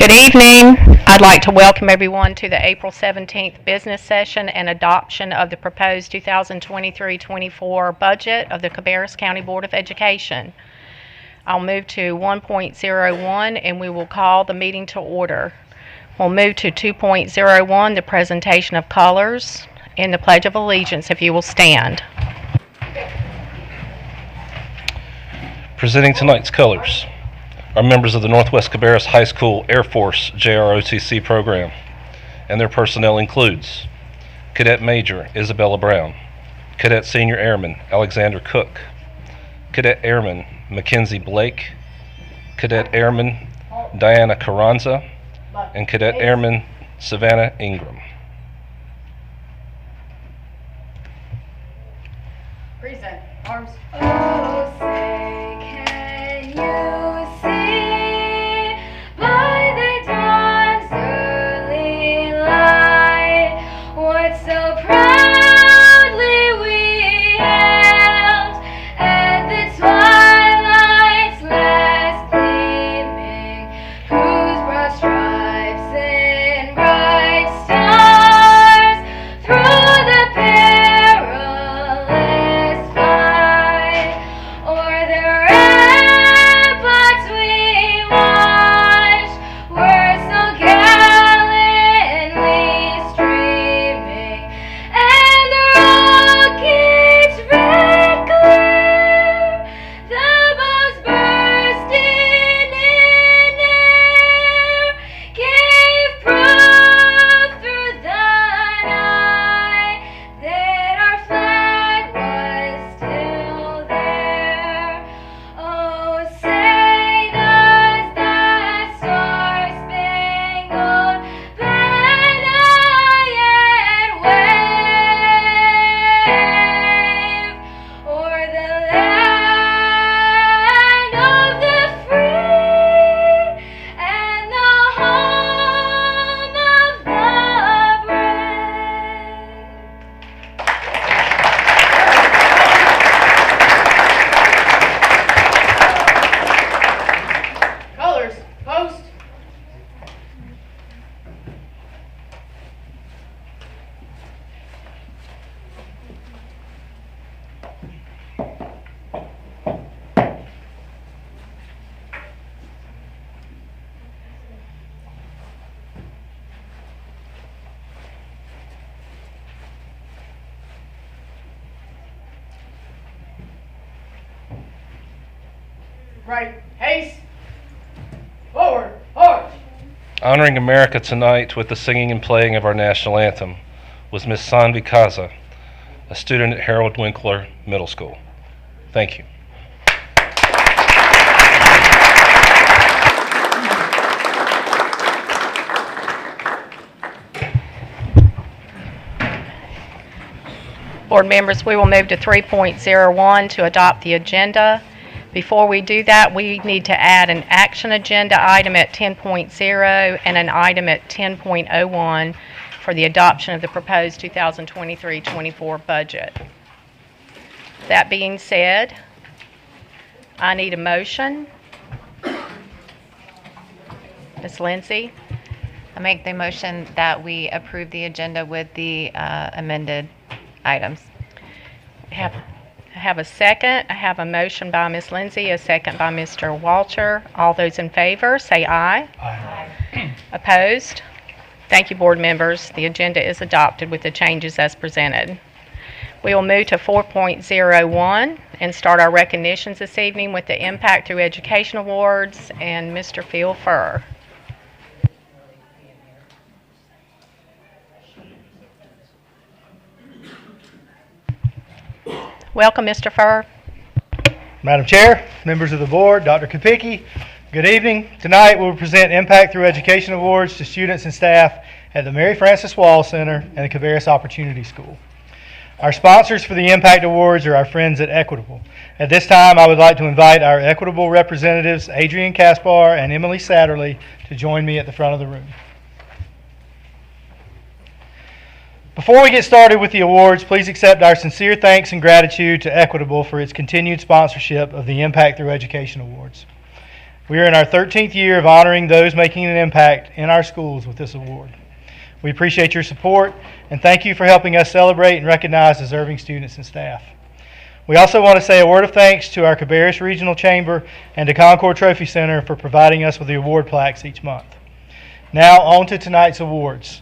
Good evening. I'd like to welcome everyone to the April 17th business session and adoption of the proposed 2023-24 budget of the Cabarrus County Board of Education. I'll move to 1.01 and we will call the meeting to order. We'll move to 2.01, the presentation of colors and the Pledge of Allegiance, if you will stand. Presenting tonight's colors are members of the Northwest Cabarrus High School Air Force JROTC program, and their personnel includes Cadet Major Isabella Brown, Cadet Senior Airman Alexander Cook, Cadet Airman Mackenzie Blake, Cadet Airman Diana Carranza, and Cadet Airman Savannah Ingram. Present. Arms. Oh, say, can you see by the dawn's early light what so proudly we hailed at the twilight's last gleaming, whose broad stripes and bright stars through the perilous fight o'er the ramparts we watched were so gallantly streaming, and the rocket's red glare, the bombs bursting in air, gave proof through the night that our flag was still there. Oh, say does that star-spangled banner yet wave o'er the land of the free and the home of the brave? Colors. Post. Right. Haste. Forward. March. Honoring America tonight with the singing and playing of our national anthem was Miss Sanvi Kaza, a student at Harold Winkler Middle School. Thank you. Board members, we will move to 3.01 to adopt the agenda. Before we do that, we need to add an action agenda item at 10.0 and an item at 10.01 for the adoption of the proposed 2023-24 budget. That being said, I need a motion. Ms. Lindsay? I make the motion that we approve the agenda with the amended items. I have a second. I have a motion by Ms. Lindsay, a second by Mr. Walter. All those in favor, say aye. Aye. Opposed? Thank you, board members. The agenda is adopted with the changes as presented. We will move to 4.01 and start our recognitions this evening with the Impact Through Education Awards and Mr. Phil Furr. Welcome, Mr. Furr. Madam Chair, members of the board, Dr. Kopicki, good evening. Tonight we'll present Impact Through Education Awards to students and staff at the Mary Frances Wall Center and the Cabarrus Opportunity School. Our sponsors for the Impact Awards are our friends at Equitable. At this time, I would like to invite our Equitable representatives, Adrian Caspar and Emily Satterley, to join me at the front of the room. Before we get started with the awards, please accept our sincere thanks and gratitude to Equitable for its continued sponsorship of the Impact Through Education Awards. We are in our 13th year of honoring those making an impact in our schools with this award. We appreciate your support and thank you for helping us celebrate and recognize deserving students and staff. We also want to say a word of thanks to our Cabarrus Regional Chamber and to Concord Trophy Center for providing us with the award plaques each month. Now on to tonight's awards.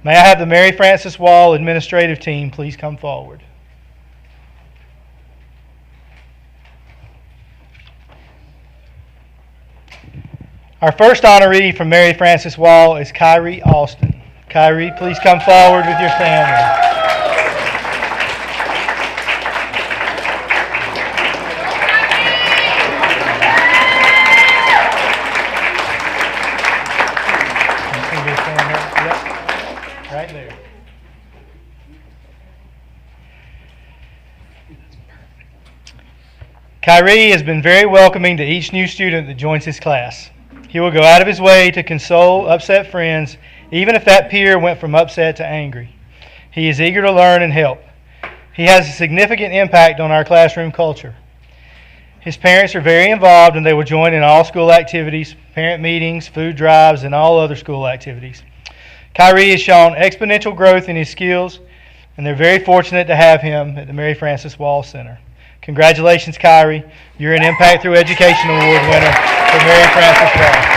May I have the Mary Frances Wall administrative team please come forward. Our first honoree from Mary Frances Wall is Kyrie Austin. Kyrie, please come forward with your family. Right there. Kyrie has been very welcoming to each new student that joins his class. He will go out of his way to console upset friends, even if that peer went from upset to angry. He is eager to learn and help. He has a significant impact on our classroom culture. His parents are very involved and they will join in all school activities, parent meetings, food drives, and all other school activities. Kyrie has shown exponential growth in his skills, and they're very fortunate to have him at the Mary Frances Wall Center. Congratulations, Kyrie. You're an Impact Through Education Award winner for Mary Frances Wall.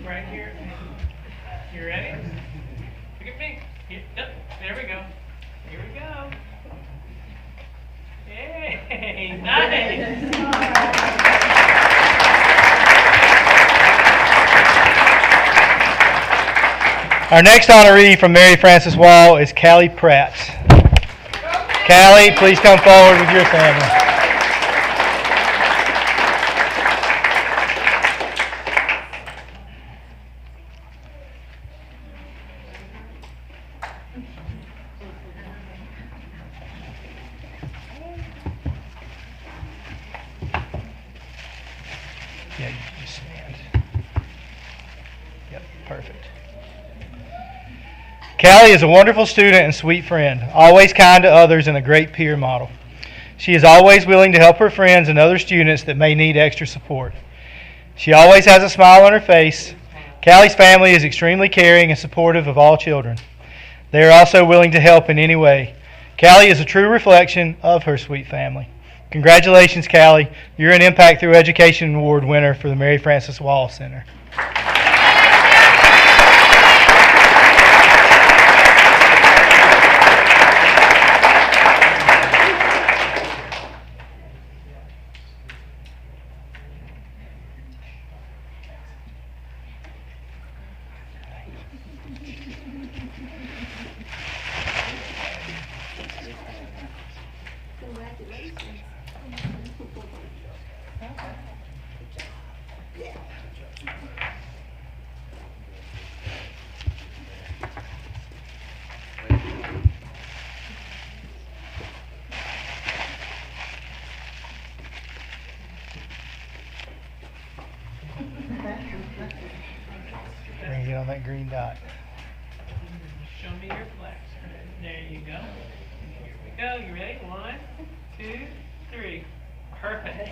Right here. You ready? Look at me. Yep, there we go. Here we go. Hey, nice. Our next honoree from Mary Frances Wall is Callie Pratt. Callie, please come forward with your family. Yeah, you can just stand. Yep, perfect. Callie is a wonderful student and sweet friend, always kind to others and a great peer model. She is always willing to help her friends and other students that may need extra support. She always has a smile on her face. Callie's family is extremely caring and supportive of all children. They are also willing to help in any way. Callie is a true reflection of her sweet family. Congratulations, Callie. You're an Impact Through Education Award winner for the Mary Frances Wall Center. Bring it on that green dot. Show me your flags. There you go. Here we go. You ready? 1, 2, 3. Perfect.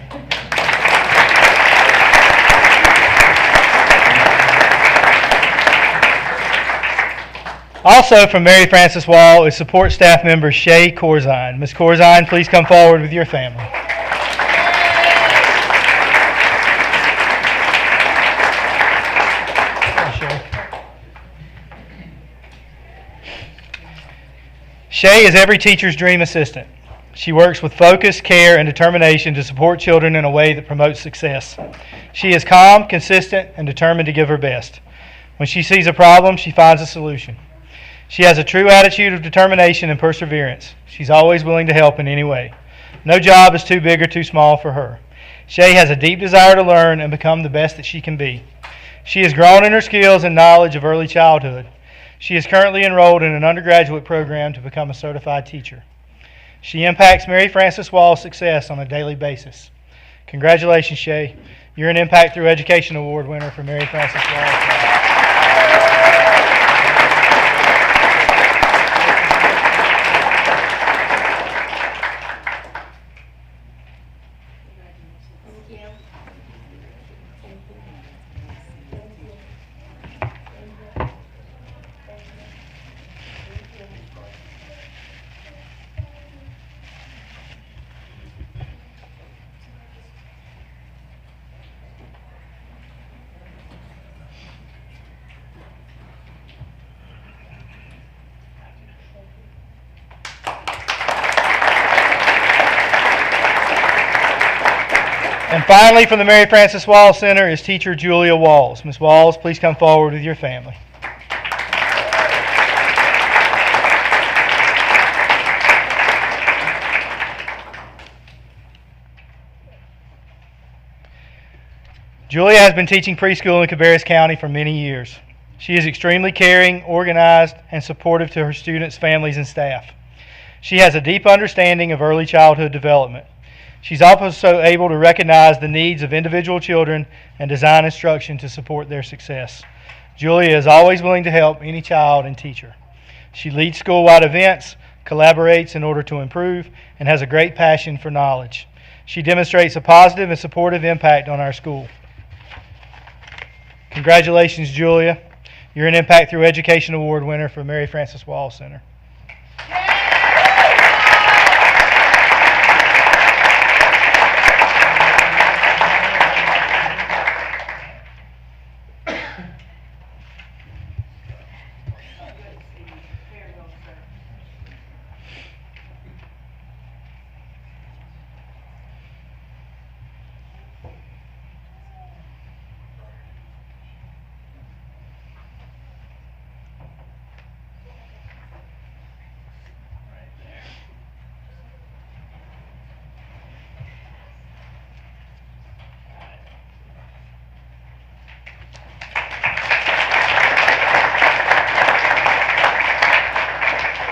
Also from Mary Frances Wall is support staff member Shay Corzine. Ms. Corzine, please come forward with your family. Shay is every teacher's dream assistant. She works with focus, care, and determination to support children in a way that promotes success. She is calm, consistent, and determined to give her best. When she sees a problem, she finds a solution. She has a true attitude of determination and perseverance. She's always willing to help in any way. No job is too big or too small for her. Shay has a deep desire to learn and become the best that she can be. She has grown in her skills and knowledge of early childhood. She is currently enrolled in an undergraduate program to become a certified teacher. She impacts Mary Frances Wall's success on a daily basis. Congratulations, Shay. You're an Impact Through Education Award winner for Mary Frances Wall. And finally, from the Mary Frances Wall Center is teacher Julia Walls. Ms. Walls, please come forward with your family. Julia has been teaching preschool in Cabarrus County for many years. She is extremely caring, organized, and supportive to her students, families, and staff. She has a deep understanding of early childhood development. She's also able to recognize the needs of individual children and design instruction to support their success. Julia is always willing to help any child and teacher. She leads school-wide events, collaborates in order to improve, and has a great passion for knowledge. She demonstrates a positive and supportive impact on our school. Congratulations, Julia. You're an Impact Through Education Award winner for Mary Frances Wall Center.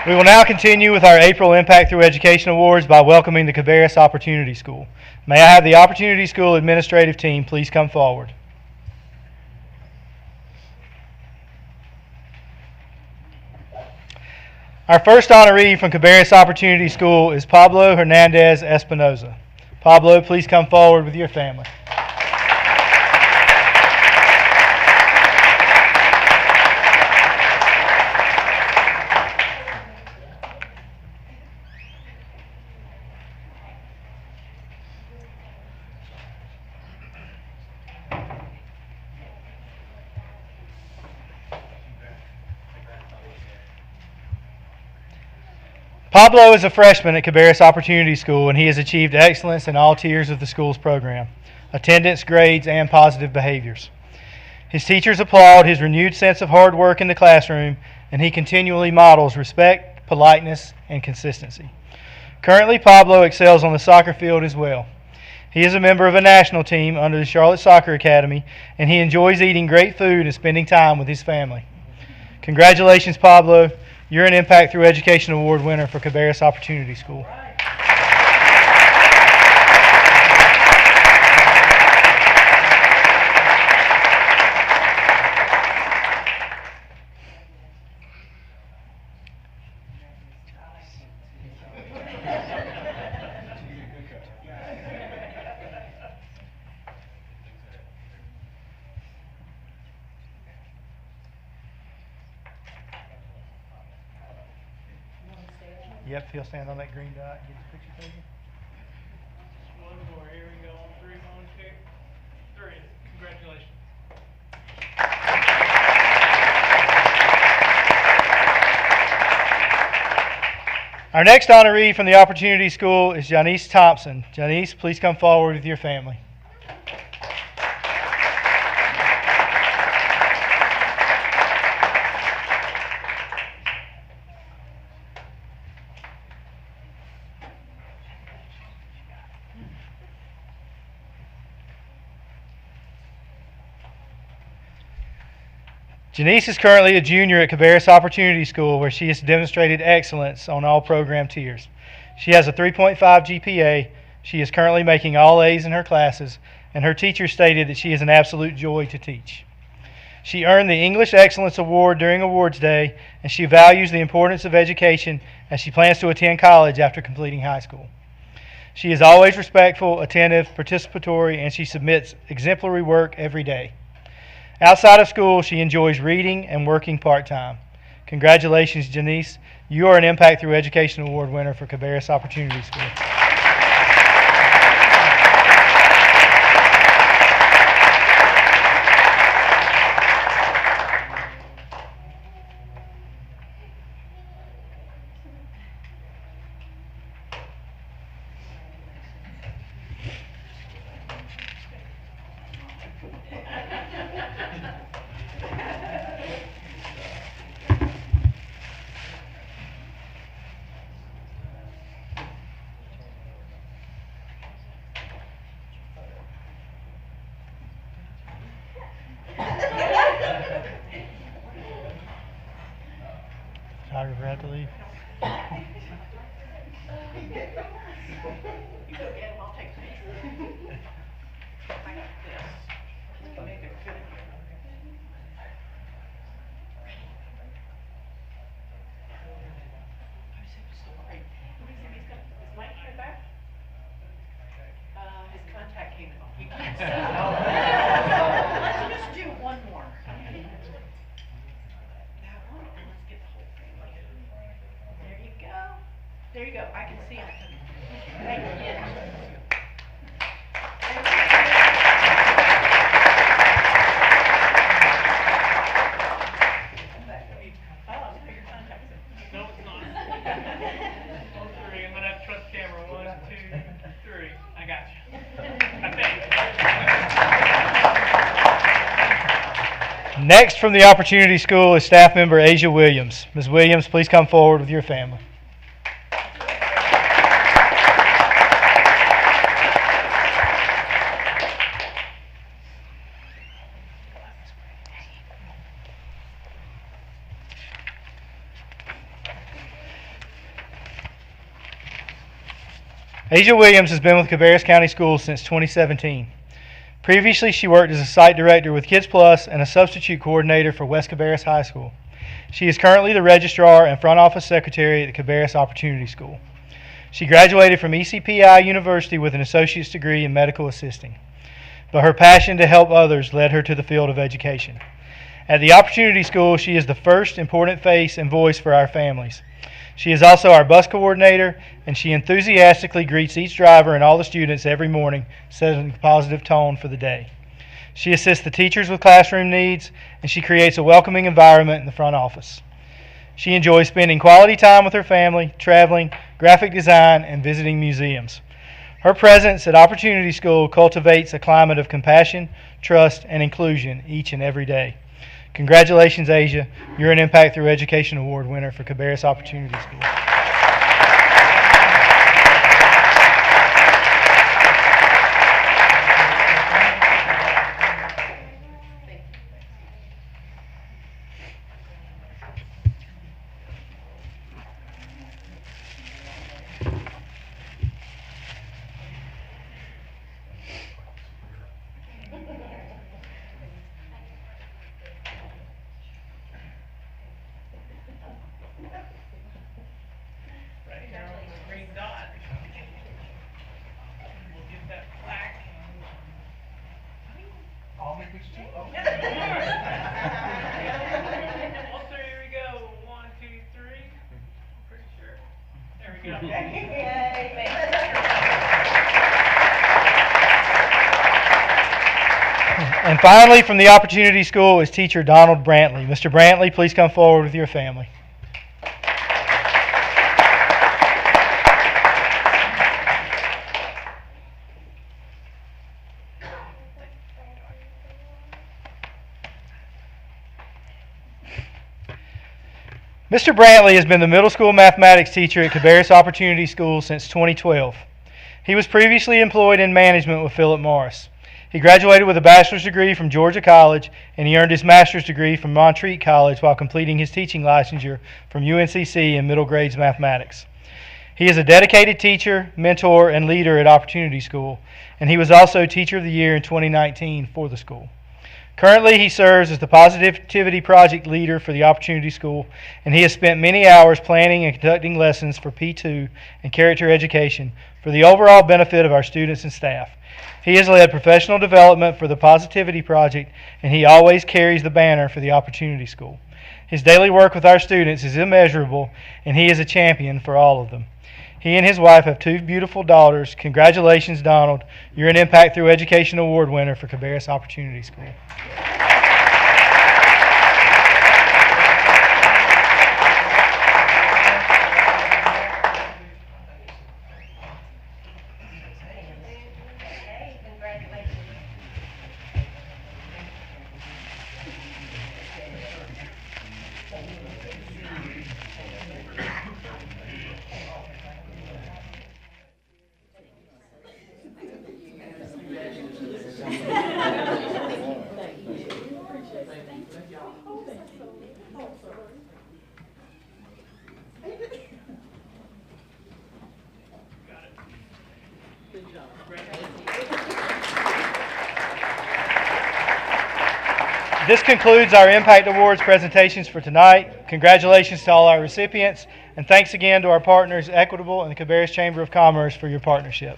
We will now continue with our April Impact Through Education Awards by welcoming the Cabarrus Opportunity School. May I have the Opportunity School administrative team please come forward. Our first honoree from Cabarrus Opportunity School is Pablo Hernandez Espinoza. Pablo, please come forward with your family. Pablo is a freshman at Cabarrus Opportunity School, and he has achieved excellence in all tiers of the school's program: attendance, grades, and positive behaviors. His teachers applaud his renewed sense of hard work in the classroom, and he continually models respect, politeness, and consistency. Currently, Pablo excels on the soccer field as well. He is a member of a national team under the Charlotte Soccer Academy, and he enjoys eating great food and spending time with his family. Congratulations, Pablo. You're an Impact Through Education Award winner for Cabarrus Opportunity School. Yep, if he'll stand on that green dot and get his picture taken. One more. Here we go. 3, 1, 2, 3. Congratulations. Our next honoree from the Opportunity School is Janice Thompson. Janice, please come forward with your family. Janice is currently a junior at Cabarrus Opportunity School, where she has demonstrated excellence on all program tiers. She has a 3.5 GPA. She is currently making all A's in her classes, and her teacher stated that she is an absolute joy to teach. She earned the English Excellence Award during Awards Day, and she values the importance of education as she plans to attend college after completing high school. She is always respectful, attentive, participatory, and she submits exemplary work every day. Outside of school, she enjoys reading and working part-time. Congratulations, Janice. You are an Impact Through Education Award winner for Cabarrus Opportunity School. Photographer had to leave. Just do one more. There you go. I can see it. Thank you. Oh, now your contact's in. No, it's not. On three, I'm gonna have to trust the camera. 1, 2, 3. I got you. I think. Next from the Opportunity School is staff member Asia Williams. Ms. Williams, please come forward with your family. Asia Williams has been with Cabarrus County Schools since 2017. Previously, she worked as a site director with Kids Plus and a substitute coordinator for West Cabarrus High School. She is currently the registrar and front office secretary at the Cabarrus Opportunity School. She graduated from ECPI University with an associate's degree in medical assisting, but her passion to help others led her to the field of education. At the Opportunity School, she is the first important face and voice for our families. She is also our bus coordinator, and she enthusiastically greets each driver and all the students every morning, setting a positive tone for the day. She assists the teachers with classroom needs, and she creates a welcoming environment in the front office. She enjoys spending quality time with her family, traveling, graphic design, and visiting museums. Her presence at Opportunity School cultivates a climate of compassion, trust, and inclusion each and every day. Congratulations, Asia. You're an Impact Through Education Award winner for Cabarrus Opportunity School. Right here on the green dot. We'll get that plaque. Also, here we go. 1, 2, 3. I'm pretty sure. There we go. And finally, from the Opportunity School is teacher Donald Brantley. Mr. Brantley, please come forward with your family. Mr. Brantley has been the middle school mathematics teacher at Cabarrus Opportunity School since 2012. He was previously employed in management with Philip Morris. He graduated with a bachelor's degree from Georgia College, and he earned his master's degree from Montreat College while completing his teaching licensure from UNCC in middle grades mathematics. He is a dedicated teacher, mentor, and leader at Opportunity School, and he was also Teacher of the Year in 2019 for the school. Currently, he serves as the Positivity Project Leader for the Opportunity School, and he has spent many hours planning and conducting lessons for P2 and character education for the overall benefit of our students and staff. He has led professional development for the Positivity Project, and he always carries the banner for the Opportunity School. His daily work with our students is immeasurable, and he is a champion for all of them. He and his wife have 2 beautiful daughters. Congratulations, Donald. You're an Impact Through Education Award winner for Cabarrus Opportunity School. This concludes our Impact Awards presentations for tonight. Congratulations to all our recipients, and thanks again to our partners, Equitable and the Cabarrus Chamber of Commerce, for your partnership.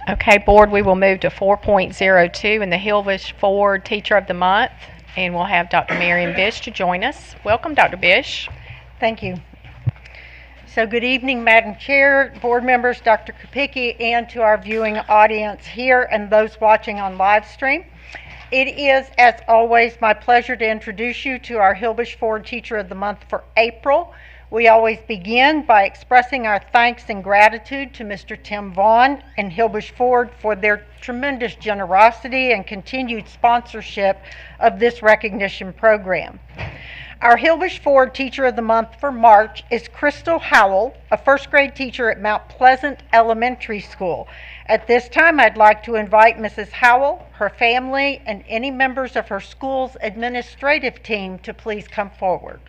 Okay, Board, we will move to 4.02 in the Hilvish Ford Teacher of the Month, and we'll have Dr. Marion Bish to join us. Welcome, Dr. Bish. Thank you. So good evening, Madam Chair, board members, Dr. Kopicki, and to our viewing audience here and those watching on Livestream. It is, as always, my pleasure to introduce you to our Hilvish Ford Teacher of the Month for April. We always begin by expressing our thanks and gratitude to Mr. Tim Vaughn and Hilvish Ford for their tremendous generosity and continued sponsorship of this recognition program. Our Hilvish Ford Teacher of the Month for March is Crystal Howell, a first grade teacher at Mount Pleasant Elementary School. At this time, I'd like to invite Mrs. Howell, her family, and any members of her school's administrative team to please come forward.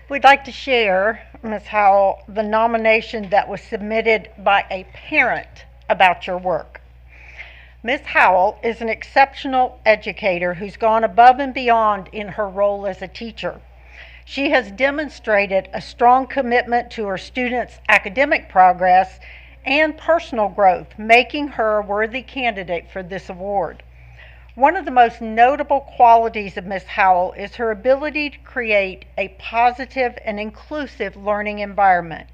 We'd like to share, Ms. Howell, the nomination that was submitted by a parent about your work. Ms. Howell is an exceptional educator who's gone above and beyond in her role as a teacher. She has demonstrated a strong commitment to her students' academic progress and personal growth, making her a worthy candidate for this award. One of the most notable qualities of Ms. Howell is her ability to create a positive and inclusive learning environment.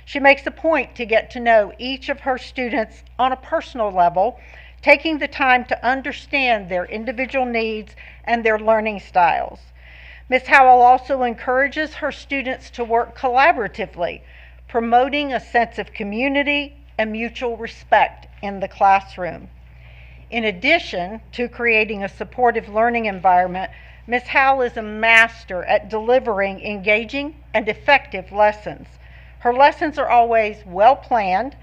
She makes a point to get to know each of her students on a personal level, taking the time to understand their individual needs and their learning styles. Ms. Howell also encourages her students to work collaboratively, promoting a sense of community and mutual respect in the classroom. In addition to creating a supportive learning environment, Ms. Howell is a master at delivering engaging and effective lessons. Her lessons are always well planned,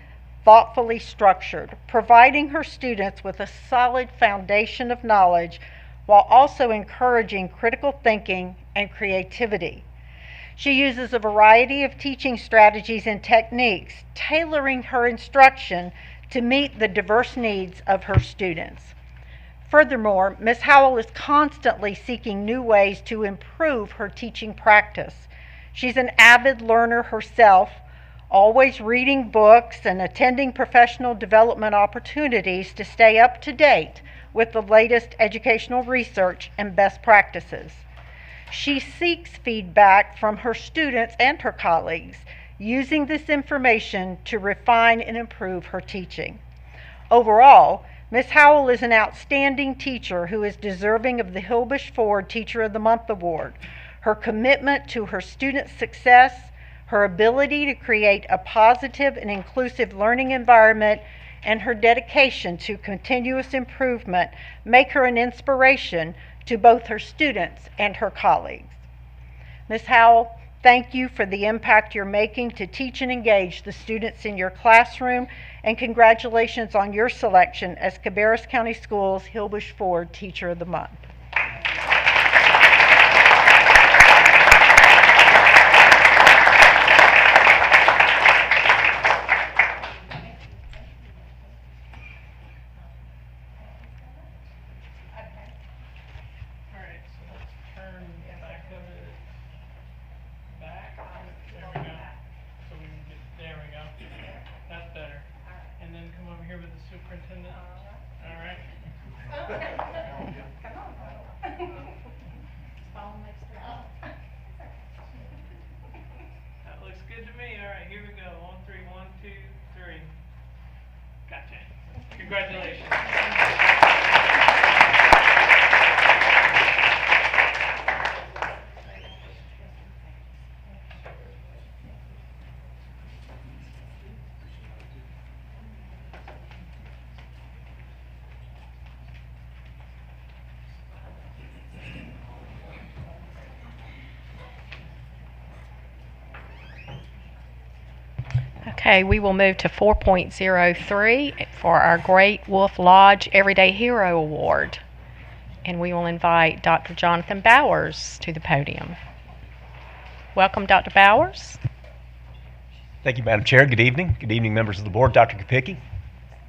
thoughtfully structured, providing her students with a solid foundation of knowledge while also encouraging critical thinking and creativity. She uses a variety of teaching strategies and techniques, tailoring her instruction to meet the diverse needs of her students. Furthermore, Ms. Howell is constantly seeking new ways to improve her teaching practice. She's an avid learner herself, always reading books and attending professional development opportunities to stay up to date with the latest educational research and best practices. She seeks feedback from her students and her colleagues, using this information to refine and improve her teaching. Overall, Ms. Howell is an outstanding teacher who is deserving of the Hilbush Ford Teacher of the Month Award. Her commitment to her students' success, her ability to create a positive and inclusive learning environment, and her dedication to continuous improvement make her an inspiration to both her students and her colleagues. Ms. Howell, thank you for the impact you're making to teach and engage the students in your classroom, and congratulations on your selection as Cabarrus County Schools Hilbush Ford Teacher of the Month. All right, so let's turn back of it back. There we go. So we can get, there we go. That's better. And then come over here with the superintendent. All right. That looks good to me. All right, here we go. On three. 1, 2, 3. Gotcha. Congratulations. Okay, we will move to 4.03 for our Great Wolf Lodge Everyday Hero Award. And we will invite Dr. Jonathan Bowers to the podium. Welcome, Dr. Bowers. Thank you, Madam Chair. Good evening. Good evening, members of the board. Dr. Kopicki.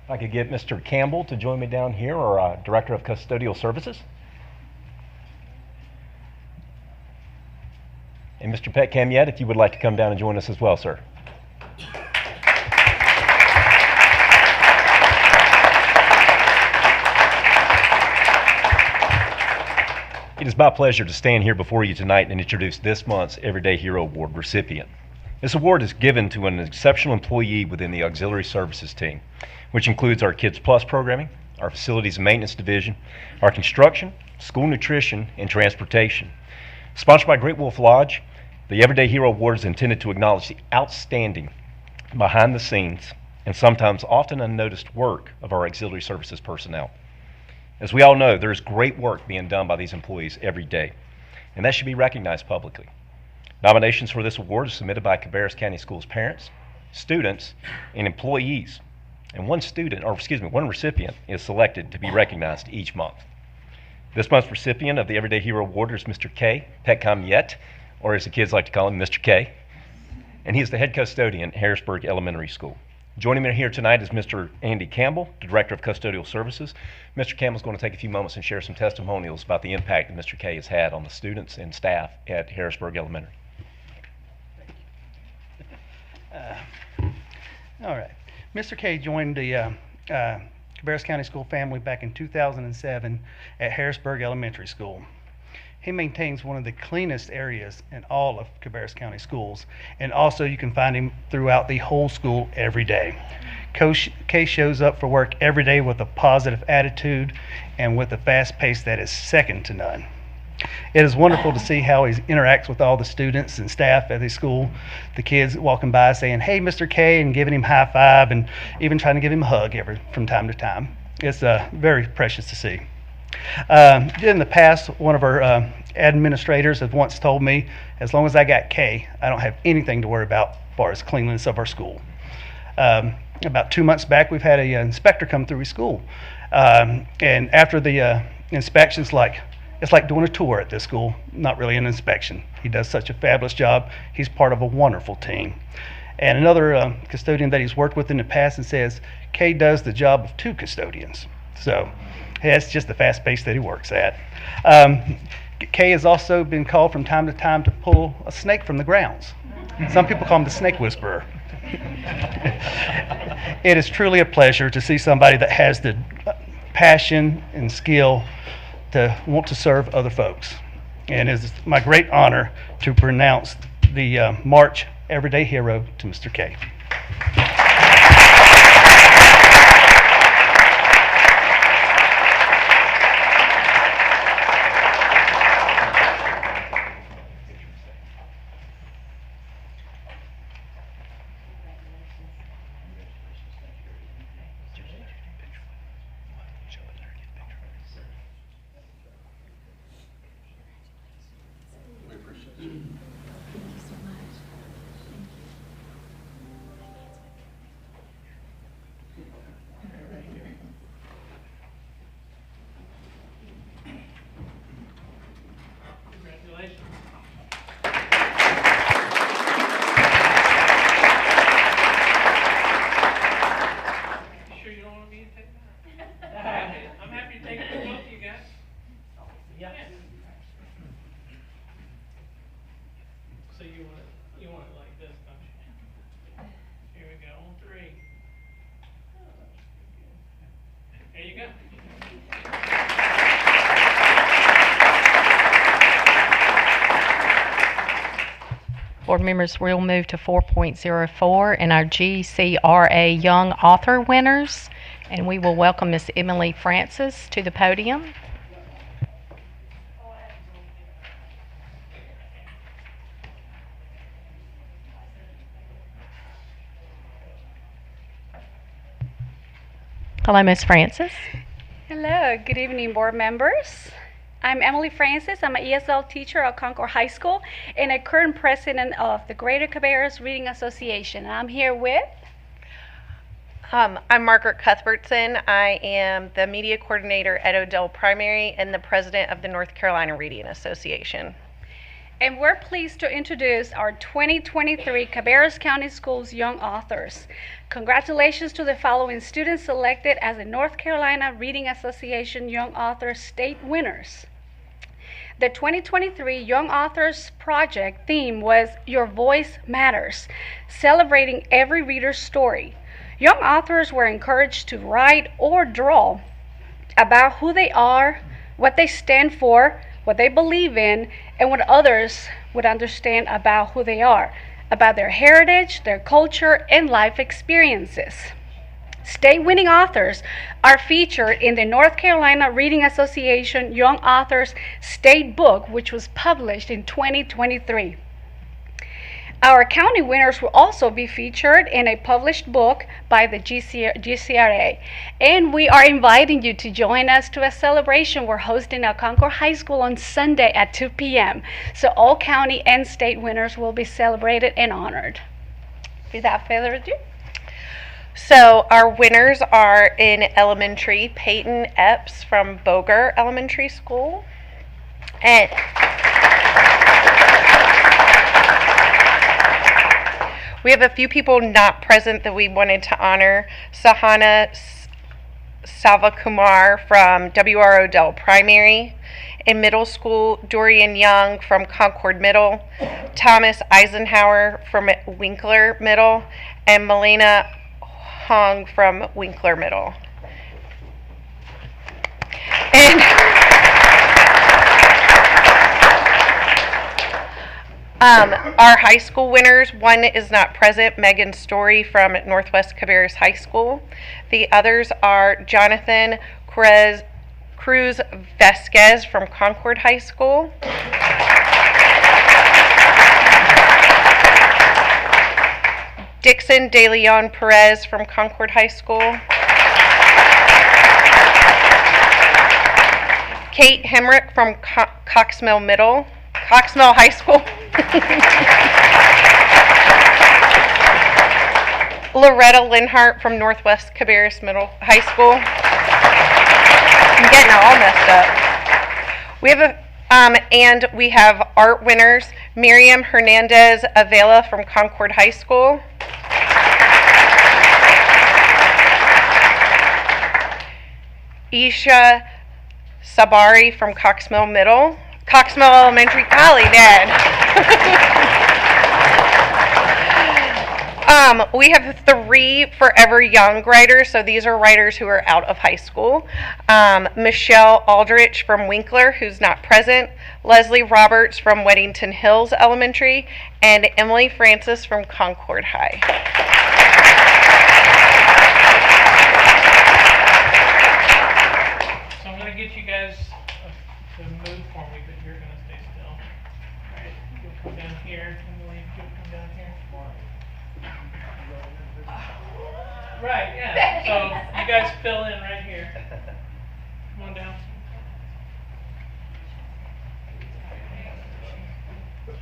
If I could get Mr. Campbell to join me down here, or Director of Custodial Services. And Mr. Pet Camiette, if you would like to come down and join us as well, sir. It is my pleasure to stand here before you tonight and introduce this month's Everyday Hero Award recipient. This award is given to an exceptional employee within the Auxiliary Services team, which includes our Kids Plus programming, our Facilities and Maintenance Division, our construction, school nutrition, and transportation. Sponsored by Great Wolf Lodge, the Everyday Hero Award is intended to acknowledge the outstanding behind the scenes and sometimes often unnoticed work of our Auxiliary Services personnel. As we all know, there is great work being done by these employees every day, and that should be recognized publicly. Nominations for this award are submitted by Cabarrus County Schools parents, students, and employees. And one recipient is selected to be recognized each month. This month's recipient of the Everyday Hero Award is Mr. K. Petcom-Yet, or as the kids like to call him, Mr. K. And he is the head custodian at Harrisburg Elementary School. Joining me here tonight is Mr. Andy Campbell, the Director of Custodial Services. Mr. Campbell is going to take a few moments and share some testimonials about the impact that Mr. K has had on the students and staff at Harrisburg Elementary. All right. Mr. K joined the Cabarrus County School family back in 2007 at Harrisburg Elementary School. He maintains one of the cleanest areas in all of Cabarrus County Schools, and also you can find him throughout the whole school every day. Coach K shows up for work every day with a positive attitude and with a fast pace that is second to none. It is wonderful to see how he interacts with all the students and staff at his school. The kids walking by saying, "Hey, Mr. K," and giving him a high five and even trying to give him a hug from time to time. It's very precious to see. In the past, one of our administrators has once told me, as long as I got K, I don't have anything to worry about as far as cleanliness of our school. About 2 months back, we've had an inspector come through his school. And after the inspection, it's like doing a tour at this school, not really an inspection. He does such a fabulous job. He's part of a wonderful team. And another custodian that he's worked with in the past and says, K does the job of 2 custodians. So that's just the fast pace that he works at. Kay has also been called from time to time to pull a snake from the grounds. Some people call him the snake whisperer. It is truly a pleasure to see somebody that has the passion and skill to want to serve other folks. And it is my great honor to pronounce the March Everyday Hero to Mr. K. Board members, we'll move to 4.04 and our GCRA Young Author winners. And we will welcome Miss Emily Francis to the podium. Hello, Miss Francis. Hello, good evening, board members. I'm Emily Francis. I'm an ESL teacher at Concord High School and a current president of the Greater Cabarrus Reading Association. I'm here with... I'm Margaret Cuthbertson. I am the media coordinator at Odell Primary and the president of the North Carolina Reading Association. And we're pleased to introduce our 2023 Cabarrus County Schools Young Authors. Congratulations to the following students selected as the North Carolina Reading Association Young Authors State winners. The 2023 Young Authors Project theme was Your Voice Matters, celebrating every reader's story. Young authors were encouraged to write or draw about who they are, what they stand for, what they believe in, and what others would understand about who they are, about their heritage, their culture, and life experiences. State winning authors are featured in the North Carolina Reading Association Young Authors State Book, which was published in 2023. Our county winners will also be featured in a published book by the GCRA. And we are inviting you to join us to a celebration we're hosting at Concord High School on Sunday at 2 p.m. So all county and state winners will be celebrated and honored. Without further ado. So our winners are in elementary, Peyton Epps from Boger Elementary School. And we have a few people not present that we wanted to honor. Sahana Salvakumar from W.R. Odell Primary. In middle school, Dorian Young from Concord Middle. Thomas Eisenhower from Winkler Middle. And Melina Hong from Winkler Middle. And our high school winners, one is not present, Megan Story from Northwest Cabarrus High School. The others are Jonathan Cruz Vasquez from Concord High School. Dixon De Leon Perez from Concord High School. Kate Hemrick from Coxmill High School. Loretta Linhart from Northwest Cabarrus High School. I'm getting it all messed up. We have art winners, Miriam Hernandez Avila from Concord High School. Isha Sabari from Coxmill Elementary. Golly, Dad. We have 3 Forever Young writers, so these are writers who are out of high school. Michelle Aldrich from Winkler, who's not present. Leslie Roberts from Weddington Hills Elementary. And Emily Francis from Concord High. So I'm going to get you guys to move for me, but you're going to stay still. Alright, you'll come down here. Emily, you'll come down here. Right, yeah. So you guys fill in right here. Come on down.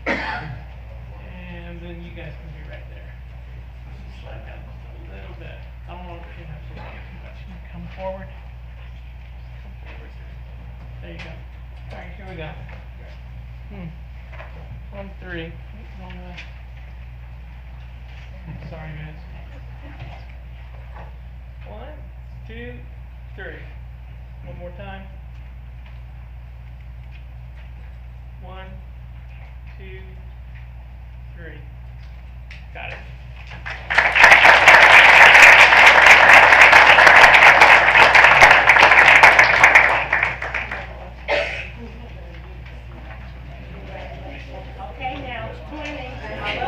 And then you guys can be right there. Slide down a little bit. I don't want you to have to get too much. Come forward. There you go. Alright, here we go. 1, 3. Wrong way. Sorry, guys. 1, 2, 3. One more time. 1, 2, 3. Got it. Okay, now, 20.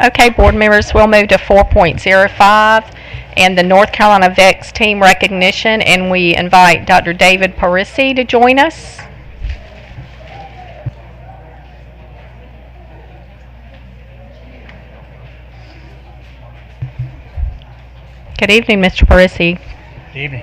Okay, board members, we'll move to 4.05 and the North Carolina VEX team recognition, and we invite Dr. David Parisi to join us. Good evening, Mr. Parisi. Good evening.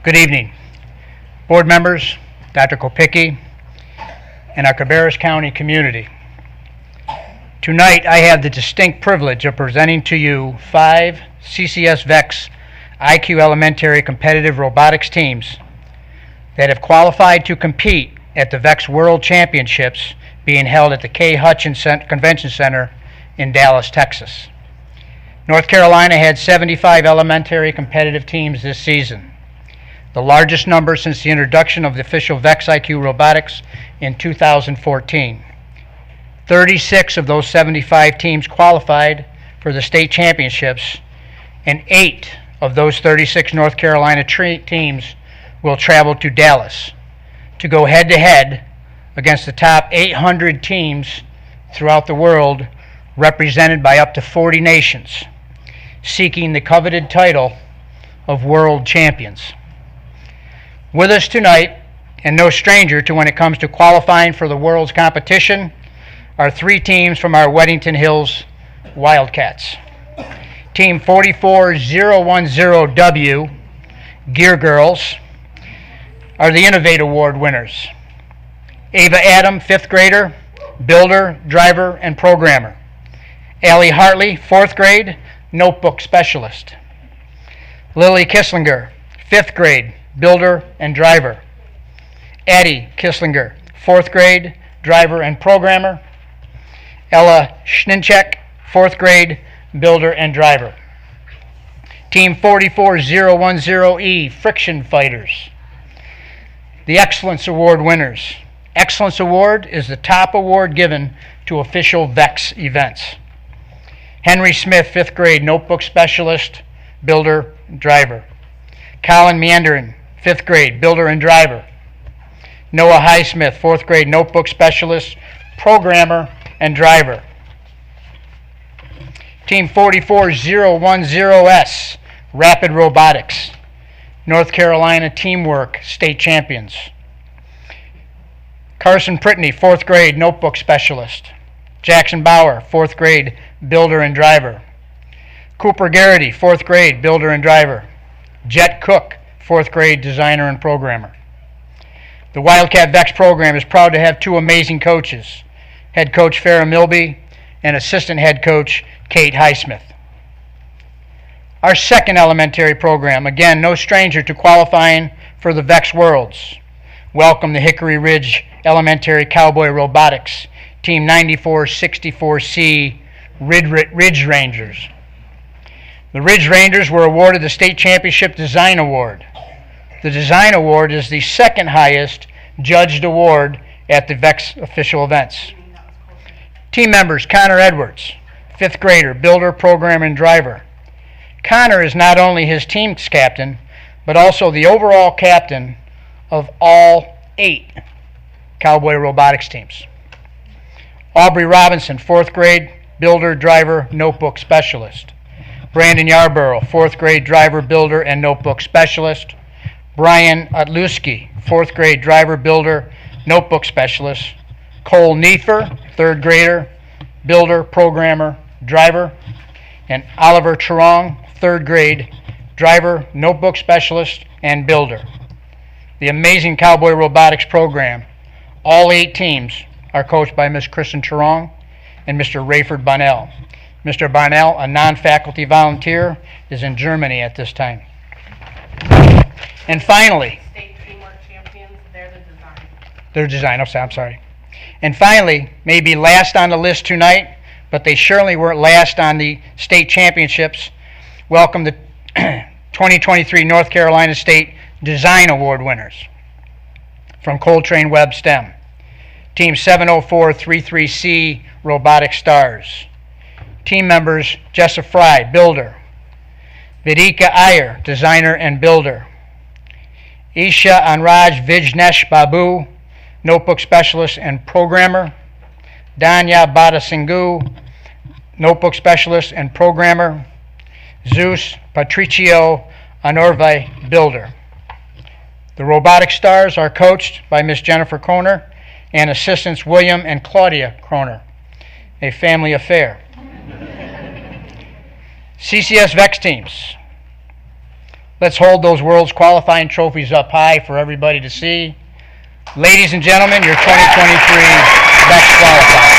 Good evening, board members, Dr. Kopicki, and our Cabarrus County community. Tonight, I have the distinct privilege of presenting to you 5 CCS VEX IQ Elementary competitive robotics teams that have qualified to compete at the VEX World Championships being held at the K. Hutchins Convention Center in Dallas, Texas. North Carolina had 75 elementary competitive teams this season, the largest number since the introduction of the official VEX IQ robotics in 2014. 36 of those 75 teams qualified for the state championships, and 8 of those 36 North Carolina teams will travel to Dallas to go head-to-head against the top 800 teams throughout the world, represented by up to 40 nations, seeking the coveted title of world champions. With us tonight, and no stranger to when it comes to qualifying for the world's competition, are 3 teams from our Weddington Hills Wildcats. Team 44010W, Gear Girls, are the Innovate Award winners. Ava Adam, 5th grader, builder, driver, and programmer. Allie Hartley, 4th grade, notebook specialist. Lily Kisslinger, 5th grade, builder and driver. Addie Kisslinger, 4th grade, driver and programmer. Ella Schninchek, 4th grade, builder and driver. Team 44010E, Friction Fighters, the Excellence Award winners. Excellence Award is the top award given to official VEX events. Henry Smith, 5th grade, notebook specialist, builder, driver. Colin Meanderin, 5th grade, builder and driver. Noah Highsmith, 4th grade, notebook specialist, programmer, and driver. Team 44010S, Rapid Robotics, North Carolina Teamwork State Champions. Carson Prittney, 4th grade, notebook specialist. Jackson Bauer, 4th grade, builder and driver. Cooper Garrity, 4th grade, builder and driver. Jet Cook, 4th grade, designer and programmer. The Wildcat VEX program is proud to have 2 amazing coaches, head coach Farrah Milby and assistant head coach Kate Highsmith. Our second elementary program, again, no stranger to qualifying for the VEX Worlds. Welcome the Hickory Ridge Elementary Cowboy Robotics, Team 9464C Ridge Rangers. The Ridge Rangers were awarded the State Championship Design Award. The Design Award is the second highest judged award at the VEX official events. Team members, Connor Edwards, 5th grader, builder, programmer, and driver. Connor is not only his team's captain, but also the overall captain of all 8 Cowboy Robotics teams. Aubrey Robinson, 4th grade, builder, driver, notebook specialist. Brandon Yarborough, 4th grade, driver, builder, and notebook specialist. Brian Otluski, 4th grade, driver, builder, notebook specialist. Cole Neefer, 3rd grader, builder, programmer, driver. And Oliver Charong, 3rd grade, driver, notebook specialist, and builder. The amazing Cowboy Robotics program, all 8 teams are coached by Ms. Kristen Charong and Mr. Rayford Bonnell. Mr. Bonnell, a non-faculty volunteer, is in Germany at this time. And finally, State teamwork champions, they're the design. their design, I'm sorry. And finally, maybe last on the list tonight, but they surely weren't last on the state championships, welcome the 2023 North Carolina State Design Award winners from Coltrane Web STEM. Team 70433C Robotic Stars. Team members Jessa Fry, Builder. Vidika Iyer, Designer and Builder. Isha Anraj Vijnesh Babu, Notebook Specialist and Programmer. Danya Badasinghu, Notebook Specialist and Programmer. Zeus Patricio Anorve, Builder. The Robotic Stars are coached by Miss Jennifer Kroner and assistants William and Claudia Kroner, a family affair. CCS VEX teams. Let's hold those world's qualifying trophies up high for everybody to see. Ladies and gentlemen, your 2023 VEX qualifiers.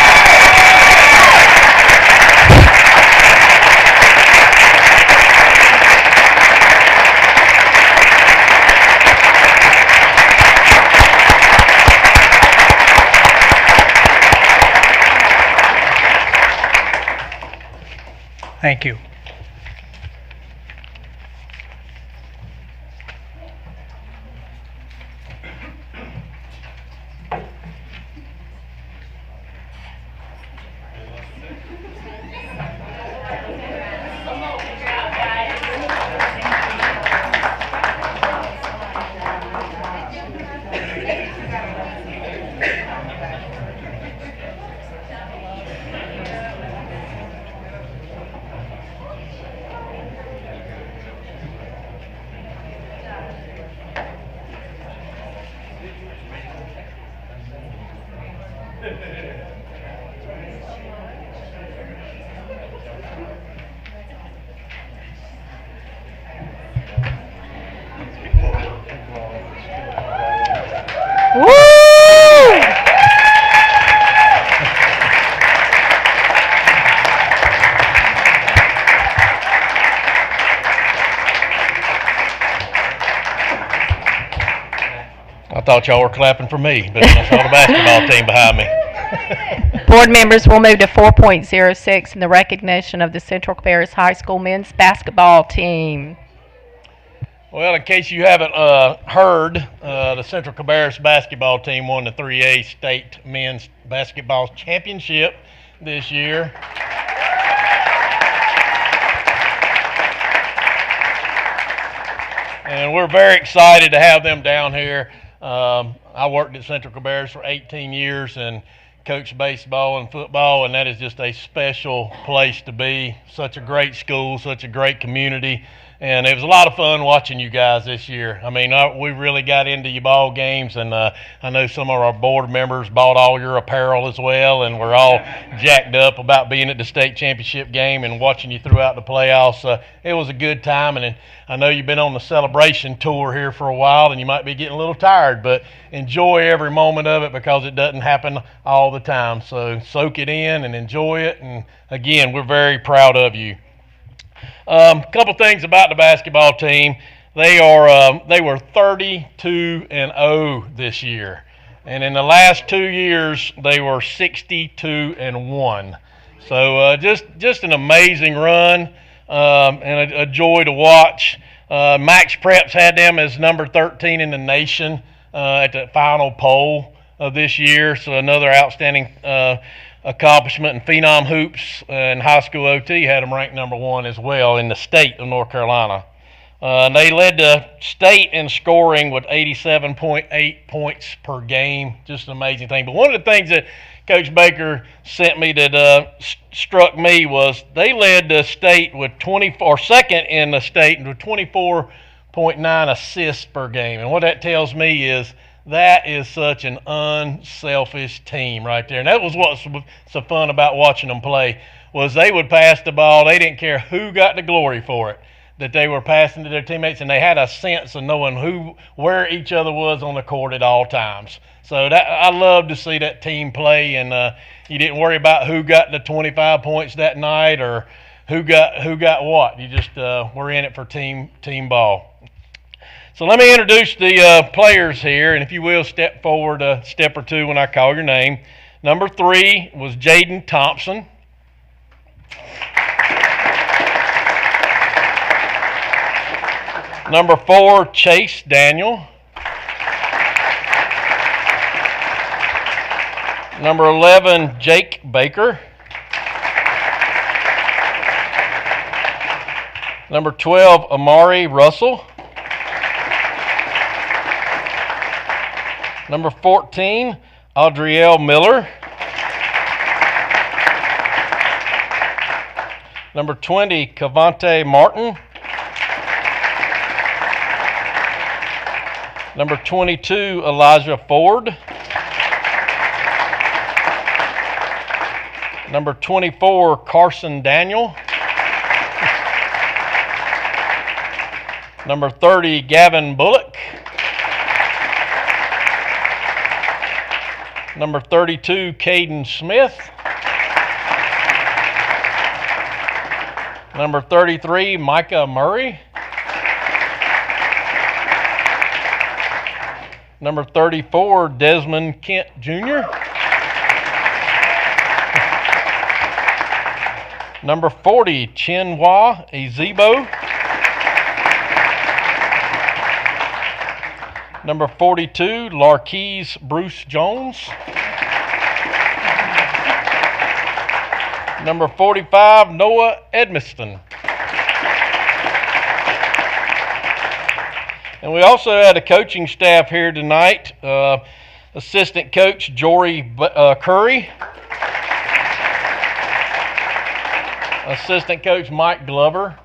Thank you. I thought y'all were clapping for me, but I saw the basketball team behind me. Board members will move to 4.06 in the recognition of the Central Cabarrus High School men's basketball team. Well, in case you haven't heard, the Central Cabarrus basketball team won the 3A state men's basketball championship this year. And we're very excited to have them down here. I worked at Central Cabarrus for 18 years and coached baseball and football, and that is just a special place to be. Such a great school, such a great community, and it was a lot of fun watching you guys this year. I mean, we really got into your ball games, and I know some of our board members bought all your apparel as well, and we're all jacked up about being at the state championship game and watching you throughout the playoffs. It was a good time, and I know you've been on the celebration tour here for a while, and you might be getting a little tired, but enjoy every moment of it because it doesn't happen all the time. So soak it in and enjoy it, and again, we're very proud of you. A couple things about the basketball team. They were 32-0 this year, and in the last 2 years they were 62-1. So just an amazing run, and a joy to watch. Max Preps had them as number 13 in the nation at the final poll of this year. So another outstanding accomplishment. And Phenom Hoops and High School OT had them ranked number 1 as well in the state of North Carolina. They led the state in scoring with 87.8 points per game. Just an amazing thing. But one of the things that Coach Baker sent me that struck me was they led the state with second in the state with 24.9 assists per game. And what that tells me is that is such an unselfish team right there. And that was what's so fun about watching them play, was they would pass the ball. They didn't care who got the glory for it, that they were passing to their teammates, and they had a sense of knowing where each other was on the court at all times. So I love to see that team play, and you didn't worry about who got the 25 points that night or who got what. You just were in it for team ball. So let me introduce the players here, and if you will, step forward a step or two when I call your name. Number 3 was Jaden Thompson. Number 4, Chase Daniel. Number 11, Jake Baker. Number 12, Amari Russell. Number 14, Audrielle Miller. Number 20, Cavante Martin. Number 22, Elijah Ford. Number 24, Carson Daniel. Number 30, Gavin Bullock. Number 32, Caden Smith. Number 33, Micah Murray. Number 34, Desmond Kent Jr. Number 40, Chinwa Ezebo. Number 42, Larkees Bruce Jones. Number 45, Noah Edmiston. And we also had a coaching staff here tonight. Assistant coach Jory Curry. Assistant coach Mike Glover.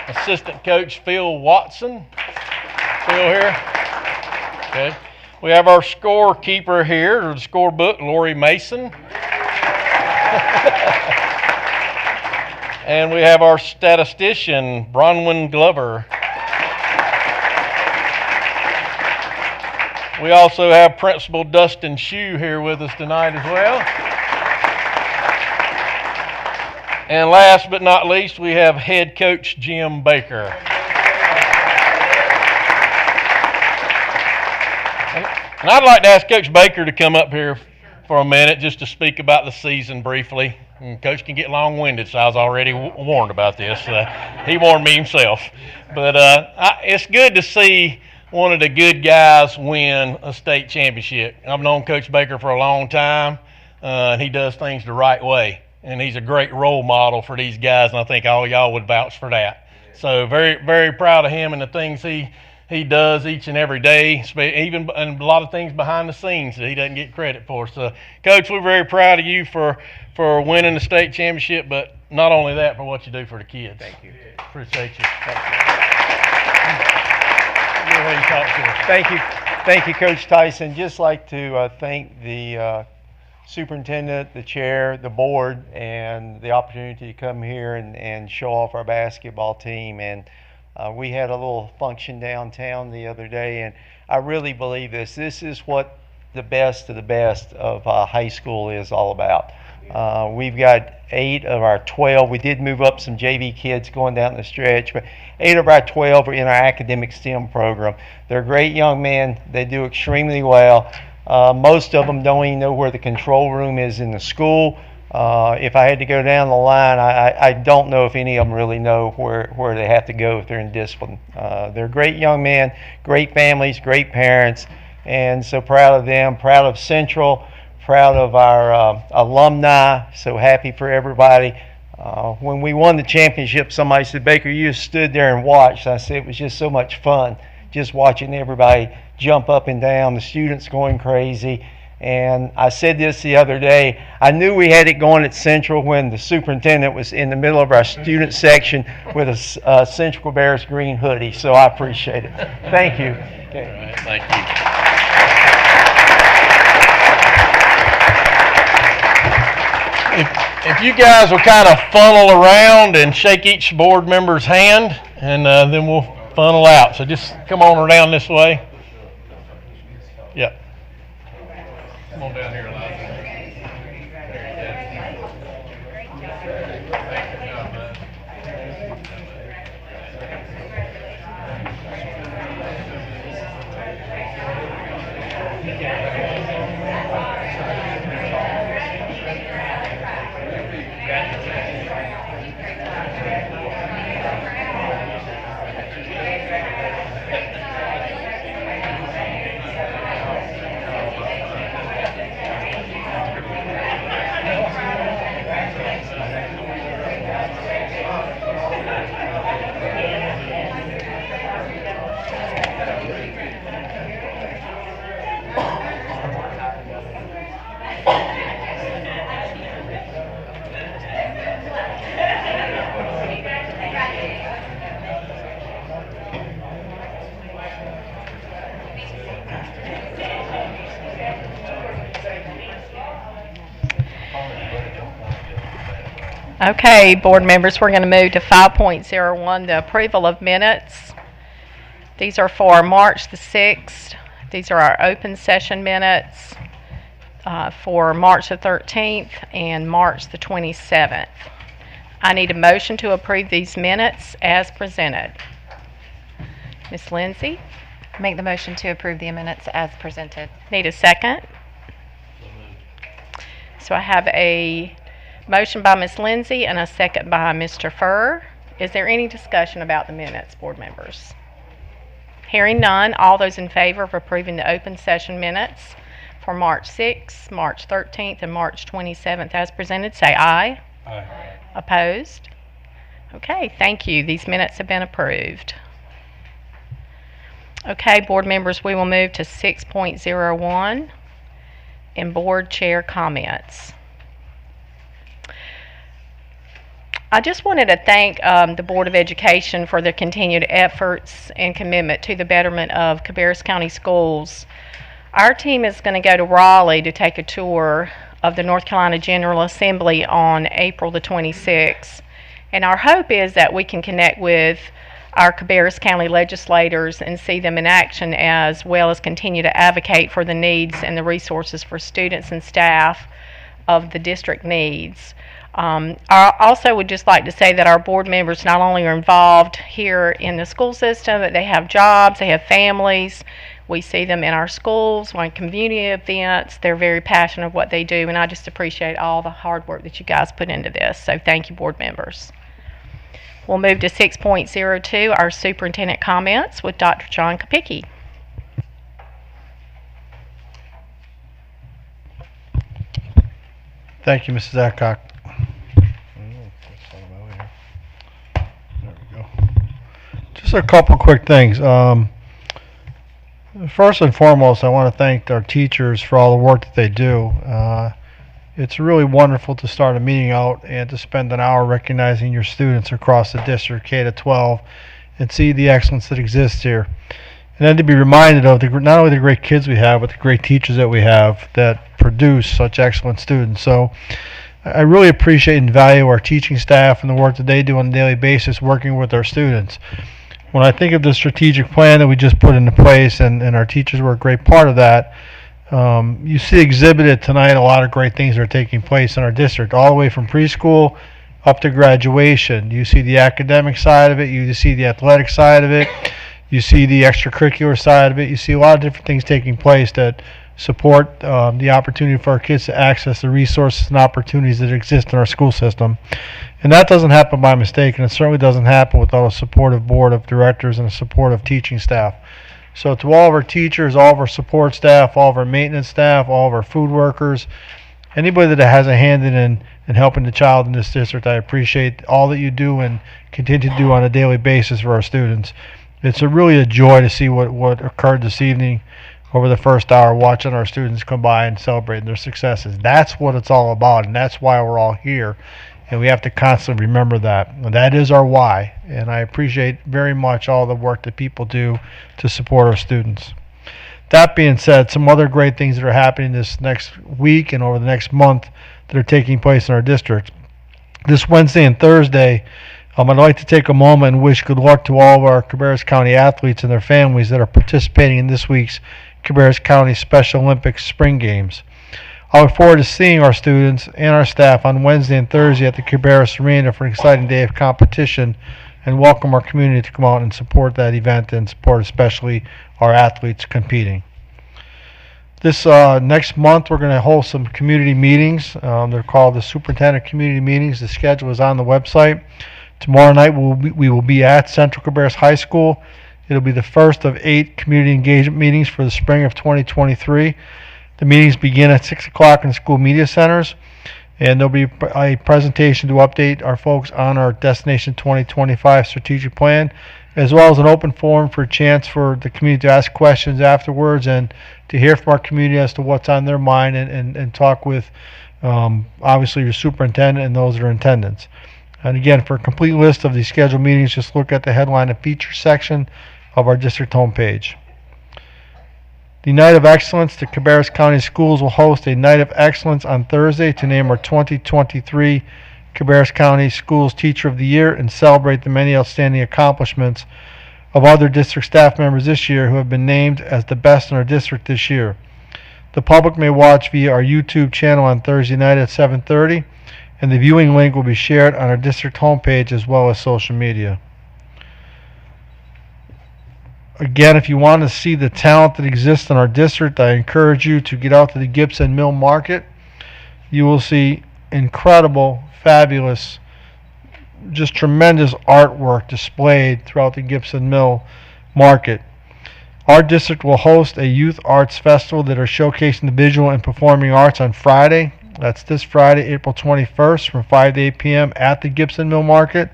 Assistant coach Phil Watson. Phil here. Okay. We have our scorekeeper here, or the scorebook, Lori Mason. And we have our statistician, Bronwyn Glover. We also have Principal Dustin Shue here with us tonight as well. And last but not least, we have head coach Jim Baker. And I'd like to ask Coach Baker to come up here for a minute just to speak about the season briefly. And Coach can get long-winded, so I was already warned about this. He warned me himself. But it's good to see one of the good guys win a state championship. I've known Coach Baker for a long time, and he does things the right way. And he's a great role model for these guys, and I think all y'all would vouch for that. So very, very proud of him and the things he does each and every day, even and a lot of things behind the scenes that he doesn't get credit for. So, Coach, we're very proud of you for winning the state championship, but not only that, for what you do for the kids. Thank you. Appreciate you. Thank you. Go ahead and talk to us. Thank you, Coach Tyson. Just like to thank the superintendent, the chair, the board, and the opportunity to come here and show off our basketball team. And we had a little function downtown the other day, and I really believe this. This is what the best of high school is all about. We've got 8 of our 12. We did move up some JV kids going down the stretch, but 8 of our 12 are in our academic STEM program. They're great young men. They do extremely well. Most of them don't even know where the control room is in the school. If I had to go down the line, I don't know if any of them really know where they have to go if they're in discipline. They're great young men, great families, great parents, and so proud of them, proud of Central, proud of our alumni, so happy for everybody. When we won the championship, somebody said, "Baker, you just stood there and watched." I said, it was just so much fun, just watching everybody jump up and down, the students going crazy. And I said this the other day, I knew we had it going at Central when the superintendent was in the middle of our student section with a Central Cabarrus green hoodie, so I appreciate it. Thank you. Okay. All right, thank you. If you guys will kind of funnel around and shake each board member's hand, and then we'll funnel out. So just come on around this way. Yeah. Come on down here, Elijah. Okay, board members, we're going to move to 5.01, the approval of minutes. These are for March the 6th. These are our open session minutes for March the 13th and March the 27th. I need a motion to approve these minutes as presented. Ms. Lindsay, Make the motion to approve the minutes as presented. need a second? So I have a motion by Ms. Lindsay and a second by Mr. Furr. Is there any discussion about the minutes, board members? Hearing none, all those in favor of approving the open session minutes for March 6th, March 13th, and March 27th as presented, say aye. Aye. Opposed? Okay, thank you. These minutes have been approved. Okay, board members, we will move to 6.01 in board chair comments. I just wanted to thank the Board of Education for their continued efforts and commitment to the betterment of Cabarrus County Schools. Our team is going to go to Raleigh to take a tour of the North Carolina General Assembly on April the 26th. And our hope is that we can connect with our Cabarrus County legislators and see them in action, as well as continue to advocate for the needs and the resources for students and staff of the district needs. I also would just like to say that our board members not only are involved here in the school system, but they have jobs, they have families. We see them in our schools, on community events. They're very passionate of what they do, and I just appreciate all the hard work that you guys put into this. So thank you, board members. We'll move to 6.02, our superintendent comments with Dr. John Kopicki. Thank you, Mrs. Adcock. There we go. Just a couple quick things. First and foremost, I want to thank our teachers for all the work that they do. It's really wonderful to start a meeting out and to spend an hour recognizing your students across the district, K to 12, and see the excellence that exists here. And then to be reminded of not only the great kids we have, but the great teachers that we have that produce such excellent students. So I really appreciate and value our teaching staff and the work that they do on a daily basis working with our students. When I think of the strategic plan that we just put into place, and our teachers were a great part of that, you see exhibited tonight a lot of great things that are taking place in our district, all the way from preschool up to graduation. You see the academic side of it, you see the athletic side of it, you see the extracurricular side of it, you see a lot of different things taking place that support the opportunity for our kids to access the resources and opportunities that exist in our school system. And that doesn't happen by mistake, and it certainly doesn't happen without a supportive board of directors and a supportive teaching staff. So to all of our teachers, all of our support staff, all of our maintenance staff, all of our food workers, anybody that has a hand in helping the child in this district, I appreciate all that you do and continue to do on a daily basis for our students. It's really a joy to see what occurred this evening over the first hour, watching our students come by and celebrating their successes. That's what it's all about, and that's why we're all here. And we have to constantly remember that. And that is our why. And I appreciate very much all the work that people do to support our students. That being said, some other great things that are happening this next week and over the next month that are taking place in our district. This Wednesday and Thursday, I'd like to take a moment and wish good luck to all of our Cabarrus County athletes and their families that are participating in this week's Cabarrus County Special Olympics Spring Games. I look forward to seeing our students and our staff on Wednesday and Thursday at the Cabarrus Arena for an exciting day of competition, and welcome our community to come out and support that event and support especially our athletes competing. This next month we're going to hold some community meetings. They're called the Superintendent Community Meetings. The schedule is on the website. Tomorrow night we will be at Central Cabarrus High School. It'll be the first of 8 community engagement meetings for the spring of 2023. The meetings begin at 6 o'clock in the school media centers, and there'll be a presentation to update our folks on our Destination 2025 strategic plan, as well as an open forum for a chance for the community to ask questions afterwards and to hear from our community as to what's on their mind and talk with obviously your superintendent and those that are in attendance. And again, for a complete list of these scheduled meetings, just look at the headline and feature section of our district homepage. The Night of Excellence, the Cabarrus County Schools will host a Night of Excellence on Thursday to name our 2023 Cabarrus County Schools Teacher of the Year and celebrate the many outstanding accomplishments of other district staff members this year who have been named as the best in our district this year. The public may watch via our YouTube channel on Thursday night at 7:30, and the viewing link will be shared on our district homepage as well as social media. Again, if you want to see the talent that exists in our district, I encourage you to get out to the Gibson Mill Market. You will see incredible, fabulous, just tremendous artwork displayed throughout the Gibson Mill Market. Our district will host a youth arts festival that are showcasing the visual and performing arts on Friday. That's this Friday, April 21st from 5 to 8 p.m. at the Gibson Mill Market.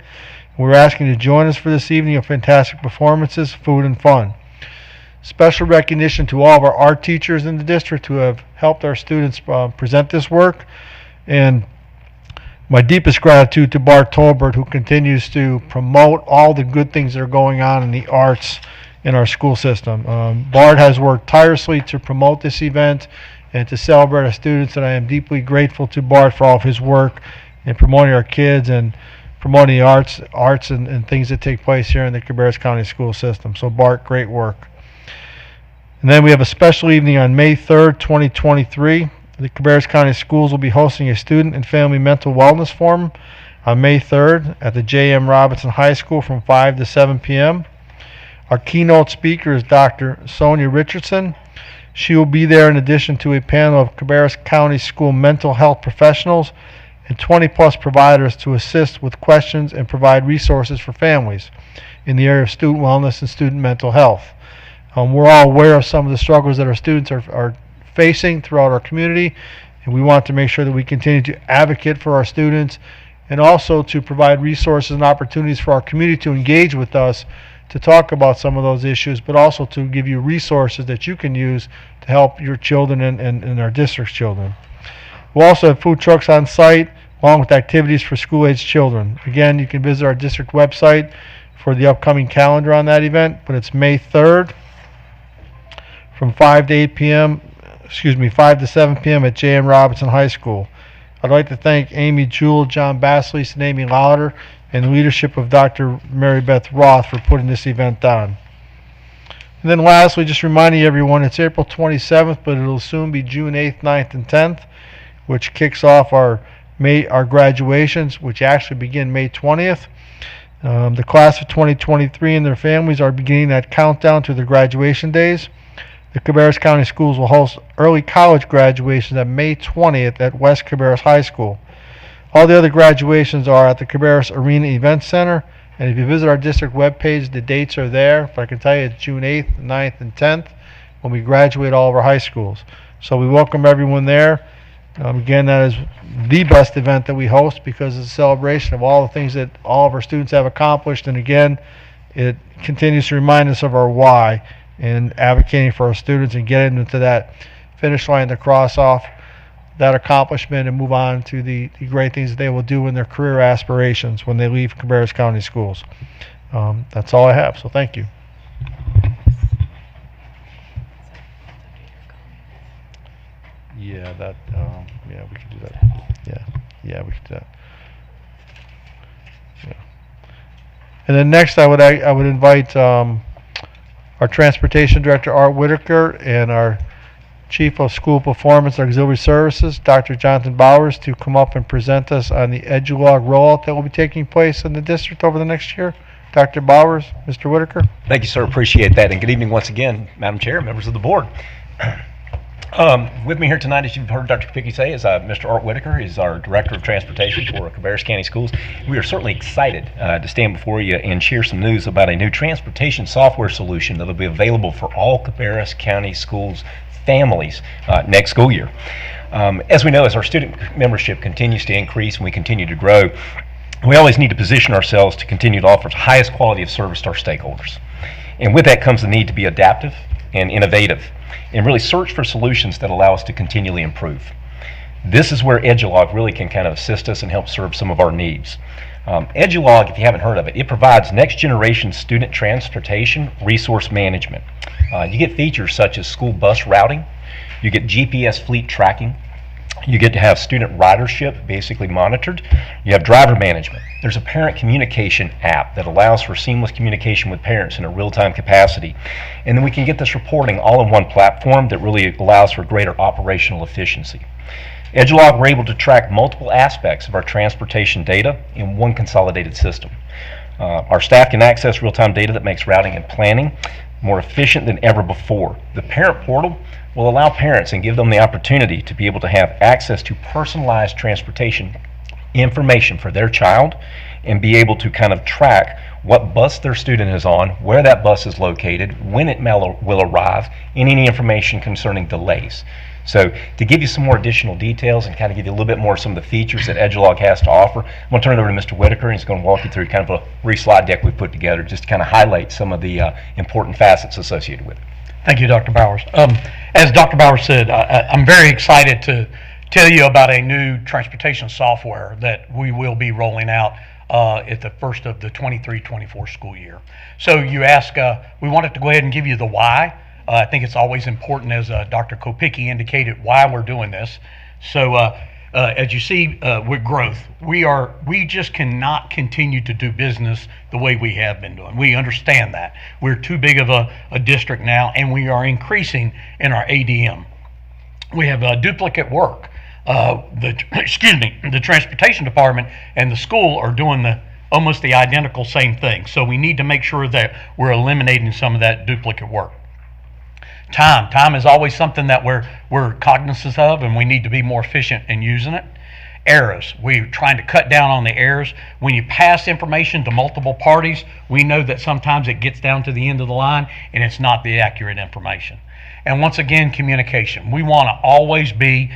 We're asking you to join us for this evening of fantastic performances, food, and fun. Special recognition to all of our art teachers in the district who have helped our students present this work. And my deepest gratitude to Bart Tolbert, who continues to promote all the good things that are going on in the arts in our school system. Bart has worked tirelessly to promote this event and to celebrate our students, and I am deeply grateful to Bart for all of his work in promoting our kids and promoting the arts and things that take place here in the Cabarrus County school system. So Bart, great work. And then we have a special evening on May 3rd, 2023. The Cabarrus County Schools will be hosting a student and family mental wellness forum on May 3rd at the J.M. Robinson High School from 5 to 7 p.m. Our keynote speaker is Dr. Sonia Richardson. She will be there in addition to a panel of Cabarrus County School mental health professionals and 20-plus providers to assist with questions and provide resources for families in the area of student wellness and student mental health. We're all aware of some of the struggles that our students are facing throughout our community, and we want to make sure that we continue to advocate for our students and also to provide resources and opportunities for our community to engage with us to talk about some of those issues, but also to give you resources that you can use to help your children and our district's children. We'll also have food trucks on site along with activities for school-aged children. Again, you can visit our district website for the upcoming calendar on that event, but it's May 3rd from 5 to 8 p.m. 5 to 7 p.m. at J.M. Robinson High School. I'd like to thank Amy Jewell, John Basleys, and Amy Lauder, and the leadership of Dr. Mary Beth Roth for putting this event on. And then lastly, just reminding everyone, it's April 27th, but it'll soon be June 8th, 9th, and 10th, which kicks off our graduations, which actually begin May 20th. The class of 2023 and their families are beginning that countdown to their graduation days. The Cabarrus County Schools will host early college graduations on May 20th at West Cabarrus High School. All the other graduations are at the Cabarrus Arena Event Center, and if you visit our district webpage, the dates are there. But I can tell you it's June 8th, 9th, and 10th when we graduate all of our high schools. So we welcome everyone there. Again, that is the best event that we host because it's a celebration of all the things that all of our students have accomplished, and again, it continues to remind us of our why in advocating for our students and getting them to that finish line to cross off that accomplishment and move on to the great things that they will do in their career aspirations when they leave Cabarrus County Schools. That's all I have, so thank you. Yeah, we can do that. Yeah, we can do that. Yeah. And then next, I would invite our Transportation Director, Art Whitaker, and our Chief of School Performance and Auxiliary Services, Dr. Jonathan Bowers, to come up and present us on the EduLog rollout that will be taking place in the district over the next year. Dr. Bowers, Mr. Whitaker. Thank you, sir. Appreciate that. And good evening once again, Madam Chair, members of the board. With me here tonight, as you've heard Dr. Kopicki say, is Mr. Art Whitaker. He's our Director of Transportation for Cabarrus County Schools. We are certainly excited to stand before you and share some news about a new transportation software solution that will be available for all Cabarrus County Schools families next school year. As we know, as our student membership continues to increase and we continue to grow, we always need to position ourselves to continue to offer the highest quality of service to our stakeholders. And with that comes the need to be adaptive and innovative and really search for solutions that allow us to continually improve. This is where EduLog really can kind of assist us and help serve some of our needs. EduLog, if you haven't heard of it, it provides next generation student transportation resource management. You get features such as school bus routing, you get GPS fleet tracking, You get to have student ridership basically monitored. You have driver management. There's a parent communication app that allows for seamless communication with parents in a real-time capacity. And then we can get this reporting all in one platform that really allows for greater operational efficiency. Edgelog, we're able to track multiple aspects of our transportation data in one consolidated system. Our staff can access real-time data that makes routing and planning more efficient than ever before. The parent portal will allow parents and give them the opportunity to be able to have access to personalized transportation information for their child and be able to kind of track what bus their student is on, where that bus is located, when it will arrive, and any information concerning delays. So to give you some more additional details and kind of give you a little bit more of some of the features that Edgelog has to offer, I'm going to turn it over to Mr. Whitaker, and he's going to walk you through kind of a re-slide deck we put together just to kind of highlight some of the important facets associated with it. Thank you, Dr. Bowers. As Dr. Bowers said, I'm very excited to tell you about a new transportation software that we will be rolling out at the first of the 23-24 school year. So you ask, we wanted to go ahead and give you the why. I think it's always important, as Dr. Kopicki indicated, why we're doing this. So as you see with growth, we just cannot continue to do business the way we have been doing. We understand that. We're too big of a district now, and we are increasing in our ADM. We have duplicate work. The transportation department and the school are doing almost the identical same thing. So we need to make sure that we're eliminating some of that duplicate work. Time is always something that we're cognizant of, and we need to be more efficient in using it. Errors. We're trying to cut down on the errors. When you pass information to multiple parties, we know that sometimes it gets down to the end of the line and it's not the accurate information. And once again, communication. We want to always be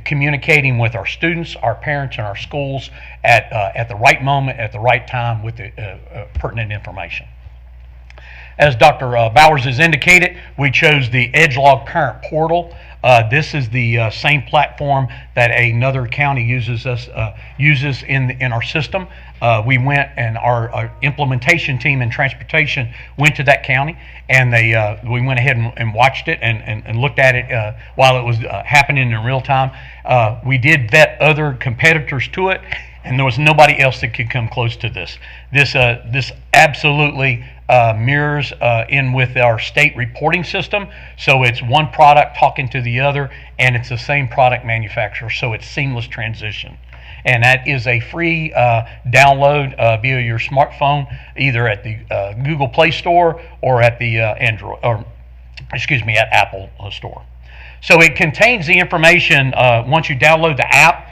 communicating with our students, our parents, and our schools at the right moment, at the right time with the pertinent information. As Dr. Bowers has indicated, we chose the Edgelog Parent Portal. This is the same platform that another county uses in our system. We went, and our implementation team in transportation went to that county, and we went ahead and watched it and looked at it while it was happening in real time. We did vet other competitors to it, and there was nobody else that could come close to this. This absolutely mirrors in with our state reporting system. So it's one product talking to the other, and it's the same product manufacturer, so it's seamless transition. And that is a free download via your smartphone, either at the Google Play Store or at the at Apple Store. So it contains the information. Once you download the app,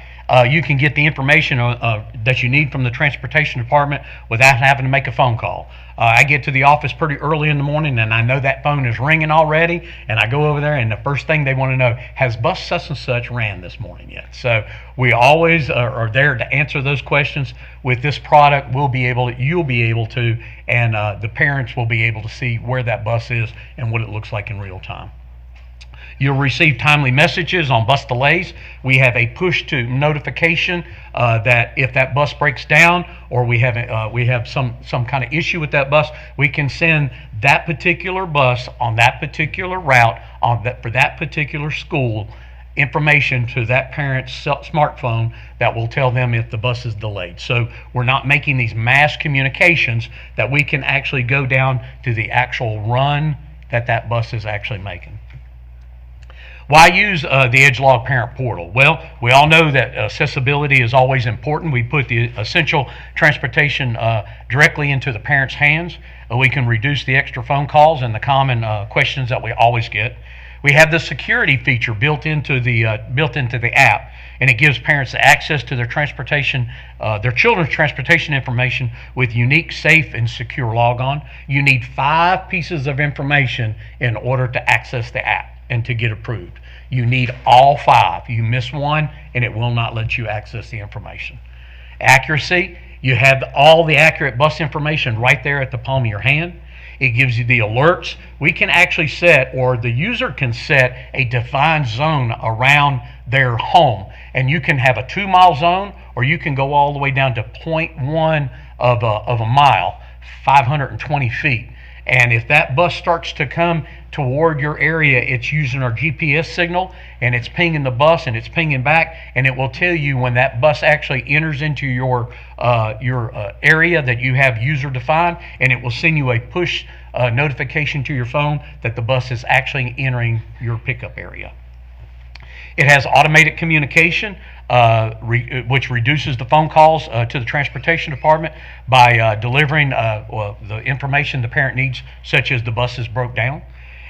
you can get the information that you need from the transportation department without having to make a phone call. I get to the office pretty early in the morning, and I know that phone is ringing already, and I go over there, and the first thing they want to know, has bus such and such ran this morning yet? So we always are there to answer those questions. With this product, you'll be able to, and the parents will be able to see where that bus is and what it looks like in real time. You'll receive timely messages on bus delays. We have a push to notification that if that bus breaks down or we have some kind of issue with that bus, we can send that particular bus on that particular route for that particular school information to that parent's smartphone that will tell them if the bus is delayed. So we're not making these mass communications, that we can actually go down to the actual run that bus is actually making. Why use the Edgelog Parent Portal? Well, we all know that accessibility is always important. We put the essential transportation directly into the parents' hands. We can reduce the extra phone calls and the common questions that we always get. We have the security feature built into the app, and it gives parents access to their children's transportation information with unique, safe, and secure logon. You need 5 pieces of information in order to access the app and to get approved. You need all 5. You miss one, and it will not let you access the information. Accuracy, you have all the accurate bus information right there at the palm of your hand. It gives you the alerts. We can actually set, or the user can set, a defined zone around their home. And you can have a 2-mile zone, or you can go all the way down to 0.1 of a mile, 520 feet. And if that bus starts to come toward your area, it's using our GPS signal and it's pinging the bus and it's pinging back, and it will tell you when that bus actually enters into your area that you have user defined, and it will send you a push notification to your phone that the bus is actually entering your pickup area. It has automated communication, which reduces the phone calls to the transportation department by delivering the information the parent needs, such as the buses broke down.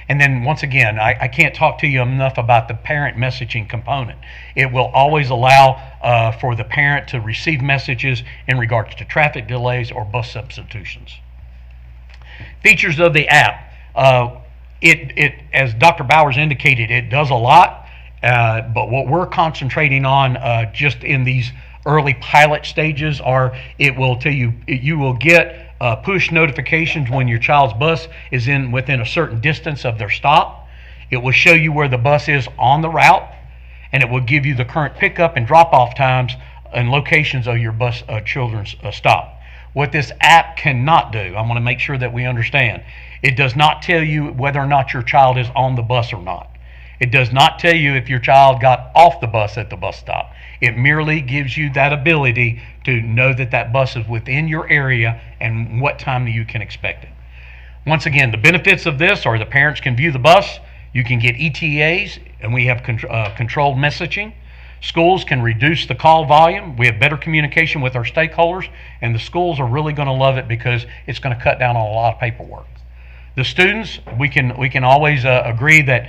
And then once again, I can't talk to you enough about the parent messaging component. It will always allow for the parent to receive messages in regards to traffic delays or bus substitutions. Features of the app. As Dr. Bowers indicated, it does a lot. But what we're concentrating on just in these early pilot stages are, it will tell you, you will get push notifications when your child's bus is within a certain distance of their stop. It will show you where the bus is on the route, and it will give you the current pickup and drop-off times and locations of your bus children's stop. What this app cannot do, I want to make sure that we understand, it does not tell you whether or not your child is on the bus or not. It does not tell you if your child got off the bus at the bus stop. It merely gives you that ability to know that that bus is within your area and what time you can expect it. Once again, the benefits of this are the parents can view the bus, you can get ETAs, and we have controlled messaging. Schools can reduce the call volume. We have better communication with our stakeholders, and the schools are really going to love it because it's going to cut down on a lot of paperwork. The students, we can always agree that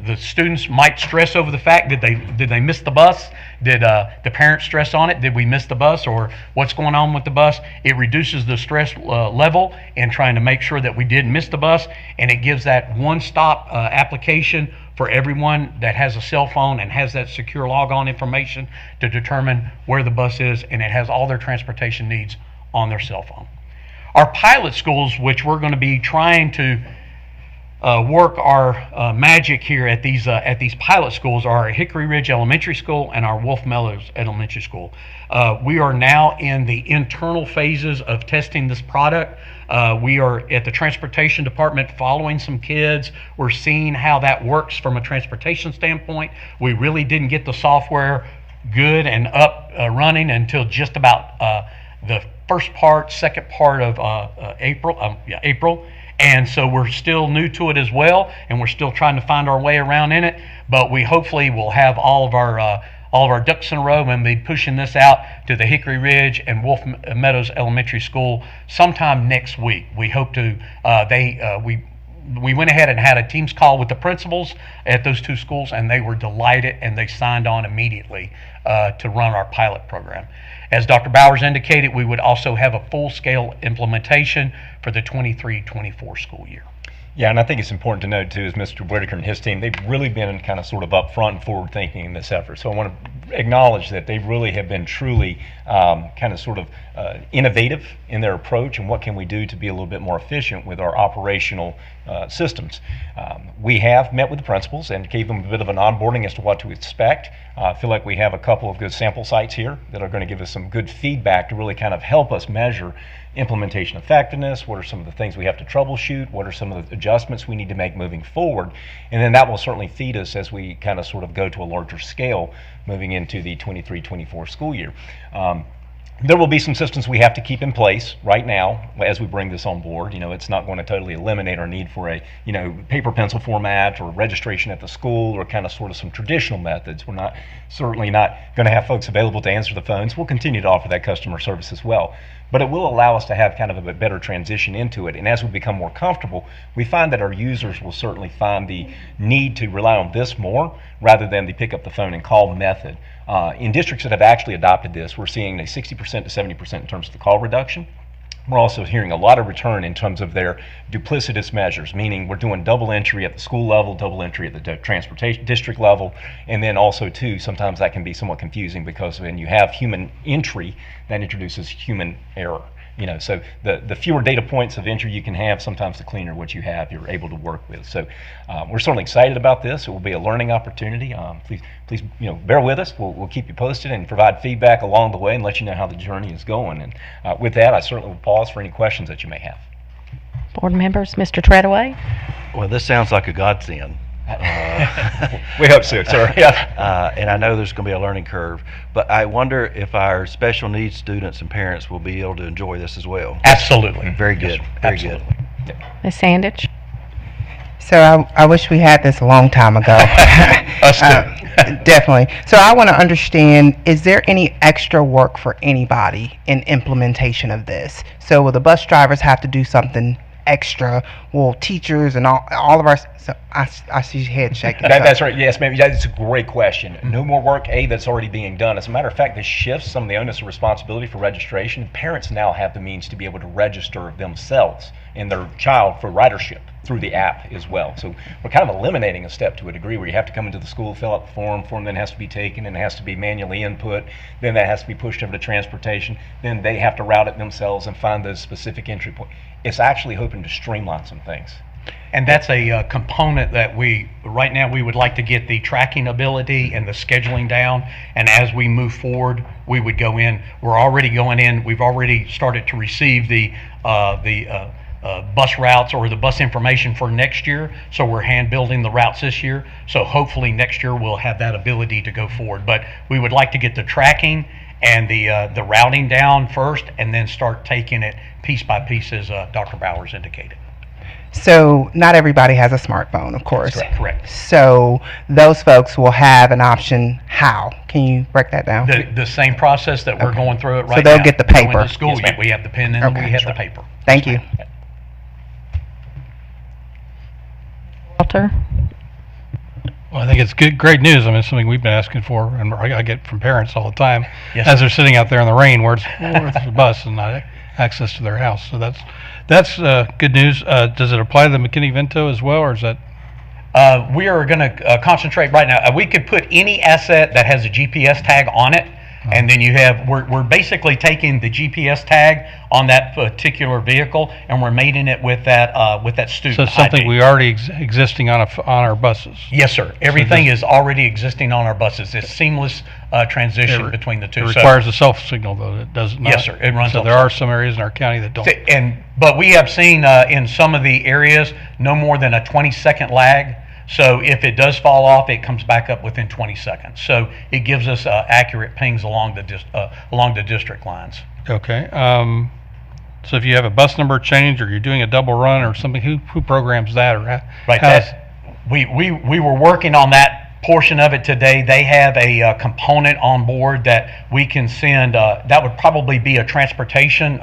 the students might stress over the fact, did they miss the bus? Did the parents stress on it? Did we miss the bus, or what's going on with the bus? It reduces the stress level in trying to make sure that we didn't miss the bus, and it gives that one-stop application for everyone that has a cell phone and has that secure logon information to determine where the bus is, and it has all their transportation needs on their cell phone. Our pilot schools, which we're going to be trying to work our magic here at these pilot schools, are Hickory Ridge Elementary School and our Wolf Meadows Elementary School. We are now in the internal phases of testing this product. We are at the transportation department following some kids. We're seeing how that works from a transportation standpoint. We really didn't get the software good and up running until just about the second part of April. And so we're still new to it as well, and we're still trying to find our way around in it. But we hopefully will have all of our ducks in a row and be pushing this out to the Hickory Ridge and Wolf Meadows Elementary School sometime next week. We hope to. We went ahead and had a Teams call with the principals at those two schools, and they were delighted, and they signed on immediately to run our pilot program. As Dr. Bowers indicated, we would also have a full-scale implementation for the 23-24 school year. Yeah, and I think it's important to note too, is Mr. Whitaker and his team, they've really been kind of sort of upfront and forward thinking in this effort. So I want to acknowledge that they really have been truly kind of sort of innovative in their approach, and what can we do to be a little bit more efficient with our operational systems. We have met with the principals and gave them a bit of an onboarding as to what to expect. I feel like we have a couple of good sample sites here that are going to give us some good feedback to really kind of help us measure implementation effectiveness, what are some of the things we have to troubleshoot, what are some of the adjustments we need to make moving forward, and then that will certainly feed us as we kind of sort of go to a larger scale moving into the 23-24 school year. There will be some systems we have to keep in place right now as we bring this on board. You know, it's not going to totally eliminate our need for a, you know, paper pencil format or registration at the school or kind of sort of some traditional methods. We're certainly not going to have folks available to answer the phones. We'll continue to offer that customer service as well. But it will allow us to have kind of a better transition into it. And as we become more comfortable, we find that our users will certainly find the need to rely on this more rather than the pick up the phone and call method. In districts that have actually adopted this, we're seeing a 60% to 70% in terms of the call reduction. We're also hearing a lot of return in terms of their duplicitous measures, meaning we're doing double entry at the school level, double entry at the transportation district level, and then also too, sometimes that can be somewhat confusing because when you have human entry, that introduces human error. You know, so the fewer data points of entry you can have, sometimes the cleaner what you have you're able to work with. So we're certainly excited about this. It will be a learning opportunity. Please bear with us. We'll keep you posted and provide feedback along the way and let you know how the journey is going. And with that, I certainly will pause for any questions that you may have. Board members, Mr. Treadaway. Well, this sounds like a godsend. We hope so, sir. Yeah. And I know there's going to be a learning curve, but I wonder if our special needs students and parents will be able to enjoy this as well. Absolutely. Very good. Very good. Ms. Sandich. So I wish we had this a long time ago. Us too. Definitely. So I want to understand, is there any extra work for anybody in implementation of this? So will the bus drivers have to do something extra? Will teachers and all of our, so I see your head shaking. That's right. Yes, ma'am. That's a great question. No more work, that's already being done. As a matter of fact, this shifts some of the onus and responsibility for registration. Parents now have the means to be able to register themselves and their child for ridership through the app as well. So we're kind of eliminating a step to a degree where you have to come into the school, fill out the form then has to be taken and it has to be manually input, then that has to be pushed over to transportation, then they have to route it themselves and find those specific entry points. It's actually hoping to streamline some things. And that's a component that right now we would like to get the tracking ability and the scheduling down. And as we move forward, we would go in. We're already going in. We've already started to receive the bus routes or the bus information for next year. So we're hand building the routes this year. So hopefully next year we'll have that ability to go forward. But we would like to get the tracking and the routing down first, and then start taking it piece by piece, as Dr. Bowers indicated. So not everybody has a smartphone, of course. That's correct. So those folks will have an option. How? Can you break that down? The same process that we're going through it right now. So they'll get the Go paper. into school, Yes, we have the pen and we have the paper. Thank you. Walter. Well, I think it's great news. I mean, it's something we've been asking for, and I get from parents all the time Yes, as sir. they're sitting out there in the rain where it's the bus and not access to their house. So that's good news. Does it apply to the McKinney-Vento as well, or is that? We are going to concentrate right now. We could put any asset that has a GPS tag on it, and then you have, we're basically taking the GPS tag on that particular vehicle, and we're mating it with that student So it's something ID. we already existing on our buses. Yes, sir. Everything is already existing on our buses. It's seamless transition between the two. It requires a self signal, though. It does not. Yes, sir. It runs So off there are some areas in our county that don't. But we have seen in some of the areas no more than a 20-second lag. So if it does fall off, it comes back up within 20 seconds. So it gives us accurate pings along the district lines. Okay. So if you have a bus number change or you're doing a double run or something, who programs that, or Right. We were working on that portion of it today. They have a component on board that we can send. That would probably be a transportation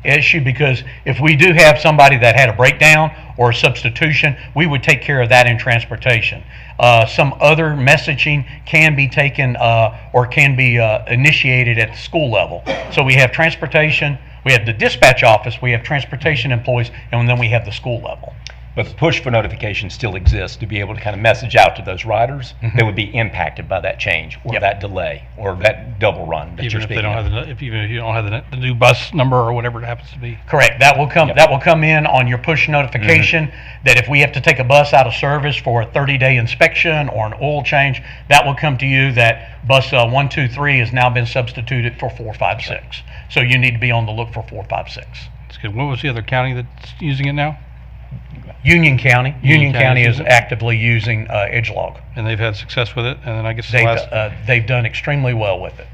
issue, because if we do have somebody that had a breakdown or a substitution, we would take care of that in transportation. Some other messaging can be taken or can be initiated at the school level. So we have transportation, we have the dispatch office, we have transportation employees, and then we have the school level. But the push for notification still exists to be able to kind of message out to those riders that would be impacted by that change or that delay or that double run that even you're if they speaking don't of. have even if you don't have the new bus number or whatever it happens to be. Correct. That will come. That will come in on your push notification. That if we have to take a bus out of service for a 30-day inspection or an oil change, that will come to you. That bus 123 has now been substituted for 456. So you need to be on the look for 456. That's good. What was the other county that's using it now? Union County. Union County is using it? actively using EdgeLog. And they've had success with it. And then I guess They've done extremely well with it.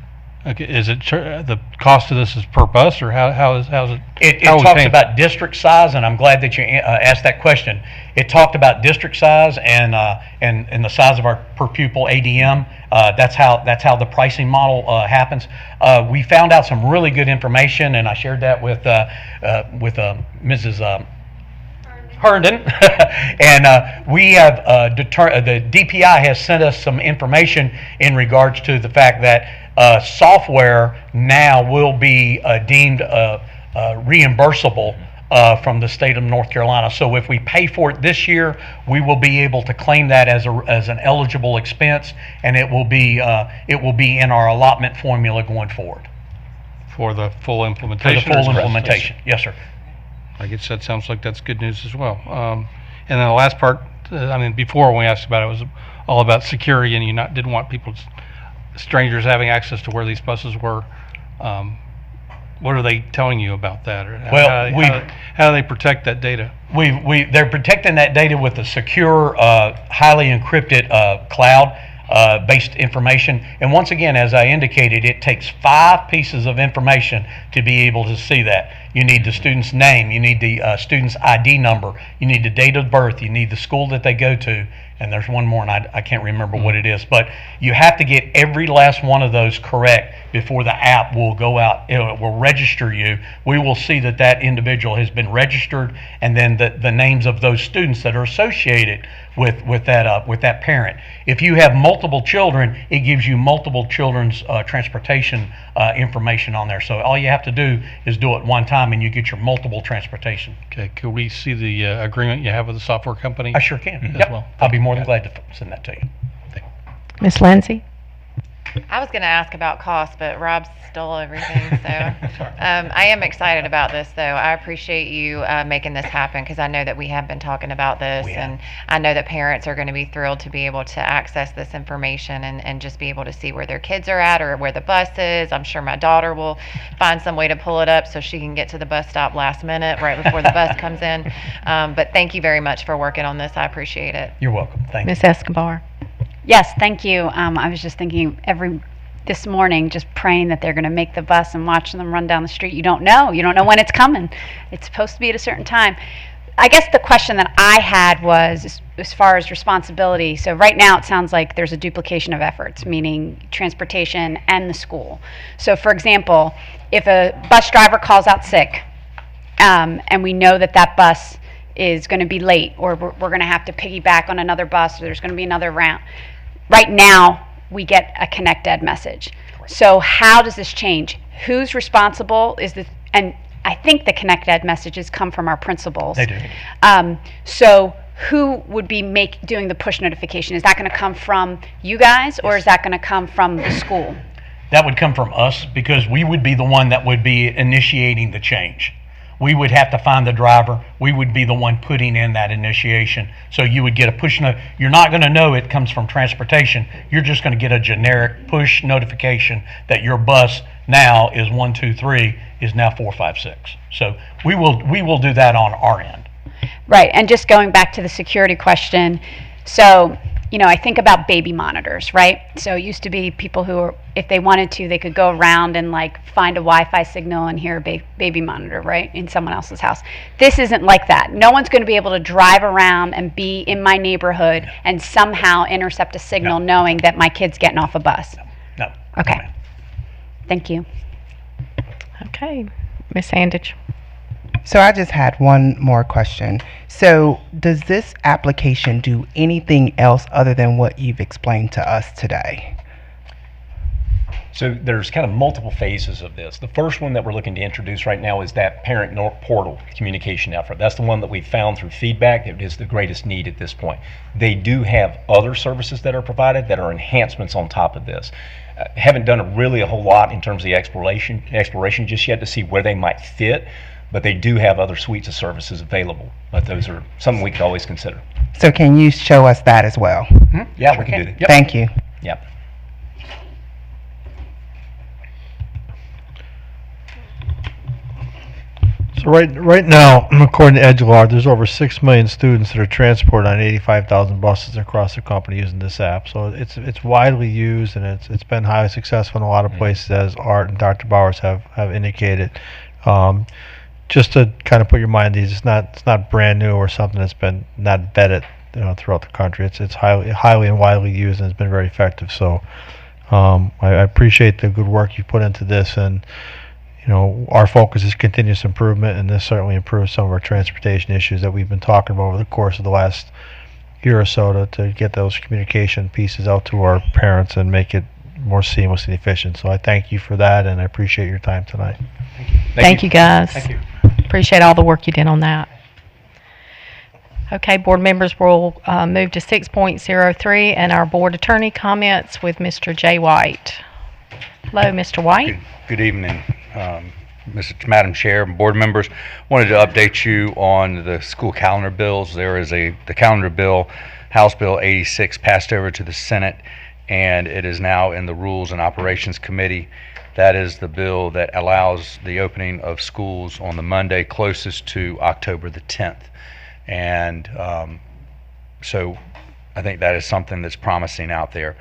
Okay, is it the cost of this is per bus, or how's it? It how are we talks paying? about district size, and I'm glad that you asked that question. It talked about district size and the size of our per pupil ADM. That's how the pricing model happens. We found out some really good information, and I shared that with Mrs. Herndon, and we have the DPI has sent us some information in regards to the fact that software now will be deemed reimbursable from the state of North Carolina. So if we pay for it this year, we will be able to claim that as an eligible expense, and it will be in our allotment formula going forward. For the full implementation? For the full implementation, yes, sir. I guess that sounds like that's good news as well. And then the last part, I mean, before when we asked about it, was all about security, and you didn't want strangers having access to where these buses were. what are they telling you about that? Or Well, how do they protect that data? They're protecting that data with a secure, highly encrypted cloud based information. And once again, as I indicated, it takes 5 pieces of information to be able to see that. You need the student's name, you need the student's ID number, you need the date of birth, you need the school that they go to, and there's one more, and I can't remember what it is. But you have to get every last one of those correct before the app will go out. It will register you. We will see that that individual has been registered, and then the names of those students that are associated with that parent. If you have multiple children, it gives you multiple children's transportation information on there. So all you have to do is do it one time, and you get your multiple transportation. Okay, could we see the agreement you have with the software company? I sure can. As Yep. well. I'll be more than glad to send that to you. Miss Lindsay? I was going to ask about cost, but Rob stole everything. So I am excited about this, though. I appreciate you making this happen, because I know that we have been talking about this, and I know that parents are going to be thrilled to be able to access this information and just be able to see where their kids are at or where the bus is. I'm sure my daughter will find some way to pull it up so she can get to the bus stop last minute, right before the bus comes in. But thank you very much for working on this. I appreciate it. You're welcome. Thank you. Miss Escobar? Yes, thank you. I was just thinking this morning, just praying that they're going to make the bus and watching them run down the street. You don't know when it's coming. It's supposed to be at a certain time. I guess the question that I had was as far as responsibility. So right now it sounds like there's a duplication of efforts, meaning transportation and the school. So for example, if a bus driver calls out sick, and we know that bus is going to be late, or we're going to have to piggyback on another bus, or there's going to be another route. Right now, we get a Connect Ed message. So how does this change? Who's responsible? And I think the Connect Ed messages come from our principals. They do. So who would be doing the push notification? Is that going to come from you guys, or is that going to come from the school? That would come from us, because we would be the one that would be initiating the change. We would have to find the driver. We would be the one putting in that initiation. So you would get a push note. You're not going to know it comes from transportation. You're just going to get a generic push notification that your bus now is 123 is now 456. So we will do that on our end. Right, and just going back to the security question, so I think about baby monitors, right? So it used to be people who, if they wanted to, they could go around and find a Wi-Fi signal and hear a baby monitor, right, in someone else's house. This isn't like that. No one's going to be able to drive around and be in my neighborhood and somehow intercept a signal knowing that my kid's getting off a bus. No. Okay. Thank you. Okay. Miss Andich? So I just had one more question. So does this application do anything else other than what you've explained to us today? So there's kind of multiple phases of this. The first one that we're looking to introduce right now is that parent portal communication effort. That's the one that we've found through feedback that is the greatest need at this point. They do have other services that are provided that are enhancements on top of this. Haven't done a whole lot in terms of the exploration just yet to see where they might fit, but they do have other suites of services available. But those are something we could always consider. So can you show us that as well? Yeah, we can do that. Yep. Thank you. Yep. So right now, according to Edgelord, there's over 6 million students that are transported on 85,000 buses across the company using this app. So it's widely used, and it's been highly successful in a lot of places, as Art and Dr. Bowers have indicated. Just to kind of put your mind at ease, it's not brand new or something that's been not vetted throughout the country. It's highly and widely used, and it's been very effective. So I appreciate the good work you put into this, and our focus is continuous improvement, and this certainly improves some of our transportation issues that we've been talking about over the course of the last year or so to get those communication pieces out to our parents and make it more seamless and efficient. So I thank you for that, and I appreciate your time tonight. Thank you, guys. Thank you. Appreciate all the work you did on that. Okay, board members, will move to 6.03 and our board attorney comments with Mr. Jay White. Hello, Mr. White. Good evening, Madam Chair and board members. Wanted to update you on the school calendar bills. There is the calendar bill, House Bill 86, passed over to the Senate, and it is now in the Rules and Operations Committee. That is the bill that allows the opening of schools on the Monday closest to October the 10th. And so I think that is something that's promising out there.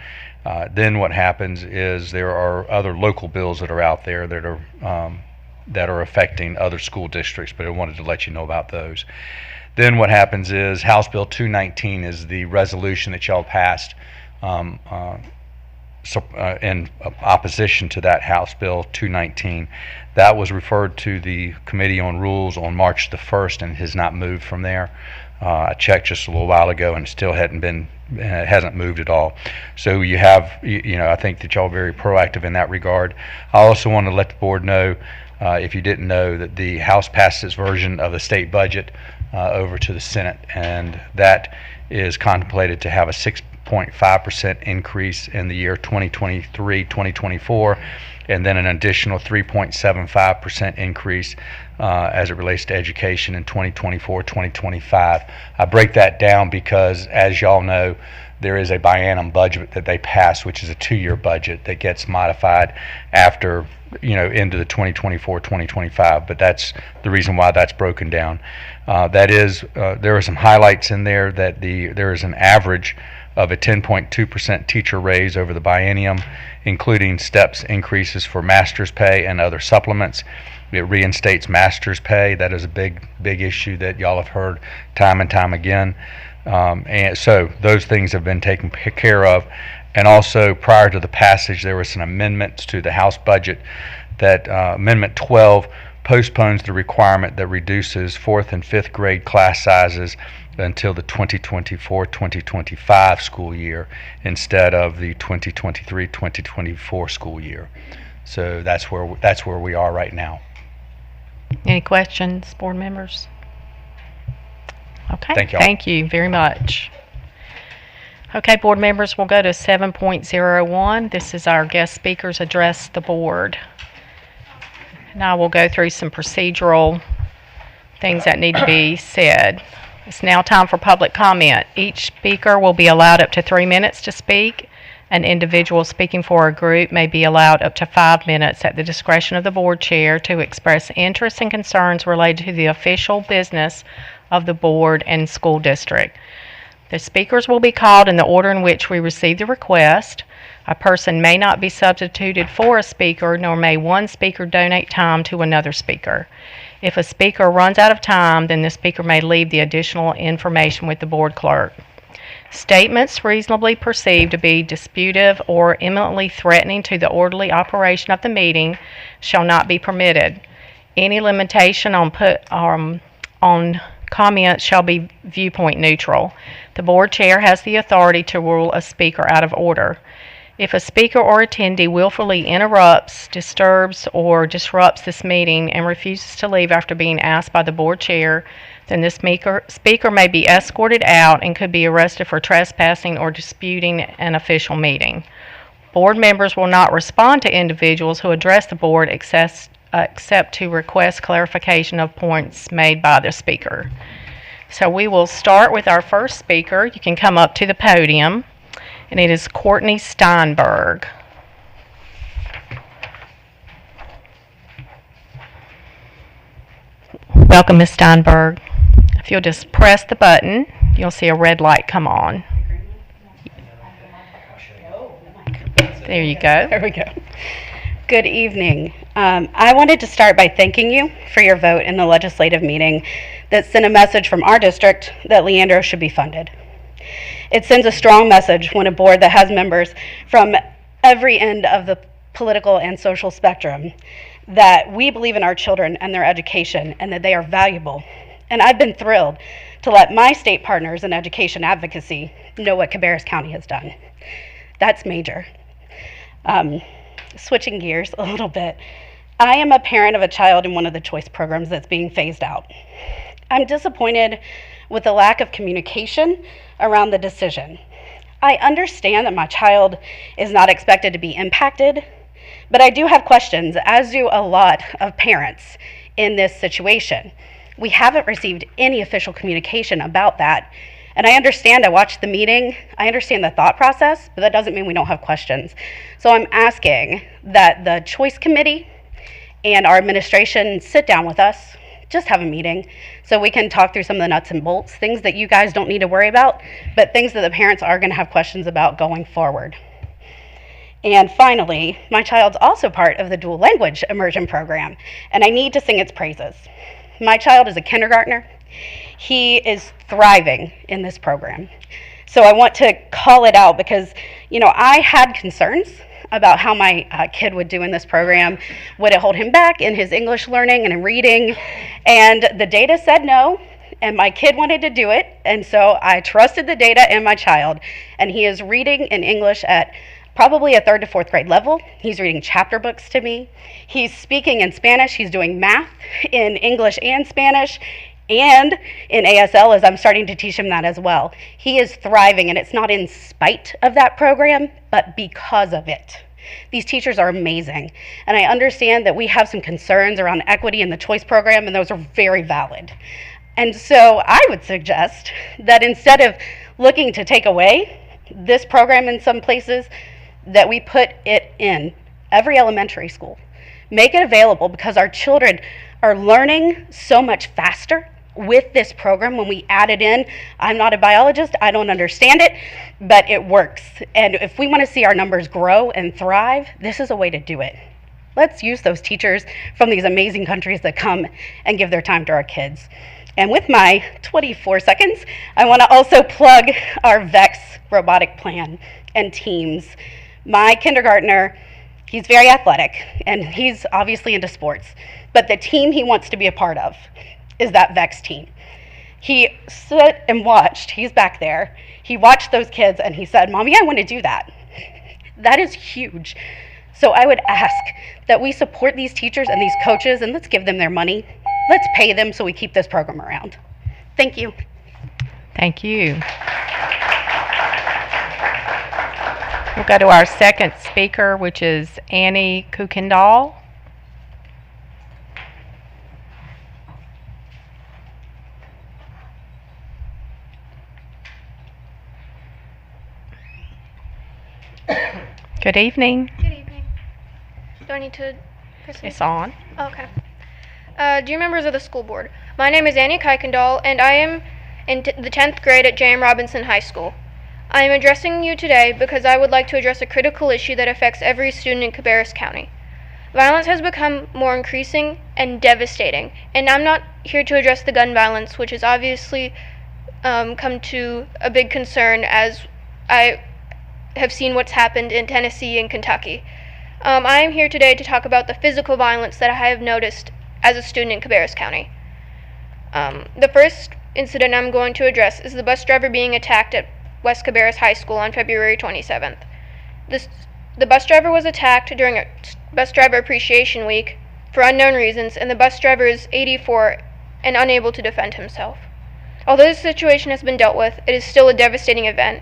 Then what happens is there are other local bills that are out there that are affecting other school districts, but I wanted to let you know about those. Then what happens is House Bill 219 is the resolution that y'all passed in opposition to that House Bill 219. That was referred to the Committee on Rules on March the 1st and has not moved from there. I checked just a little while ago and still hasn't moved at all. So you have, I think that y'all are very proactive in that regard. I also want to let the board know, if you didn't know, that the House passed its version of the state budget over to the Senate, and that is contemplated to have a 6.5% increase in the year 2023-2024, and then an additional 3.75% increase as it relates to education in 2024-2025. I break that down because, as y'all know, there is a biennium budget that they pass, which is a 2-year budget that gets modified after, into the 2024-2025. But that's the reason why that's broken down. There are some highlights in there that there is an average of a 10.2% teacher raise over the biennium, including steps increases for master's pay and other supplements. It reinstates master's pay. That is a big issue that y'all have heard time and time again. And so those things have been taken care of. And also, prior to the passage, there were some amendments to the House budget that Amendment 12 postpones the requirement that reduces 4th and 5th grade class sizes until the 2024-2025 school year instead of the 2023-2024 school year. So that's where we are right now. Any questions, board members? Okay. Thank y'all. Thank you very much. Okay, board members, we'll go to 7.01. This is our guest speakers address the board. Now we'll go through some procedural things that need to be said. It's now time for public comment. Each speaker will be allowed up to 3 minutes to speak. An individual speaking for a group may be allowed up to 5 minutes at the discretion of the board chair to express interests and concerns related to the official business of the board and school district. The speakers will be called in the order in which we receive the request. A person may not be substituted for a speaker, nor may one speaker donate time to another speaker. If a speaker runs out of time, then the speaker may leave the additional information with the board clerk. Statements reasonably perceived to be disputive or imminently threatening to the orderly operation of the meeting shall not be permitted. Any limitation on comments shall be viewpoint neutral. The board chair has the authority to rule a speaker out of order. If a speaker or attendee willfully interrupts, disturbs, or disrupts this meeting and refuses to leave after being asked by the board chair, then the speaker may be escorted out and could be arrested for trespassing or disputing an official meeting. Board members will not respond to individuals who address the board except to request clarification of points made by the speaker. So we will start with our first speaker. You can come up to the podium, and it is Courtney Steinberg. Welcome, Ms. Steinberg. If you'll just press the button, you'll see a red light come on. There you go. There we go. Good evening. I wanted to start by thanking you for your vote in the legislative meeting that sent a message from our district that Leandro should be funded. It sends a strong message when a board that has members from every end of the political and social spectrum that we believe in our children and their education and that they are valuable. And I've been thrilled to let my state partners in education advocacy know what Cabarrus County has done. That's major. Switching gears a little bit, I am a parent of a child in one of the choice programs that's being phased out. I'm disappointed with the lack of communication around the decision. I understand that my child is not expected to be impacted, but I do have questions, as do a lot of parents in this situation. We haven't received any official communication about that, And I understand, I watched the meeting, I understand the thought process, but that doesn't mean we don't have questions. So I'm asking that the choice committee and our administration sit down with us, just have a meeting, so we can talk through some of the nuts and bolts, things that you guys don't need to worry about, but things that the parents are gonna have questions about going forward. And finally, my child's also part of the dual language immersion program, and I need to sing its praises. My child is a kindergartner. He is thriving in this program. So I want to call it out because, I had concerns about how my kid would do in this program. Would it hold him back in his English learning and in reading? And the data said no, and my kid wanted to do it, and so I trusted the data and my child. And he is reading in English at probably a 3rd to 4th grade level. He's reading chapter books to me. He's speaking in Spanish. He's doing math in English and Spanish and in ASL, as I'm starting to teach him that as well. He is thriving, and it's not in spite of that program, but because of it. These teachers are amazing, and I understand that we have some concerns around equity in the choice program, and those are very valid. And so I would suggest that instead of looking to take away this program in some places, that we put it in every elementary school. Make it available, because our children are learning so much faster with this program when we add it in. I'm not a biologist, I don't understand it, but it works. And if we want to see our numbers grow and thrive, this is a way to do it. Let's use those teachers from these amazing countries that come and give their time to our kids. And with my 24 seconds, I want to also plug our VEX robotic plan and teams. My kindergartner, he's very athletic, and he's obviously into sports, but the team he wants to be a part of is that VEX team. He stood and watched, he's back there, he watched those kids and he said, "Mommy, I want to do that." That is huge. So I would ask that we support these teachers and these coaches, and let's give them their money. Let's pay them so we keep this program around. Thank you. Thank you. We'll go to our second speaker, which is Annie Kuykendall. Good evening. Good evening. Do I need to press it? It's on. Okay. Dear members of the school board, my name is Annie Kuykendall, and I am in the 10th grade at J.M. Robinson High School. I am addressing you today because I would like to address a critical issue that affects every student in Cabarrus County. Violence has become more increasing and devastating, and I'm not here to address the gun violence, which has obviously come to a big concern as I have seen what's happened in Tennessee and Kentucky. I am here today to talk about the physical violence that I have noticed as a student in Cabarrus County. The first incident I'm going to address is the bus driver being attacked at West Cabarrus High School on February 27th. The bus driver was attacked during a Bus Driver Appreciation Week for unknown reasons, and the bus driver is 84 and unable to defend himself. Although this situation has been dealt with, it is still a devastating event.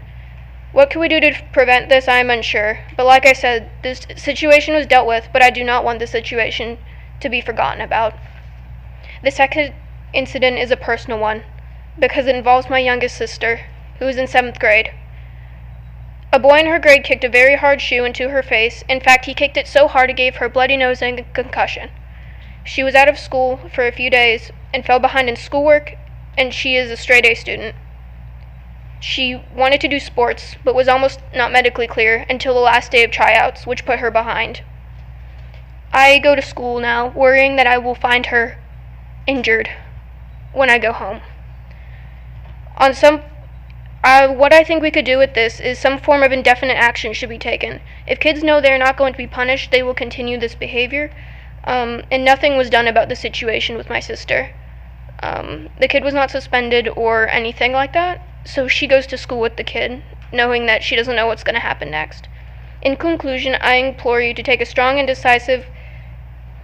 What can we do to prevent this? I am unsure. But like I said, this situation was dealt with, but I do not want the situation to be forgotten about. The second incident is a personal one, because it involves my youngest sister, who is in 7th grade. A boy in her grade kicked a very hard shoe into her face. In fact, he kicked it so hard it gave her a bloody nose and a concussion. She was out of school for a few days and fell behind in schoolwork, and she is a straight-A student. She wanted to do sports, but was almost not medically clear until the last day of tryouts, which put her behind. I go to school now, worrying that I will find her injured when I go home. What I think we could do with this is some form of indefinite action should be taken. If kids know they're not going to be punished, they will continue this behavior, and nothing was done about the situation with my sister. The kid was not suspended or anything like that. So she goes to school with the kid, knowing that she doesn't know what's going to happen next. In conclusion, I implore you to take a strong and decisive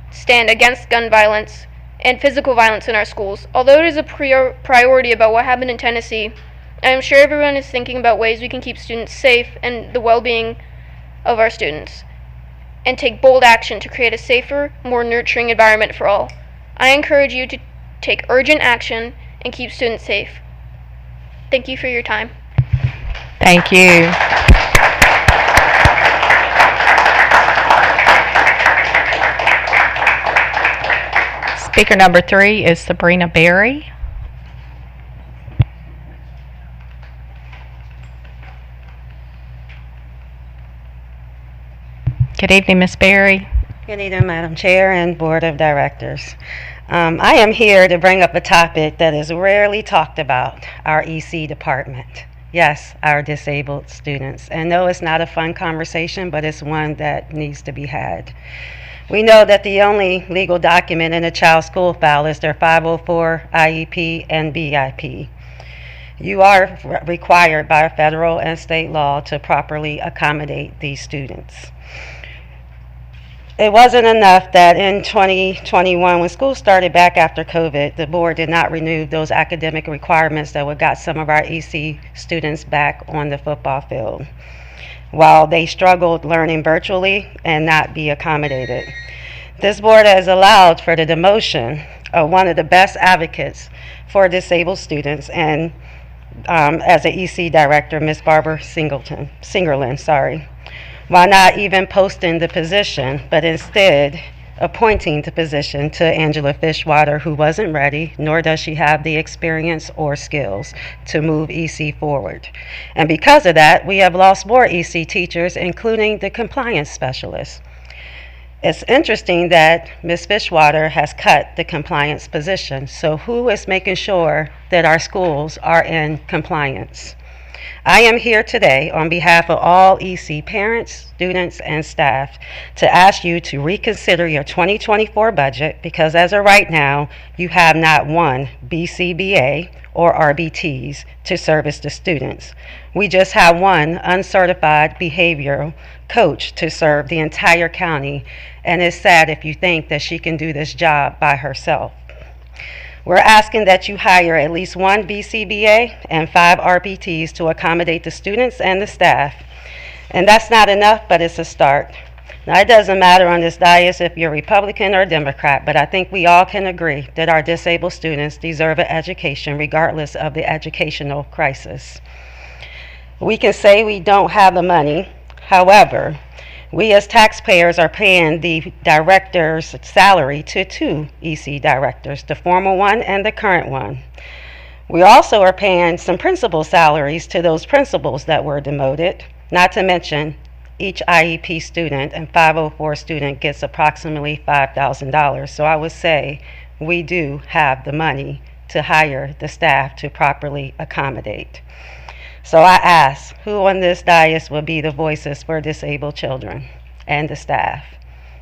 stand against gun violence and physical violence in our schools. Although it is a priority about what happened in Tennessee, I am sure everyone is thinking about ways we can keep students safe and the well-being of our students, and take bold action to create a safer, more nurturing environment for all. I encourage you to take urgent action and keep students safe. Thank you for your time. Thank you. Speaker number 3 is Sabrina Berry. Good evening, Ms. Berry. Good evening, Madam Chair and Board of Directors. I am here to bring up a topic that is rarely talked about, our EC department. Yes, our disabled students. And no, it's not a fun conversation, but it's one that needs to be had. We know that the only legal document in a child's school file is their 504, IEP, and BIP. You are required by federal and state law to properly accommodate these students. It wasn't enough that in 2021, when school started back after COVID, the board did not renew those academic requirements that would got some of our EC students back on the football field, while they struggled learning virtually and not be accommodated. This board has allowed for the demotion of one of the best advocates for disabled students, and as an EC director, Ms. Barbara Singerlin, while not even posting the position, but instead appointing the position to Angela Fishwater, who wasn't ready, nor does she have the experience or skills to move EC forward. And because of that, we have lost more EC teachers, including the compliance specialists. It's interesting that Ms. Fishwater has cut the compliance position, so who is making sure that our schools are in compliance? I am here today on behalf of all EC parents, students, and staff to ask you to reconsider your 2024 budget, because as of right now, you have not one BCBA or RBTs to service the students. We just have one uncertified behavioral coach to serve the entire county, and it's sad if you think that she can do this job by herself. We're asking that you hire at least one BCBA and 5 RPTs to accommodate the students and the staff. And that's not enough, but it's a start. Now, it doesn't matter on this dais if you're Republican or Democrat, but I think we all can agree that our disabled students deserve an education regardless of the educational crisis. We can say we don't have the money. However, we as taxpayers are paying the director's salary to 2 EC directors, the former one and the current one. We also are paying some principal salaries to those principals that were demoted, not to mention each IEP student and 504 student gets approximately $5,000. So I would say we do have the money to hire the staff to properly accommodate. So I ask, who on this dais will be the voices for disabled children and the staff,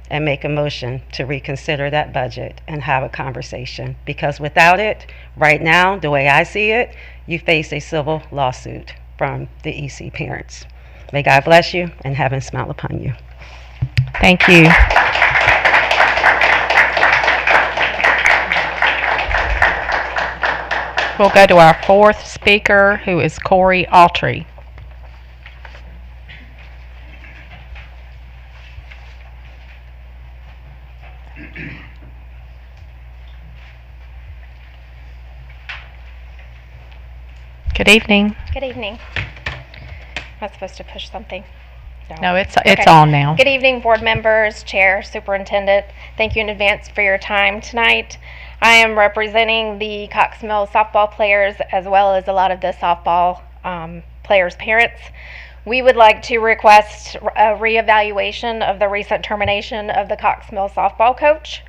and make a motion to reconsider that budget and have a conversation? Because without it, right now, the way I see it, you face a civil lawsuit from the EC parents. May God bless you and heaven smile upon you. Thank you. We'll go to our 4th speaker, who is Corey Autry. Good evening. Good evening. Am I supposed to push something? No, it's on now. Good evening, board members, chair, superintendent. Thank you in advance for your time tonight. I am representing the Cox Mills softball players as well as a lot of the softball players' parents. We would like to request a reevaluation of the recent termination of the Cox Mills softball coach.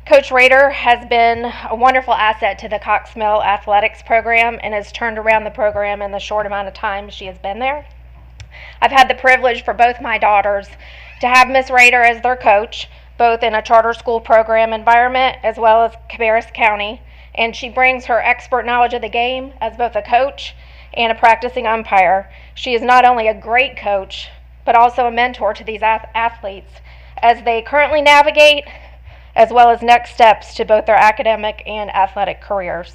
Coach Rader has been a wonderful asset to the Cox Mill athletics program and has turned around the program in the short amount of time she has been there. I've had the privilege for both my daughters to have Ms. Rader as their coach, both in a charter school program environment as well as Cabarrus County, and she brings her expert knowledge of the game as both a coach and a practicing umpire. She is not only a great coach, but also a mentor to these athletes as they currently navigate, as well as next steps to both their academic and athletic careers.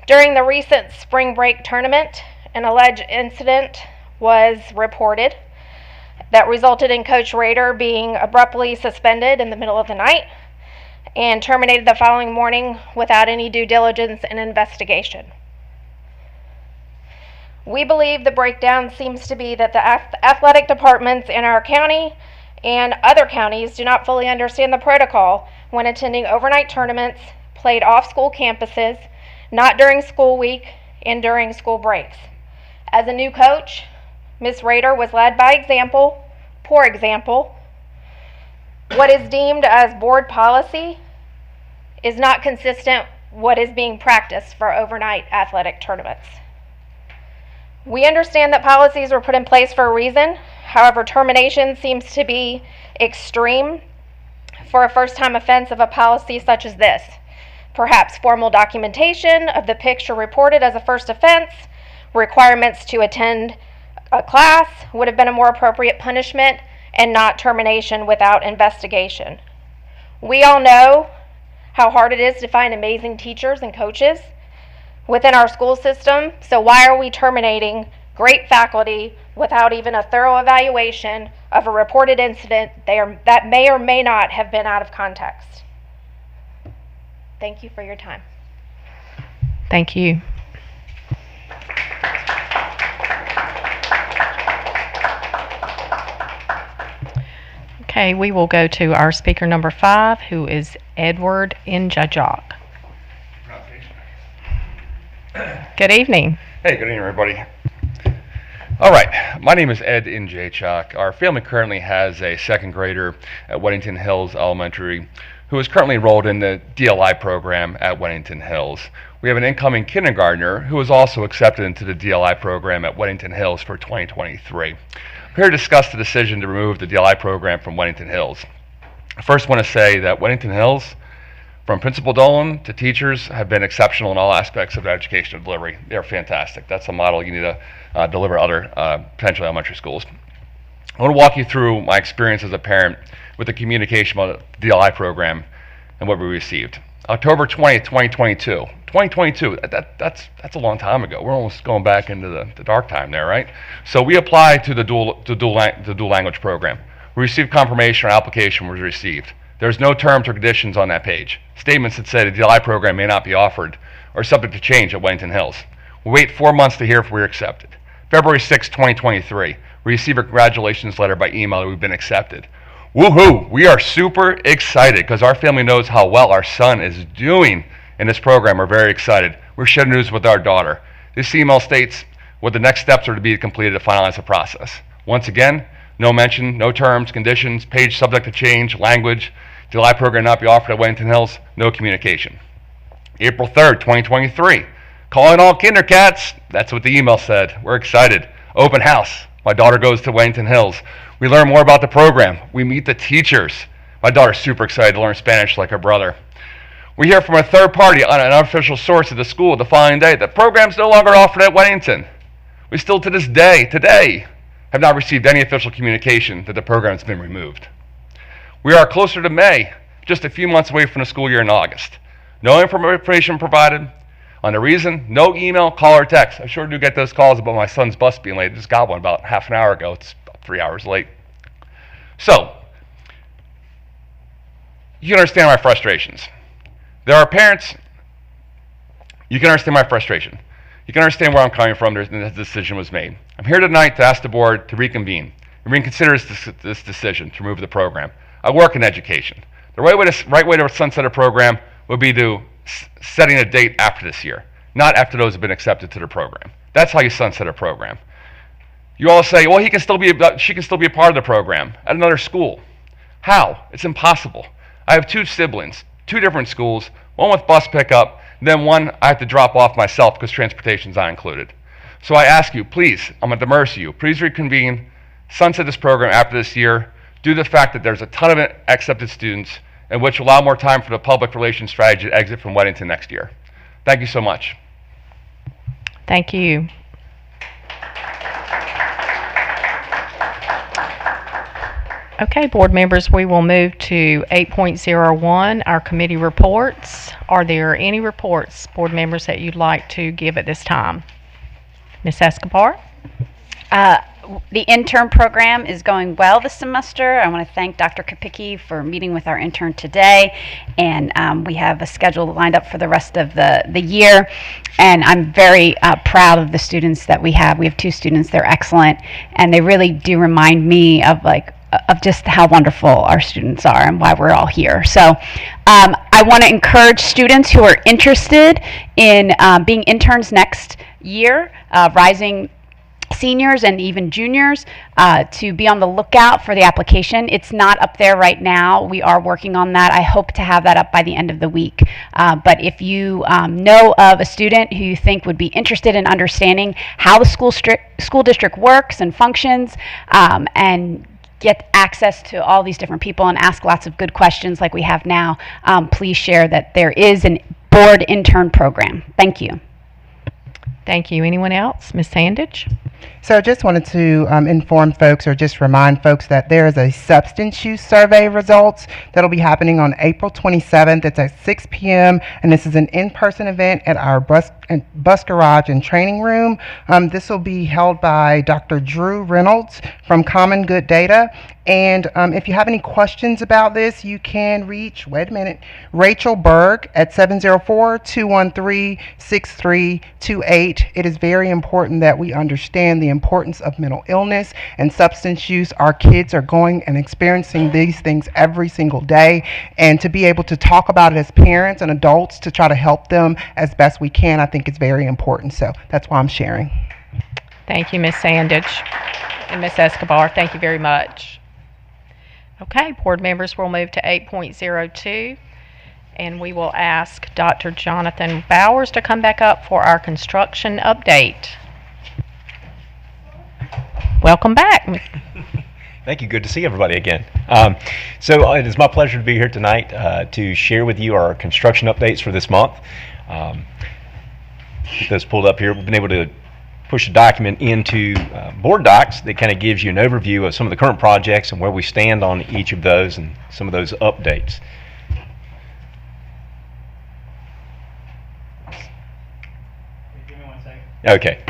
During the recent spring break tournament, an alleged incident was reported that resulted in Coach Rader being abruptly suspended in the middle of the night and terminated the following morning without any due diligence and investigation. We believe the breakdown seems to be that the athletic departments in our county and other counties do not fully understand the protocol when attending overnight tournaments played off school campuses, not during school week, and during school breaks. As a new coach, Ms. Rader was led by example, poor example. What is deemed as board policy is not consistent what is being practiced for overnight athletic tournaments. We understand that policies were put in place for a reason. However, termination seems to be extreme for a first-time offense of a policy such as this. Perhaps formal documentation of the picture reported as a first offense, requirements to attend a class would have been a more appropriate punishment and not termination without investigation. We all know how hard it is to find amazing teachers and coaches within our school system, so why are we terminating great faculty without even a thorough evaluation of a reported incident that may or may not have been out of context? Thank you for your time. Thank you. Okay, we will go to our speaker number 5, who is Edward Njajak. Good evening. Hey, good evening, everybody. All right, my name is Ed Njajak. Our family currently has a second grader at Weddington Hills Elementary who is currently enrolled in the DLI program at Weddington Hills. We have an incoming kindergartner who is also accepted into the DLI program at Weddington Hills for 2023. I'm here to discuss the decision to remove the DLI program from Weddington Hills. I first want to say that Weddington Hills, from Principal Dolan to teachers, have been exceptional in all aspects of educational delivery. They're fantastic. That's a model you need to deliver other potential elementary schools. I want to walk you through my experience as a parent with the communication about the DLI program and what we received. October 20th, 2022. 2022, that's a long time ago. We're almost going back into the dark time there, right? So we applied to the dual language program. We received confirmation our application was received. There's no terms or conditions on that page. Statements that say the DLI program may not be offered or subject to change at Weddington Hills. We wait 4 months to hear if we're accepted. February 6, 2023, we received a congratulations letter by email that we've been accepted. Woohoo! We are super excited because our family knows how well our son is doing in this program. We're very excited. We're sharing news with our daughter. This email states what the next steps are to be completed to finalize the process. Once again, no mention, no terms, conditions, page subject to change, language, DLI program not be offered at Weddington Hills, no communication. April 3rd, 2023, calling all kindercats. That's what the email said. We're excited. Open house. My daughter goes to Weddington Hills. We learn more about the program. We meet the teachers. My daughter's super excited to learn Spanish like her brother. We hear from a third party on an unofficial source at the school the following day that the program's no longer offered at Weddington. We still to this day, today, have not received any official communication that the program's been removed. We are closer to May, just a few months away from the school year in August. No information provided on the reason, no email, call, or text. I sure do get those calls about my son's bus being late. I just got one about half an hour ago. It's about 3 hours late. So, you can understand my frustrations. There are parents, you can understand my frustration. You can understand where I'm coming from. This decision was made. I'm here tonight to ask the board to reconvene and reconsider this decision to remove the program. I work in education. The right way to sunset a program would be to setting a date after this year, not after those have been accepted to the program. That's how you sunset a program. You all say, well, she can still be a part of the program at another school. How? It's impossible. I have 2 siblings, 2 different schools, one with bus pickup, then one I have to drop off myself because transportation's not included. So I ask you, please, I'm at the mercy of you, please reconvene, sunset this program after this year, due to the fact that there's a ton of accepted students, and which will allow more time for the public relations strategy to exit from Weddington next year. Thank you so much. Thank you. Okay, board members, we will move to 8.01, our committee reports. Are there any reports, board members, that you'd like to give at this time? Ms. Escobar? The intern program is going well this semester. I want to thank Dr. Kapicki for meeting with our intern today, and we have a schedule lined up for the rest of the year. And I'm very proud of the students that we have. We have 2 students. They're excellent, and they really do remind me of just how wonderful our students are and why we're all here. So I want to encourage students who are interested in being interns next year, rising seniors and even juniors, to be on the lookout for the application. It's not up there right now. We are working on that. I hope to have that up by the end of the week. But if you know of a student who you think would be interested in understanding how the school district works and functions, and get access to all these different people and ask lots of good questions like we have now, please share that there is a board intern program. Thank you. Thank you. Anyone else? Ms. Sandage? So I just wanted to inform folks, or just remind folks, that there is a substance use survey results that'll be happening on April 27th. It's at 6 p.m. and this is an in-person event at our bus garage and training room. This will be held by Dr. Drew Reynolds from Common Good Data. And if you have any questions about this, you can reach, Rachel Berg at 704-213-6328. It is very important that we understand the importance of mental illness and substance use. Our kids are going and experiencing these things every single day, and to be able to talk about it as parents and adults to try to help them as best we can, I think it's very important. So that's why I'm sharing. Thank you, Ms. Sandage. And Ms. Escobar, thank you very much. Okay, board members, we'll move to 8.02, and we will ask Dr. Jonathan Bowers to come back up for our construction update. Welcome back. Thank you. Good to see everybody again. So it is my pleasure to be here tonight to share with you our construction updates for this month. Get those pulled up here. We've been able to push a document into board docs that kind of gives you an overview of some of the current projects and where we stand on each of those and some of those updates. Give me 1 second. Okay.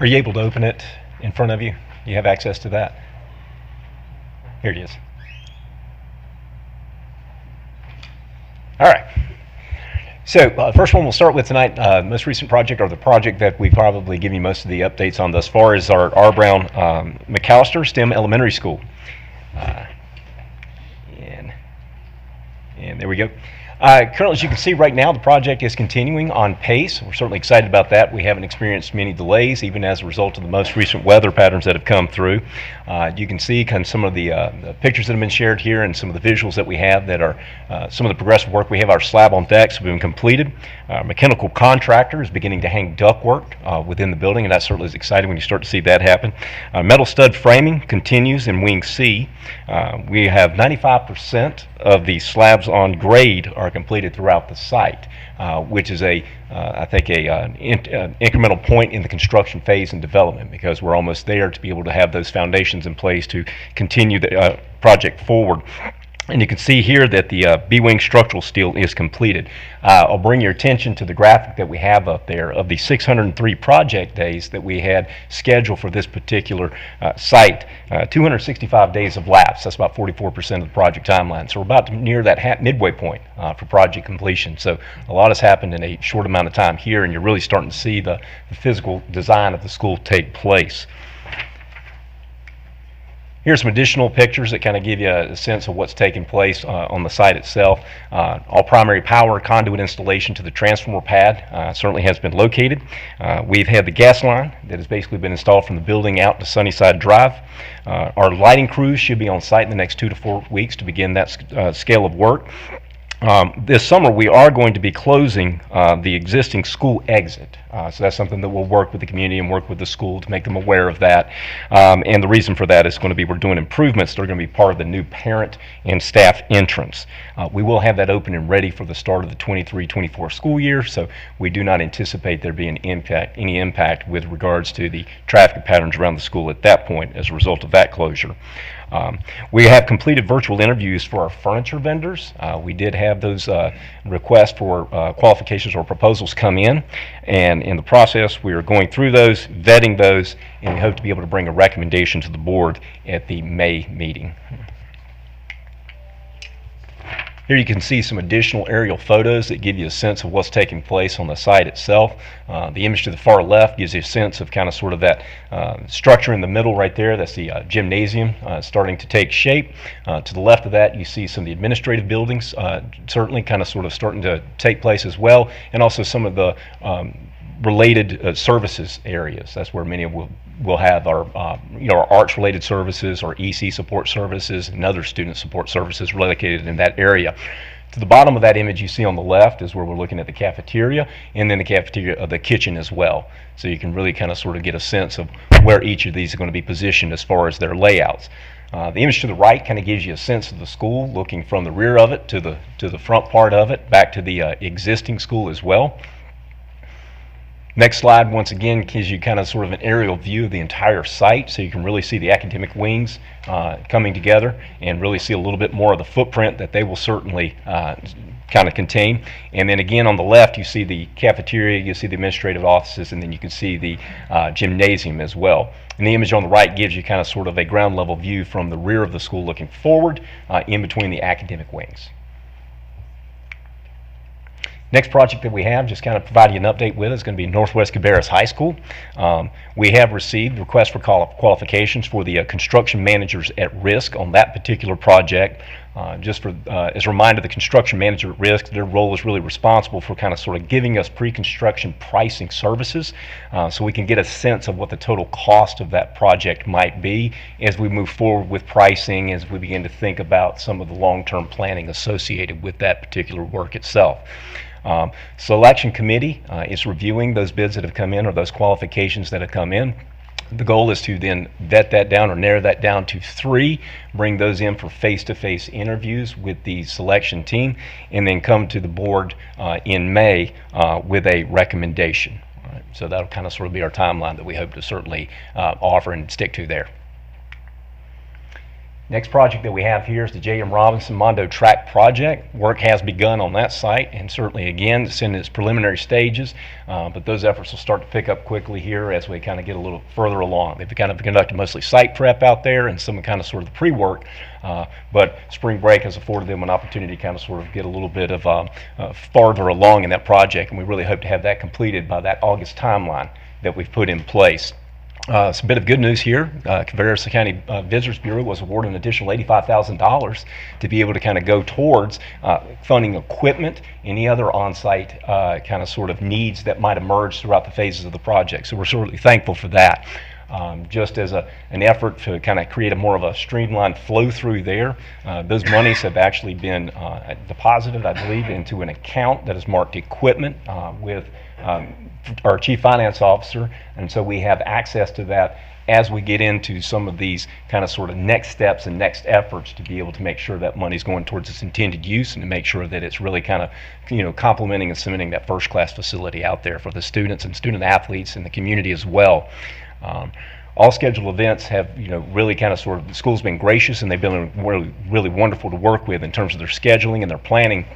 Are you able to open it in front of you? You have access to that? Here it is. All right. So first one we'll start with tonight, most recent project, or the project that we've probably given you most of the updates on thus far, is our R. Brown McAllister STEM Elementary School. And there we go. Currently, as you can see right now, the project is continuing on pace. We're certainly excited about that. We haven't experienced many delays, even as a result of the most recent weather patterns that have come through. You can see kind of some of the pictures that have been shared here and some of the visuals that we have that are some of the progressive work. We have our slab on decks have been completed. Mechanical contractor is beginning to hang ductwork within the building, and that certainly is exciting when you start to see that happen. Metal stud framing continues in Wing C. We have 95% of the slabs on grade are completed throughout the site, which is I think an incremental point in the construction phase and development, because we're almost there to be able to have those foundations in place to continue the project forward. And you can see here that the B-wing structural steel is completed. I'll bring your attention to the graphic that we have up there of the 603 project days that we had scheduled for this particular site. 265 days of lapse. That's about 44% of the project timeline. So we're about to near that midway point for project completion. So a lot has happened in a short amount of time here, and you're really starting to see the physical design of the school take place. Here's some additional pictures that kind of give you a sense of what's taking place on the site itself. All primary power conduit installation to the transformer pad certainly has been located. We've had the gas line that has basically been installed from the building out to Sunnyside Drive. Our lighting crews should be on site in the next 2 to 4 weeks to begin that scale of work. This summer we are going to be closing the existing school exit. So that's something that we'll work with the community and work with the school to make them aware of that. And the reason for that is going to be we're doing improvements that are going to be part of the new parent and staff entrance. We will have that open and ready for the start of the 23-24 school year, so we do not anticipate there being any impact with regards to the traffic patterns around the school at that point as a result of that closure. We have completed virtual interviews for our furniture vendors. We did have those requests for qualifications or proposals come in, and in the process we are going through those, vetting those, and we hope to be able to bring a recommendation to the board at the May meeting. Here you can see some additional aerial photos that give you a sense of what's taking place on the site itself. The image to the far left gives you a sense of kind of sort of that structure in the middle right there. That's the gymnasium starting to take shape. To the left of that you see some of the administrative buildings certainly kind of sort of starting to take place as well, and also some of the related services areas. That's where many will have our our arts related services, our EC support services, and other student support services located in that area. To the bottom of that image you see on the left is where we're looking at the cafeteria, and then the cafeteria of the kitchen as well. So you can really kind of sort of get a sense of where each of these are going to be positioned as far as their layouts. The image to the right kind of gives you a sense of the school, looking from the rear of it to the front part of it, back to the existing school as well. Next slide, once again, gives you kind of sort of an aerial view of the entire site, so you can really see the academic wings coming together and really see a little bit more of the footprint that they will certainly kind of contain. And then again on the left you see the cafeteria, you see the administrative offices, and then you can see the gymnasium as well. And the image on the right gives you kind of sort of a ground level view from the rear of the school looking forward in between the academic wings. Next project that we have, just kind of provide you an update with, is going to be Northwest Cabarrus High School. We have received requests for qualifications for the construction managers at risk on that particular project. Just for as a reminder, the construction manager at risk, their role is really responsible for kind of sort of giving us pre-construction pricing services, so we can get a sense of what the total cost of that project might be as we move forward with pricing, as we begin to think about some of the long-term planning associated with that particular work itself. Selection committee is reviewing those bids that have come in, or those qualifications that have come in. The goal is to then vet that down or narrow that down to 3, bring those in for face-to-face interviews with the selection team, and then come to the board in May with a recommendation. All right, so that'll kind of sort of be our timeline that we hope to certainly offer and stick to there. Next project that we have here is the J.M. Robinson Mondo Track project. Work has begun on that site, and certainly again it's in its preliminary stages, but those efforts will start to pick up quickly here as we kind of get a little further along. They've kind of conducted mostly site prep out there and some kind of sort of the pre-work, but spring break has afforded them an opportunity to kind of sort of get a little bit of farther along in that project, and we really hope to have that completed by that August timeline that we've put in place. It's a bit of good news here. Cabarrus County Visitors Bureau was awarded an additional $85,000 to be able to kind of go towards funding equipment, any other on-site kind of sort of needs that might emerge throughout the phases of the project. So we're certainly thankful for that. Just as an effort to kind of create a more of a streamlined flow through there, those monies have actually been deposited, I believe, into an account that is marked equipment with our Chief Finance Officer, and so we have access to that as we get into some of these kind of sort of next steps and next efforts to be able to make sure that money's going towards its intended use, and to make sure that it's really kind of complementing and cementing that first class facility out there for the students and student athletes and the community as well. All scheduled events have, really kind of sort of, the school's been gracious, and they've been really wonderful to work with in terms of their scheduling and their planning,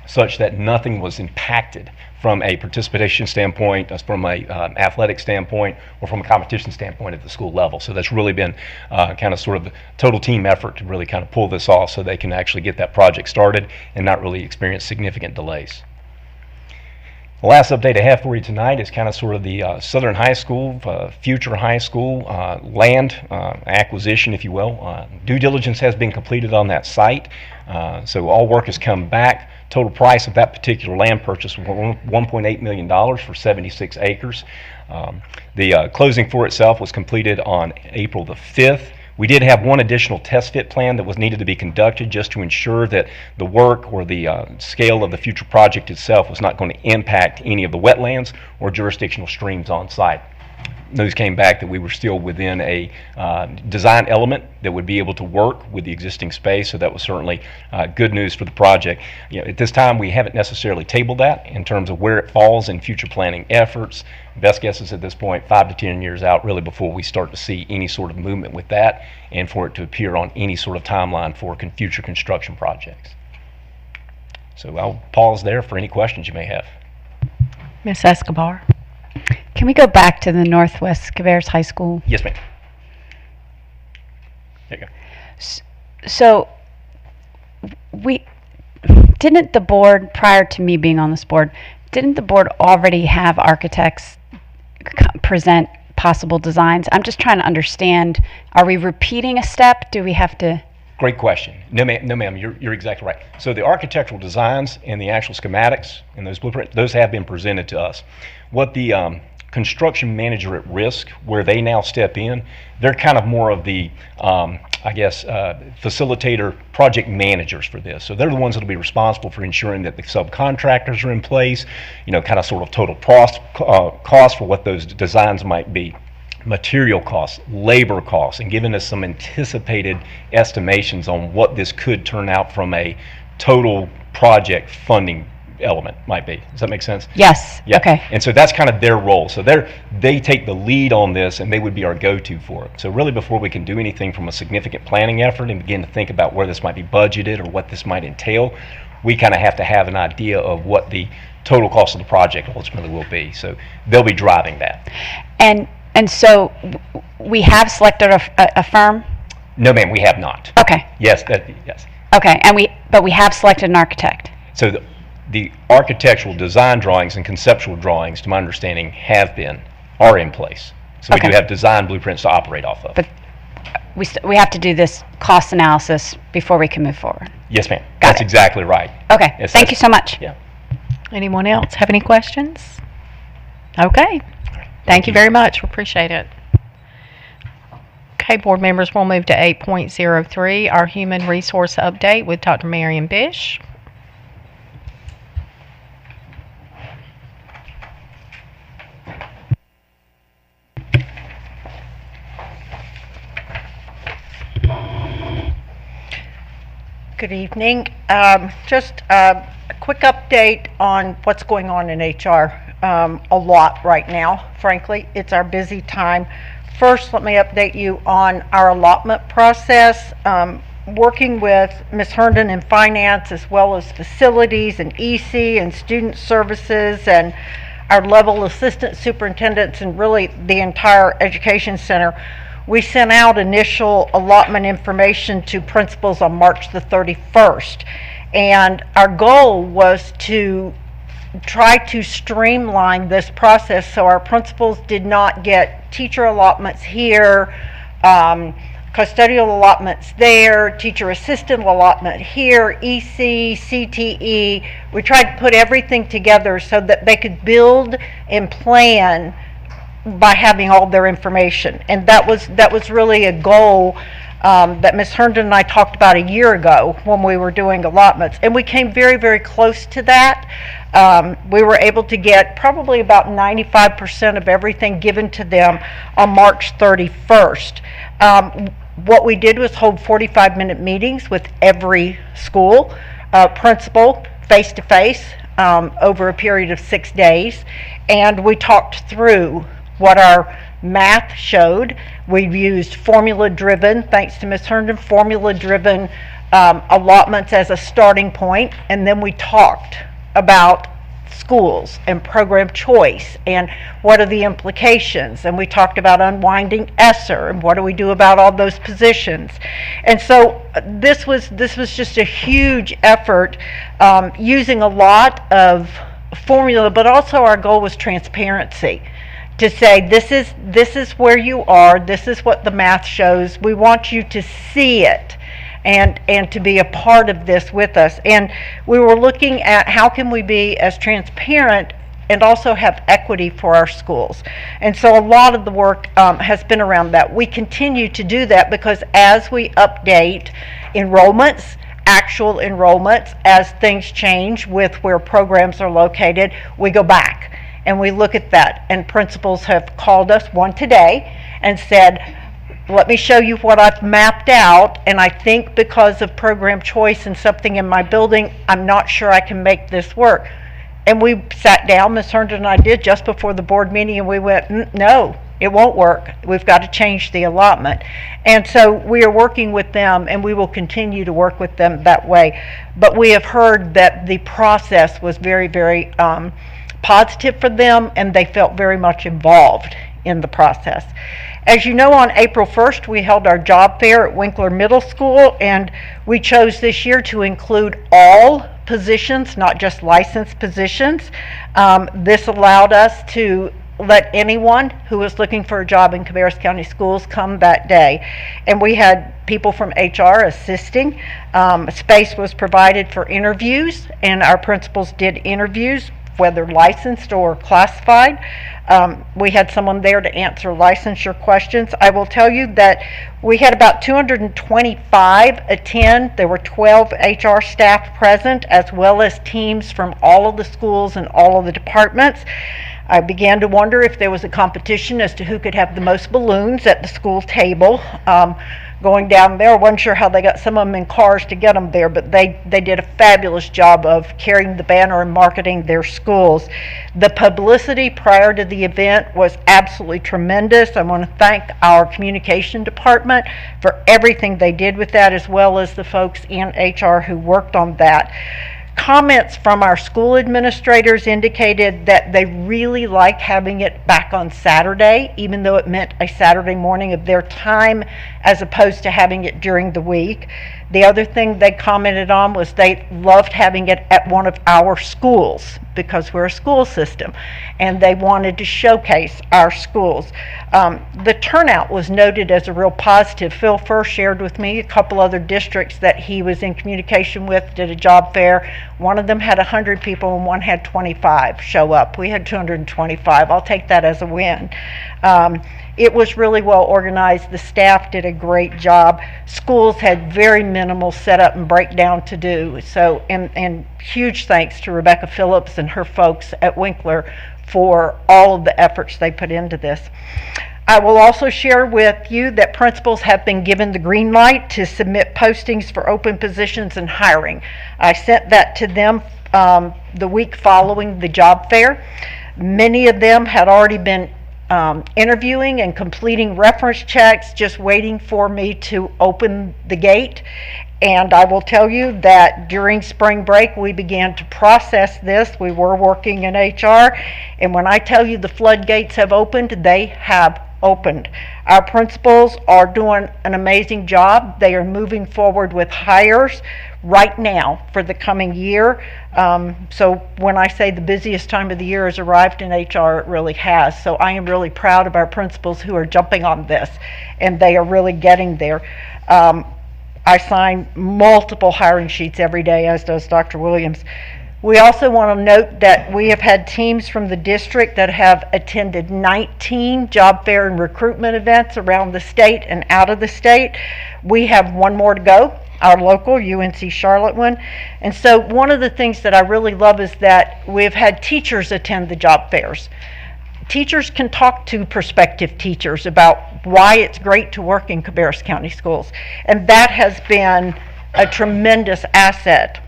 such that nothing was impacted from a participation standpoint, from a athletic standpoint, or from a competition standpoint at the school level. So that's really been kind of sort of a total team effort to really kind of pull this off so they can actually get that project started and not really experience significant delays. The last update I have for you tonight is kind of sort of the Southern High School, future high school land acquisition, if you will. Due diligence has been completed on that site, so all work has come back. Total price of that particular land purchase was $1.8 million for 76 acres. The closing for itself was completed on April the 5th. We did have one additional test fit plan that was needed to be conducted just to ensure that the work or the scale of the future project itself was not going to impact any of the wetlands or jurisdictional streams on site. Those came back that we were still within a design element that would be able to work with the existing space, so that was certainly good news for the project. You know, at this time, we haven't necessarily tabled that in terms of where it falls in future planning efforts. Best guess is at this point 5 to 10 years out, really, before we start to see any sort of movement with that and for it to appear on any sort of timeline for future construction projects. So I'll pause there for any questions you may have. Ms. Escobar. Can we go back to the Northwest Cabarrus High School? Yes, ma'am. There you go. So, didn't the board, prior to me being on this board, didn't the board already have architects present possible designs? I'm just trying to understand, are we repeating a step? Do we have to? Great question. No, ma'am, you're exactly right. So the architectural designs and the actual schematics and those blueprints, those have been presented to us. What the construction manager at risk, where they now step in, they're kind of more of the, facilitator, project managers for this. So they're the ones that will be responsible for ensuring that the subcontractors are in place, you know, kind of sort of total cost for what those designs might be. Material costs, labor costs, and giving us some anticipated estimations on what this could turn out from a total project funding element might be. Does that make sense? Yes. Yeah. Okay. And so that's kind of their role. So they take the lead on this, and they would be our go-to for it. So really, before we can do anything from a significant planning effort and begin to think about where this might be budgeted or what this might entail, we kind of have to have an idea of what the total cost of the project ultimately will be. So they'll be driving that. And so we have selected a firm? No, ma'am, we have not. Okay. Yes, yes. Okay, but we have selected an architect. So the architectural design drawings and conceptual drawings, to my understanding, are in place. So we do have design blueprints to operate off of. But we have to do this cost analysis before we can move forward. Yes, ma'am. That's exactly right. Okay. Yes, Thank you so much. Yeah. Anyone else have any questions? Okay. Thank you very much. We appreciate it. Okay, board members, we'll move to 8.03, our human resource update with Dr. Marion Bish. Good evening. Just a quick update on what's going on in HR. A lot right now, frankly. It's our busy time. First, let me update you on our allotment process. Working with Ms. Herndon in finance, as well as facilities and EC and student services and our level assistant superintendents and really the entire education center, we sent out initial allotment information to principals on March the 31st. And our goal was to try to streamline this process so our principals did not get teacher allotments here, custodial allotments there, teacher assistant allotment here, EC, CTE. We tried to put everything together so that they could build and plan by having all their information. And that was really a goal that Ms. Herndon and I talked about a year ago when we were doing allotments. And we came very, very close to that. We were able to get probably about 95% of everything given to them on March 31st. What we did was hold 45-minute meetings with every school principal face-to-face over a period of 6 days. And we talked through what our math showed. We've used formula-driven, thanks to Ms. Herndon, formula-driven allotments as a starting point, and then we talked about schools and program choice and what are the implications, and we talked about unwinding ESSER and what do we do about all those positions. And so this was just a huge effort, using a lot of formula, but also our goal was transparency. To say, this is where you are, this is what the math shows, we want you to see it and to be a part of this with us. And we were looking at how can we be as transparent and also have equity for our schools. And so a lot of the work has been around that. We continue to do that because as we update enrollments, actual enrollments, as things change with where programs are located, we go back and we look at that. And principals have called us, one today, and said, let me show you what I've mapped out, and I think because of program choice and something in my building, I'm not sure I can make this work. And we sat down, Ms. Herndon and I did, just before the board meeting, and we went, no, it won't work. We've got to change the allotment. And so we are working with them, and we will continue to work with them that way. But we have heard that the process was very, very positive for them, and they felt very much involved in the process. As you know, on April 1st, we held our job fair at Winkler Middle School, and we chose this year to include all positions, not just licensed positions. This allowed us to let anyone who was looking for a job in Cabarrus County Schools come that day. And we had people from HR assisting. Space was provided for interviews, and our principals did interviews, whether licensed or classified. We had someone there to answer licensure questions. I will tell you that we had about 225 attend. There were 12 HR staff present, as well as teams from all of the schools and all of the departments. I began to wonder if there was a competition as to who could have the most balloons at the school table. Going down there, I wasn't sure how they got some of them in cars to get them there, but they did a fabulous job of carrying the banner and marketing their schools. The publicity prior to the event was absolutely tremendous. I want to thank our communication department for everything they did with that, as well as the folks in HR who worked on that. Comments from our school administrators indicated that they really liked having it back on Saturday, even though it meant a Saturday morning of their time as opposed to having it during the week. The other thing they commented on was they loved having it at one of our schools because we're a school system, and they wanted to showcase our schools. The turnout was noted as a real positive. Phil first shared with me a couple other districts that he was in communication with, did a job fair. One of them had 100 people and one had 25 show up. We had 225. I'll take that as a win. It was really well organized. The staff did a great job. Schools had very minimal setup and breakdown to do. So, and huge thanks to Rebecca Phillips and her folks at Winkler for all of the efforts they put into this. I will also share with you that principals have been given the green light to submit postings for open positions and hiring. I sent that to them the week following the job fair. Many of them had already been interviewing and completing reference checks, just waiting for me to open the gate. And I will tell you that during spring break, we began to process this. We were working in HR, and when I tell you the floodgates have opened, they have opened. Our principals are doing an amazing job. They are moving forward with hires right now for the coming year. So when I say the busiest time of the year has arrived in HR, it really has. So I am really proud of our principals who are jumping on this, and they are really getting there. I sign multiple hiring sheets every day, as does Dr. Williams. We also want to note that we have had teams from the district that have attended 19 job fair and recruitment events around the state and out of the state. We have one more to go, our local UNC Charlotte one. And so one of the things that I really love is that we've had teachers attend the job fairs. Teachers can talk to prospective teachers about why it's great to work in Cabarrus County Schools, and that has been a tremendous asset.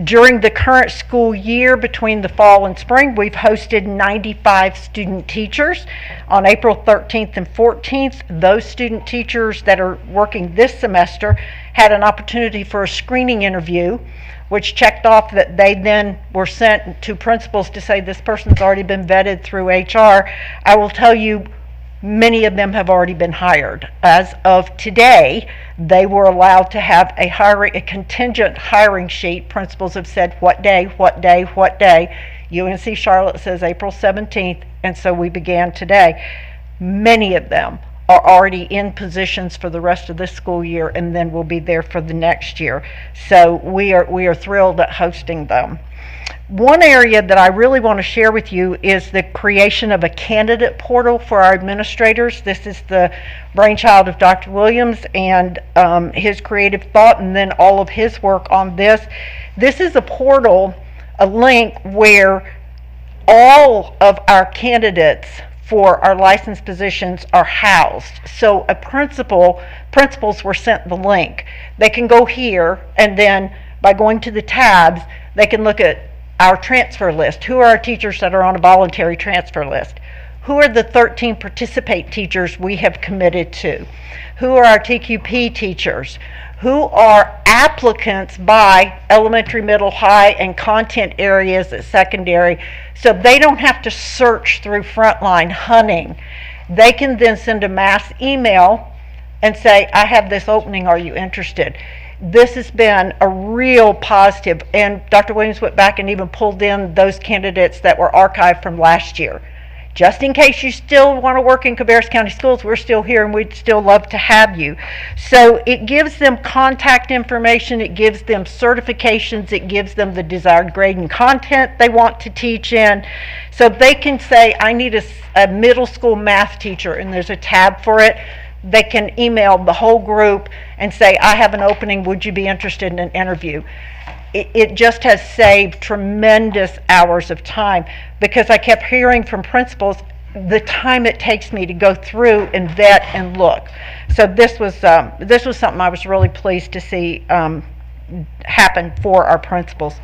During the current school year, between the fall and spring, we've hosted 95 student teachers. On April 13th and 14th, those student teachers that are working this semester had an opportunity for a screening interview, which checked off that they then were sent to principals to say this person's already been vetted through HR. I will tell you, many of them have already been hired. As of today, they were allowed to have a contingent hiring sheet. Principals have said what day, what day, what day. UNC Charlotte says April 17th, and so we began today. Many of them are already in positions for the rest of this school year, and then will be there for the next year. So we are thrilled at hosting them. One area that I really want to share with you is the creation of a candidate portal for our administrators. This is the brainchild of Dr. Williams and his creative thought, and then all of his work on this. This is a portal, a link where all of our candidates for our licensed positions are housed. So principals were sent the link. They can go here, and then by going to the tabs, they can look at our transfer list. Who are our teachers that are on a voluntary transfer list? Who are the 13 participate teachers we have committed to? Who are our TQP teachers? Who are applicants by elementary, middle, high, and content areas at secondary, so they don't have to search through Frontline hunting. They can then send a mass email and say, I have this opening, are you interested? This has been a real positive, and Dr. Williams went back and even pulled in those candidates that were archived from last year. Just in case you still want to work in Cabarrus County Schools, we're still here and we'd still love to have you. So it gives them contact information, it gives them certifications, it gives them the desired grade and content they want to teach in. So they can say, I need a middle school math teacher, and there's a tab for it. They can email the whole group and say, I have an opening, would you be interested in an interview? It just has saved tremendous hours of time, because I kept hearing from principals the time it takes me to go through and vet and look. So this was something I was really pleased to see happen for our principals.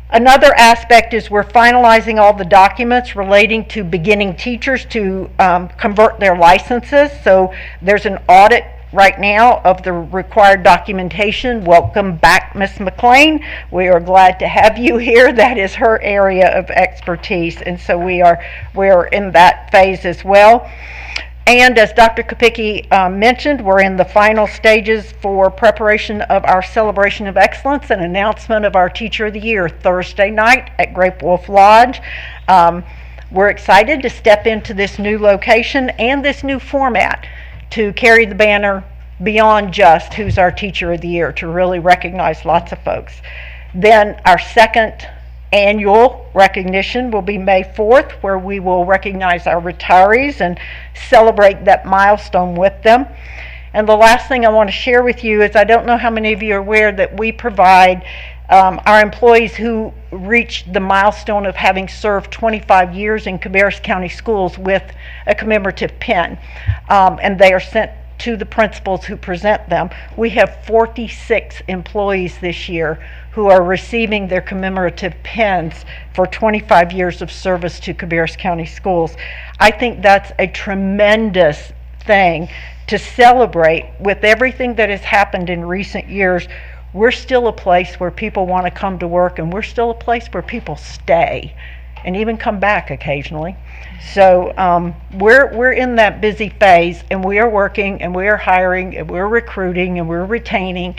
Another aspect is we're finalizing all the documents relating to beginning teachers to convert their licenses. So there's an audit right now of the required documentation. Welcome back, Ms. McLean. We are glad to have you here. That is her area of expertise, and so we're in that phase as well. And as Dr. Kopicki mentioned, we're in the final stages for preparation of our Celebration of Excellence and announcement of our Teacher of the Year Thursday night at Grape Wolf Lodge. We're excited to step into this new location and this new format to carry the banner beyond just who's our Teacher of the Year, to really recognize lots of folks. Then our second annual recognition will be May 4th, where we will recognize our retirees and celebrate that milestone with them. And the last thing I want to share with you is, I don't know how many of you are aware that we provide our employees who reach the milestone of having served 25 years in Cabarrus County Schools with a commemorative pin, and they are sent to the principals who present them. We have 46 employees this year who are receiving their commemorative pins for 25 years of service to Cabarrus County Schools. I think that's a tremendous thing to celebrate. With everything that has happened in recent years, we're still a place where people want to come to work, and we're still a place where people stay and even come back occasionally. So we're in that busy phase, and we are working, and we are hiring, and we're recruiting, and we're retaining,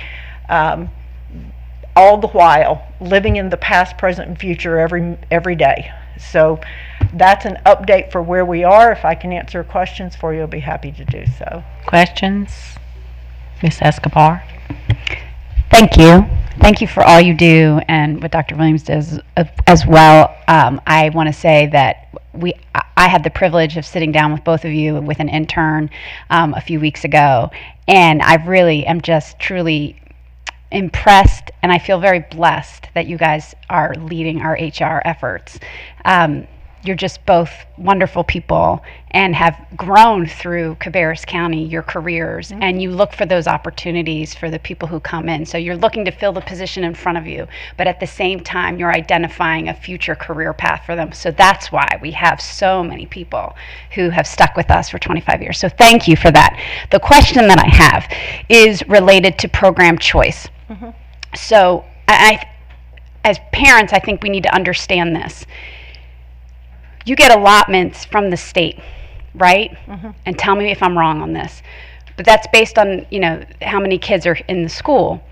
all the while living in the past, present, and future every day. So that's an update for where we are. If I can answer questions for you, I'll be happy to do so. Questions? Ms. Escobar? Thank you. Thank you for all you do and what Dr. Williams does as well. I want to say that I had the privilege of sitting down with both of you with an intern a few weeks ago, and I really am just truly impressed, and I feel very blessed that you guys are leading our HR efforts. You're just both wonderful people and have grown through Cabarrus County, your careers, and you look for those opportunities for the people who come in. So you're looking to fill the position in front of you, but at the same time, you're identifying a future career path for them. So that's why we have so many people who have stuck with us for 25 years. So thank you for that. The question that I have is related to program choice. So as parents, I think we need to understand this. You get allotments from the state, right? And tell me if I'm wrong on this. But that's based on, how many kids are in the school.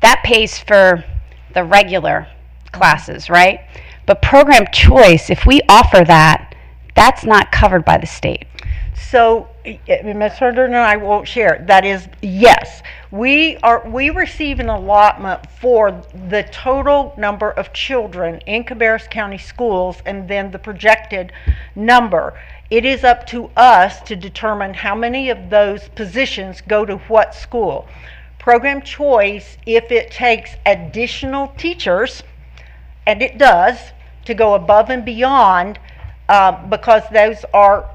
That pays for the regular classes, right? But program choice, if we offer that, that's not covered by the state. So, Ms. Herndon and I won't share. That is, yes, we receive an allotment for the total number of children in Cabarrus County schools and then the projected number. It is up to us to determine how many of those positions go to what school. Program choice, if it takes additional teachers, and it does, to go above and beyond, because those are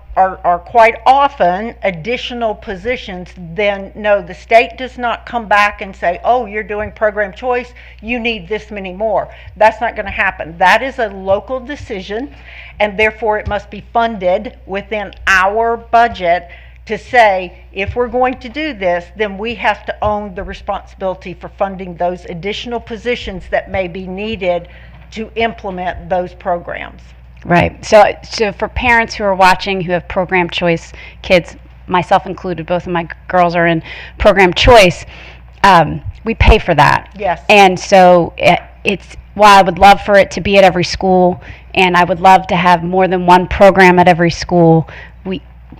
quite often additional positions, then no, the state does not come back and say, oh, you're doing program choice, you need this many more. That's not going to happen. That is a local decision, and therefore it must be funded within our budget to say, if we're going to do this, then we have to own the responsibility for funding those additional positions that may be needed to implement those programs. Right. So for parents who are watching who have program choice kids, myself included, both of my girls are in program choice, we pay for that. Yes. And so it's, while I would love for it to be at every school, and I would love to have more than one program at every school,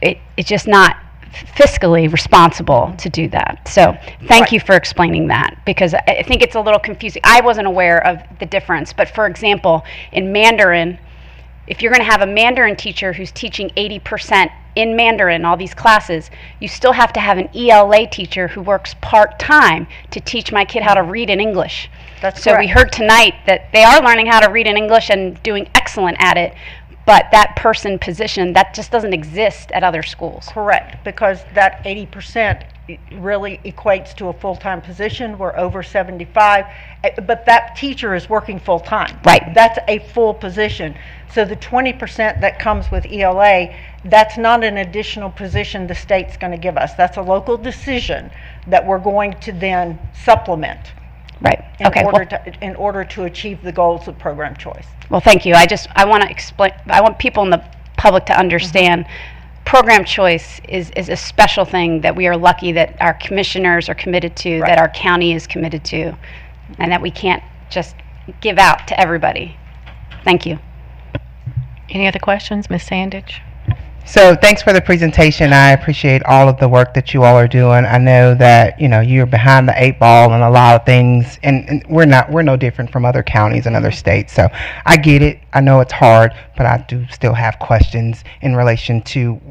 it's just not fiscally responsible to do that. So thank you for explaining that, because I think it's a little confusing. I wasn't aware of the difference, but for example, in Mandarin, if you're going to have a Mandarin teacher who's teaching 80% in Mandarin, all these classes, you still have to have an ELA teacher who works part-time to teach my kid how to read in English. That's so correct. We heard tonight that they are learning how to read in English and doing excellent at it, but that person position, that just doesn't exist at other schools. Correct, because that 80% really equates to a full-time position. We're over 75, but that teacher is working full-time. Right. That's a full position. So the 20% that comes with ELA, that's not an additional position the state's going to give us. That's a local decision that we're going to then supplement. Right. In order to achieve the goals of program choice. Well, thank you. I want to explain. I want people in the public to understand. Program choice is a special thing that we are lucky that our commissioners are committed to, that our county is committed to, and that we can't just give out to everybody. Thank you. Any other questions, Ms. Sandage? So thanks for the presentation. I appreciate all of the work that you all are doing. I know that you're behind the 8 ball in a lot of things, and we're no different from other counties and other states. So I get it. I know it's hard, but I do still have questions in relation to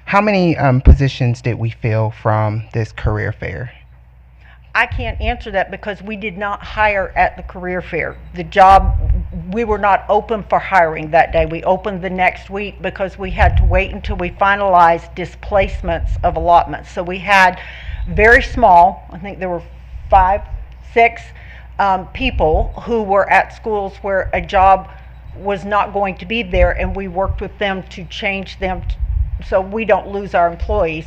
how many positions did we fill from this career fair? I can't answer that because we did not hire at the career fair. The job, we were not open for hiring that day. We opened the next week because we had to wait until we finalized displacements of allotments. So we had very small, I think there were 5, 6 people who were at schools where a job was not going to be there, and we worked with them to change them so we don't lose our employees.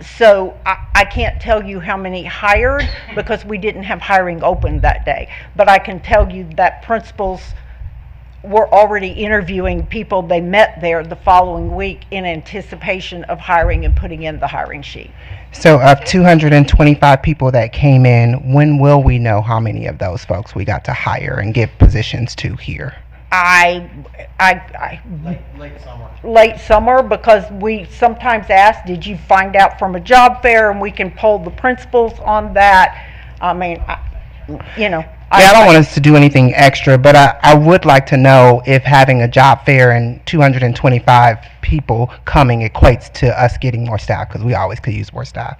So I can't tell you how many hired because we didn't have hiring open that day. But I can tell you that principals were already interviewing people they met there the following week in anticipation of hiring and putting in the hiring sheet. So of 225 people that came in, when will we know how many of those folks we got to hire and give positions to here? Late summer, because we sometimes ask, did you find out from a job fair, and we can poll the principals on that. I mean, I don't want us to do anything extra, but I would like to know if having a job fair and 225 people coming equates to us getting more staff, because we always could use more staff.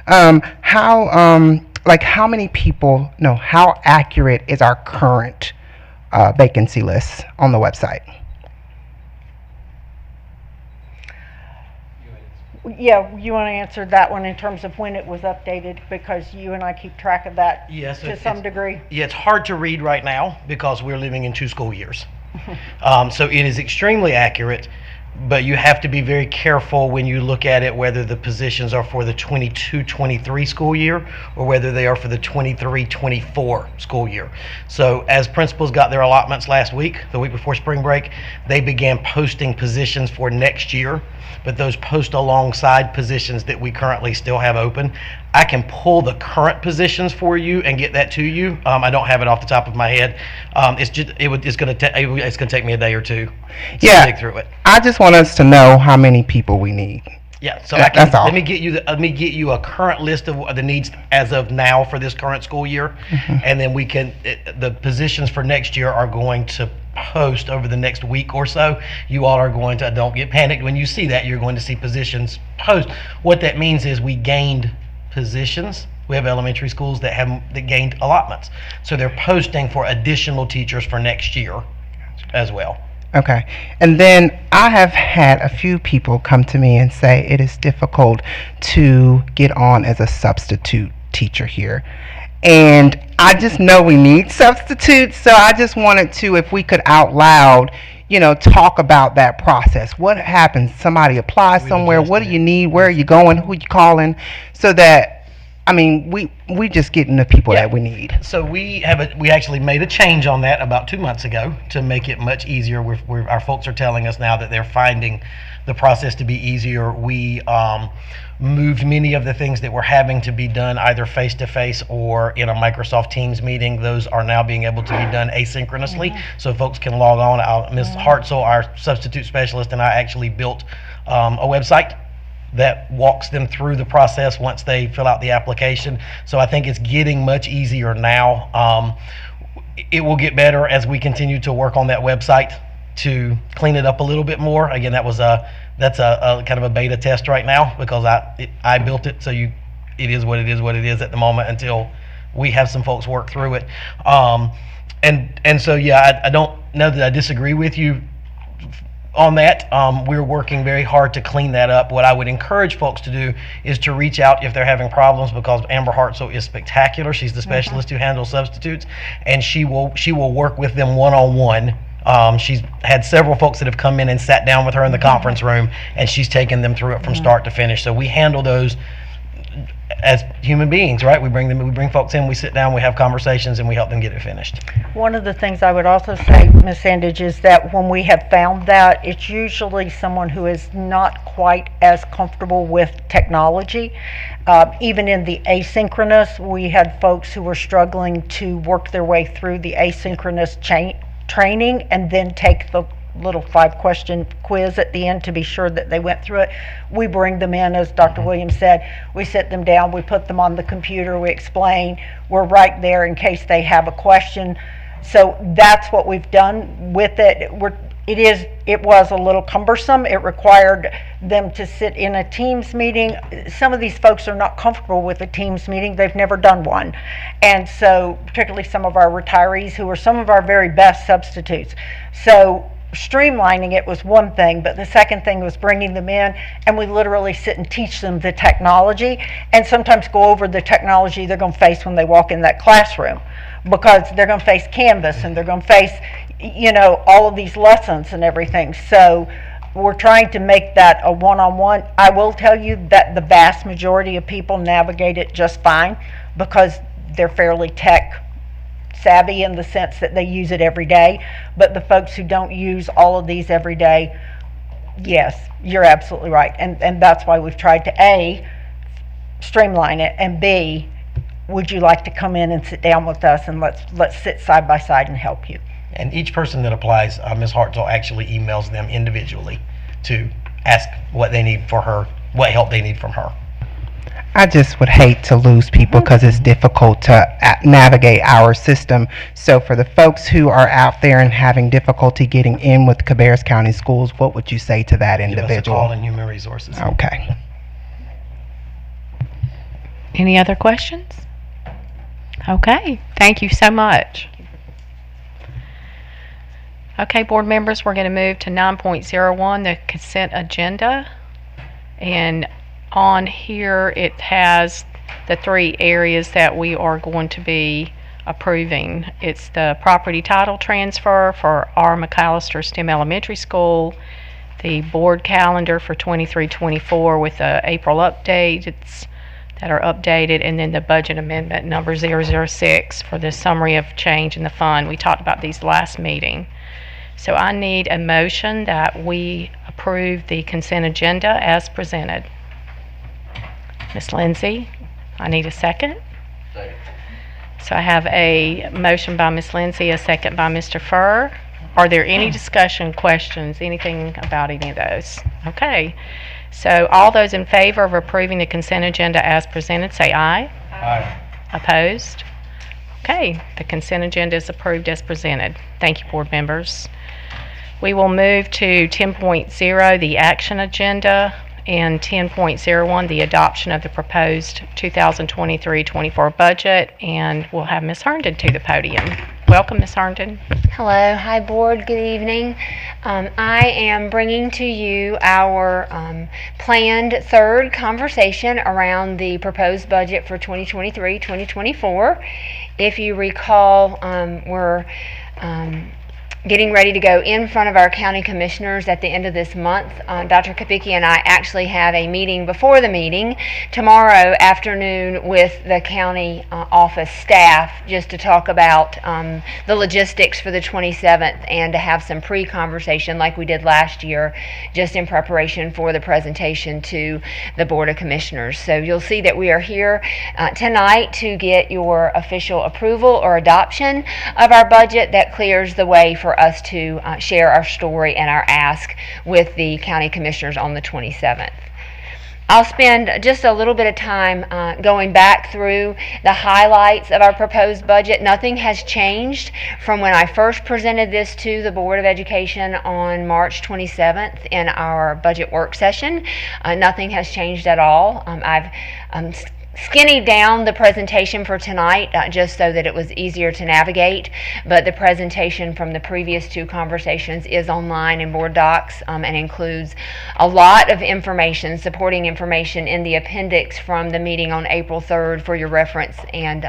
How many people, how accurate is our current vacancy list on the website? Yeah, you want to answer that one in terms of when it was updated, because you and I keep track of that to some degree. Yeah, it's hard to read right now because we're living in 2 school years. So it is extremely accurate, but you have to be very careful when you look at it whether the positions are for the 22-23 school year or whether they are for the 23-24 school year. So as principals got their allotments last week, the week before spring break, they began posting positions for next year, but those post alongside positions that we currently still have open. I can pull the current positions for you and get that to you. I don't have it off the top of my head. It's going to take me a day or two to dig through it. I just want us to know how many people we need. Yeah, so That's all. let me get you a current list of the needs as of now for this current school year, and then we can the positions for next year are going to post over the next week or so. You all are going to, don't get panicked when you see that, you're going to see positions post. What that means is we gained positions. We have elementary schools that gained allotments, so they're posting for additional teachers for next year as well. Okay. And then I have had a few people come to me and say it is difficult to get on as a substitute teacher here. And I just know we need substitutes, so I just wanted to, if we could out loud, talk about that process. What happens? Somebody applies somewhere. What do you need? Where are you going? Who you calling? So that, we just getting the people that we need. So we actually made a change on that about 2 months ago to make it much easier. Our folks are telling us now that they're finding the process to be easier. We moved many of the things that were having to be done either face-to-face or in a Microsoft Teams meeting. Those are now being able to be done asynchronously, so folks can log on. Ms. Hartzell, our substitute specialist, and I actually built a website that walks them through the process once they fill out the application. So I think it's getting much easier now. It will get better as we continue to work on that website to clean it up a little bit more. Again, that's a kind of a beta test right now because I built it, so it is what it is at the moment until we have some folks work through it. And so yeah, I don't know that I disagree with you on that. We're working very hard to clean that up. What I would encourage folks to do is to reach out if they're having problems, because Amber Hartzell is spectacular. She's the specialist who handles substitutes, and she will work with them one-on-one. She's had several folks that have come in and sat down with her in the conference room, and she's taken them through it from start to finish. So we handle those as human beings, right? We bring folks in, we sit down, we have conversations, and we help them get it finished. One of the things I would also say, Ms. Sandage, is that when we have found that, it's usually someone who is not quite as comfortable with technology. Even in the asynchronous, we had folks who were struggling to work their way through the asynchronous training and then take the little 5-question quiz at the end to be sure that they went through it. We bring them in, as Dr. Williams said, we sit them down, we put them on the computer, we explain, we're right there in case they have a question. So that's what we've done with it. It was a little cumbersome. It required them to sit in a Teams meeting. Some of these folks are not comfortable with a Teams meeting. They've never done one. And so, particularly some of our retirees who are some of our very best substitutes. So streamlining it was one thing, but the second thing was bringing them in, and we literally sit and teach them the technology, and sometimes go over the technology they're going to face when they walk in that classroom, because they're going to face Canvas and they're going to face, all of these lessons and everything. So we're trying to make that a one-on-one. I will tell you that the vast majority of people navigate it just fine because they're fairly tech savvy in the sense that they use it every day. But the folks who don't use all of these every day, yes, you're absolutely right. And that's why we've tried to A, streamline it, and B, would you like to come in and sit down with us and let's sit side by side and help you. And each person that applies, Ms. Hartzell actually emails them individually to ask what they need for her, what help they need from her. I just would hate to lose people because it's difficult to navigate our system. So for the folks who are out there and having difficulty getting in with Cabarrus County Schools, what would you say to that individual? Give us a call in Human Resources. Okay. Any other questions? Okay, thank you so much. Okay, board members, we're going to move to 9.01, the consent agenda. And on here it has the 3 areas that we are going to be approving. It's the property title transfer for R. McAllister STEM Elementary School, the board calendar for 23-24 with the April updates that are updated, and then the budget amendment number 006 for the summary of change in the fund. We talked about these last meeting. So I need a motion that we approve the consent agenda as presented. Ms. Lindsay, I need a second. Second. So I have a motion by Ms. Lindsay, a second by Mr. Furr. Are there any discussion, questions, anything about any of those? Okay. So all those in favor of approving the consent agenda as presented, say aye. Aye. Opposed? Okay, the consent agenda is approved as presented. Thank you, board members. We will move to 10.0, the action agenda, and 10.01, the adoption of the proposed 2023-24 budget, and we'll have Ms. Herndon to the podium. Welcome, Ms. Herndon. Hello, hi board, good evening. I am bringing to you our planned third conversation around the proposed budget for 2023-2024. If you recall, we're getting ready to go in front of our county commissioners at the end of this month. Dr. Kopicki and I actually have a meeting before the meeting tomorrow afternoon with the county office staff just to talk about the logistics for the 27th and to have some pre-conversation like we did last year just in preparation for the presentation to the Board of Commissioners. So you'll see that we are here tonight to get your official approval or adoption of our budget that clears the way for us to share our story and our ask with the county commissioners on the 27th. I'll spend just a little bit of time going back through the highlights of our proposed budget. Nothing has changed from when I first presented this to the Board of Education on March 27th in our budget work session. Nothing has changed at all. I've skinnied down the presentation for tonight just so that it was easier to navigate, but the presentation from the previous two conversations is online in board docs and includes a lot of information, supporting information in the appendix from the meeting on April 3rd for your reference and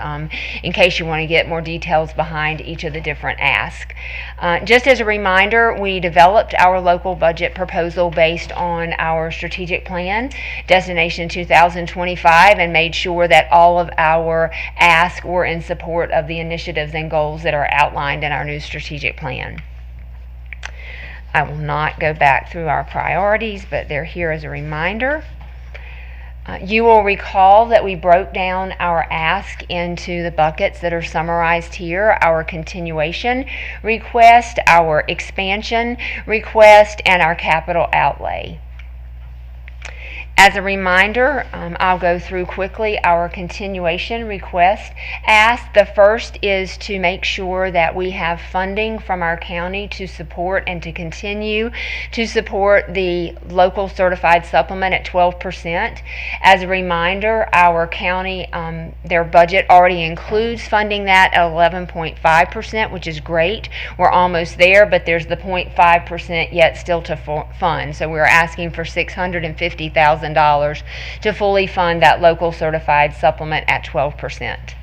in case you want to get more details behind each of the different asks. Just as a reminder, we developed our local budget proposal based on our strategic plan, Destination 2025, and made sure that all of our asks were in support of the initiatives and goals that are outlined in our new strategic plan. I will not go back through our priorities, but they're here as a reminder. You will recall that we broke down our ask into the buckets that are summarized here: our continuation request, our expansion request, and our capital outlay. As a reminder, I'll go through quickly our continuation request ask. The first is to make sure that we have funding from our county to support and to continue to support the local certified supplement at 12%. As a reminder, our county, their budget already includes funding that at 11.5%, which is great. We're almost there, but there's the 0.5% yet still to fund. So we're asking for $650,000 to fully fund that local certified supplement at 12%.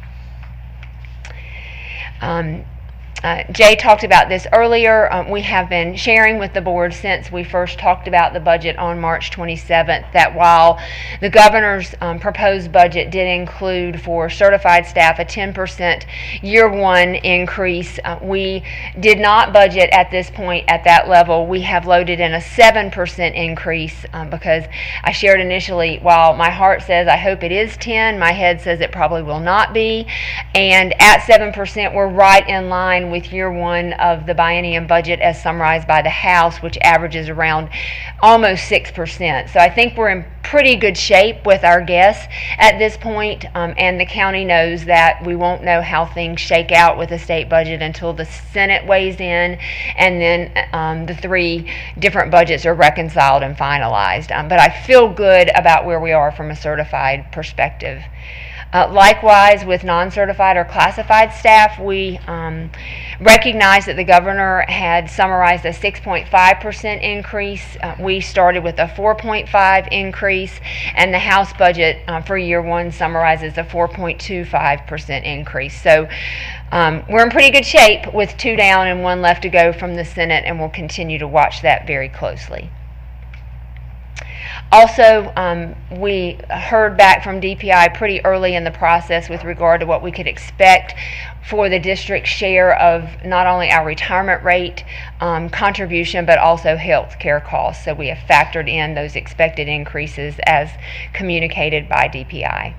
Jay talked about this earlier. We have been sharing with the board since we first talked about the budget on March 27th that while the governor's proposed budget did include for certified staff a 10% year one increase, we did not budget at this point at that level. We have loaded in a 7% increase because I shared initially, while my heart says I hope it is 10, my head says it probably will not be. And at 7%, we're right in line with year one of the biennium budget as summarized by the House, which averages around almost 6%. So I think we're in pretty good shape with our guess at this point, and the county knows that we won't know how things shake out with the state budget until the Senate weighs in and then the three different budgets are reconciled and finalized. But I feel good about where we are from a certified perspective. Likewise, with non-certified or classified staff, we recognize that the governor had summarized a 6.5% increase. We started with a 4.5% increase, and the House budget for year one summarizes a 4.25% increase. So we're in pretty good shape with 2 down and 1 left to go from the Senate, and we'll continue to watch that very closely. Also, we heard back from DPI pretty early in the process with regard to what we could expect for the district's share of not only our retirement rate contribution, but also health care costs. So we have factored in those expected increases as communicated by DPI.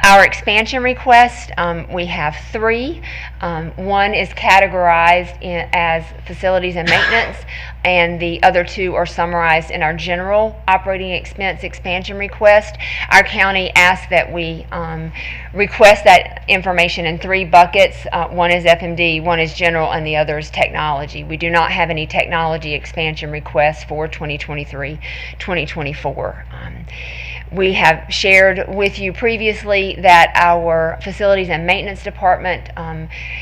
Our expansion request, we have three. One is categorized as facilities and maintenance, and the other two are summarized in our general operating expense expansion request. Our county asked that we request that information in three buckets. One is FMD, one is general, and the other is technology. We do not have any technology expansion requests for 2023-2024. We have shared with you previously that our facilities and maintenance department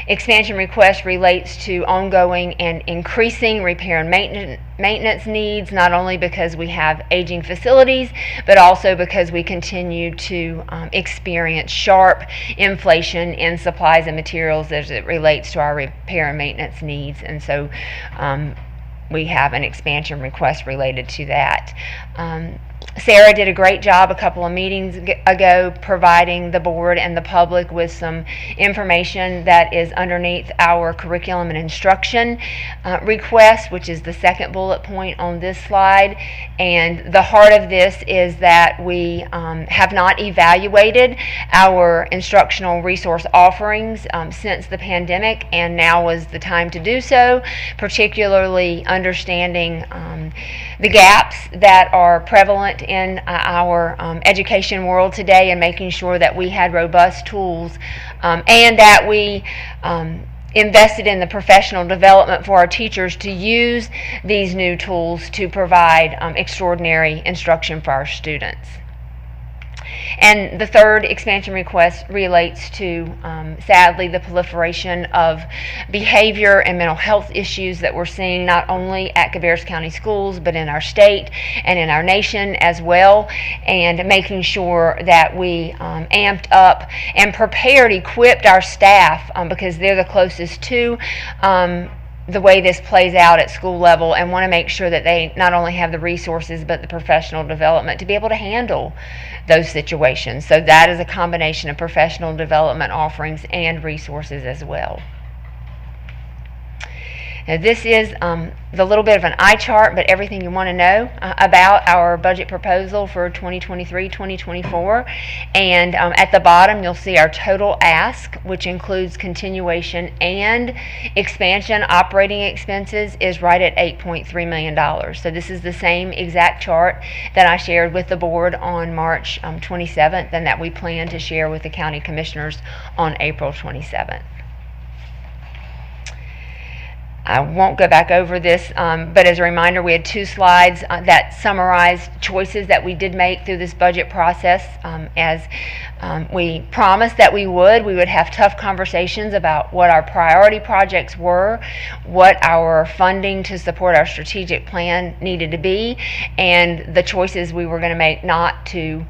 expansion request relates to ongoing and increasing repair and maintenance needs, not only because we have aging facilities, but also because we continue to experience sharp inflation in supplies and materials as it relates to our repair and maintenance needs. And so we have an expansion request related to that. Sarah did a great job a couple of meetings ago providing the board and the public with some information that is underneath our curriculum and instruction request, which is the second bullet point on this slide. And the heart of this is that we have not evaluated our instructional resource offerings since the pandemic, and now is the time to do so, particularly understanding the gaps that are prevalent in our education world today, and making sure that we had robust tools and that we invested in the professional development for our teachers to use these new tools to provide extraordinary instruction for our students. And the third expansion request relates to, sadly, the proliferation of behavior and mental health issues that we're seeing not only at Cabarrus County Schools, but in our state and in our nation as well, and making sure that we amped up and prepared, equipped our staff, because they're the closest to the way this plays out at school level, and want to make sure that they not only have the resources but the professional development to be able to handle those situations. So that is a combination of professional development offerings and resources as well. Now this is the little bit of an eye chart, but everything you want to know about our budget proposal for 2023-2024. And at the bottom you'll see our total ask, which includes continuation and expansion operating expenses, is right at $8.3 million. So this is the same exact chart that I shared with the board on March 27th, and that we plan to share with the county commissioners on April 27th. I won't go back over this, but as a reminder, we had two slides that summarized choices that we did make through this budget process. As we promised that we would have tough conversations about what our priority projects were, what our funding to support our strategic plan needed to be, and the choices we were going to make not to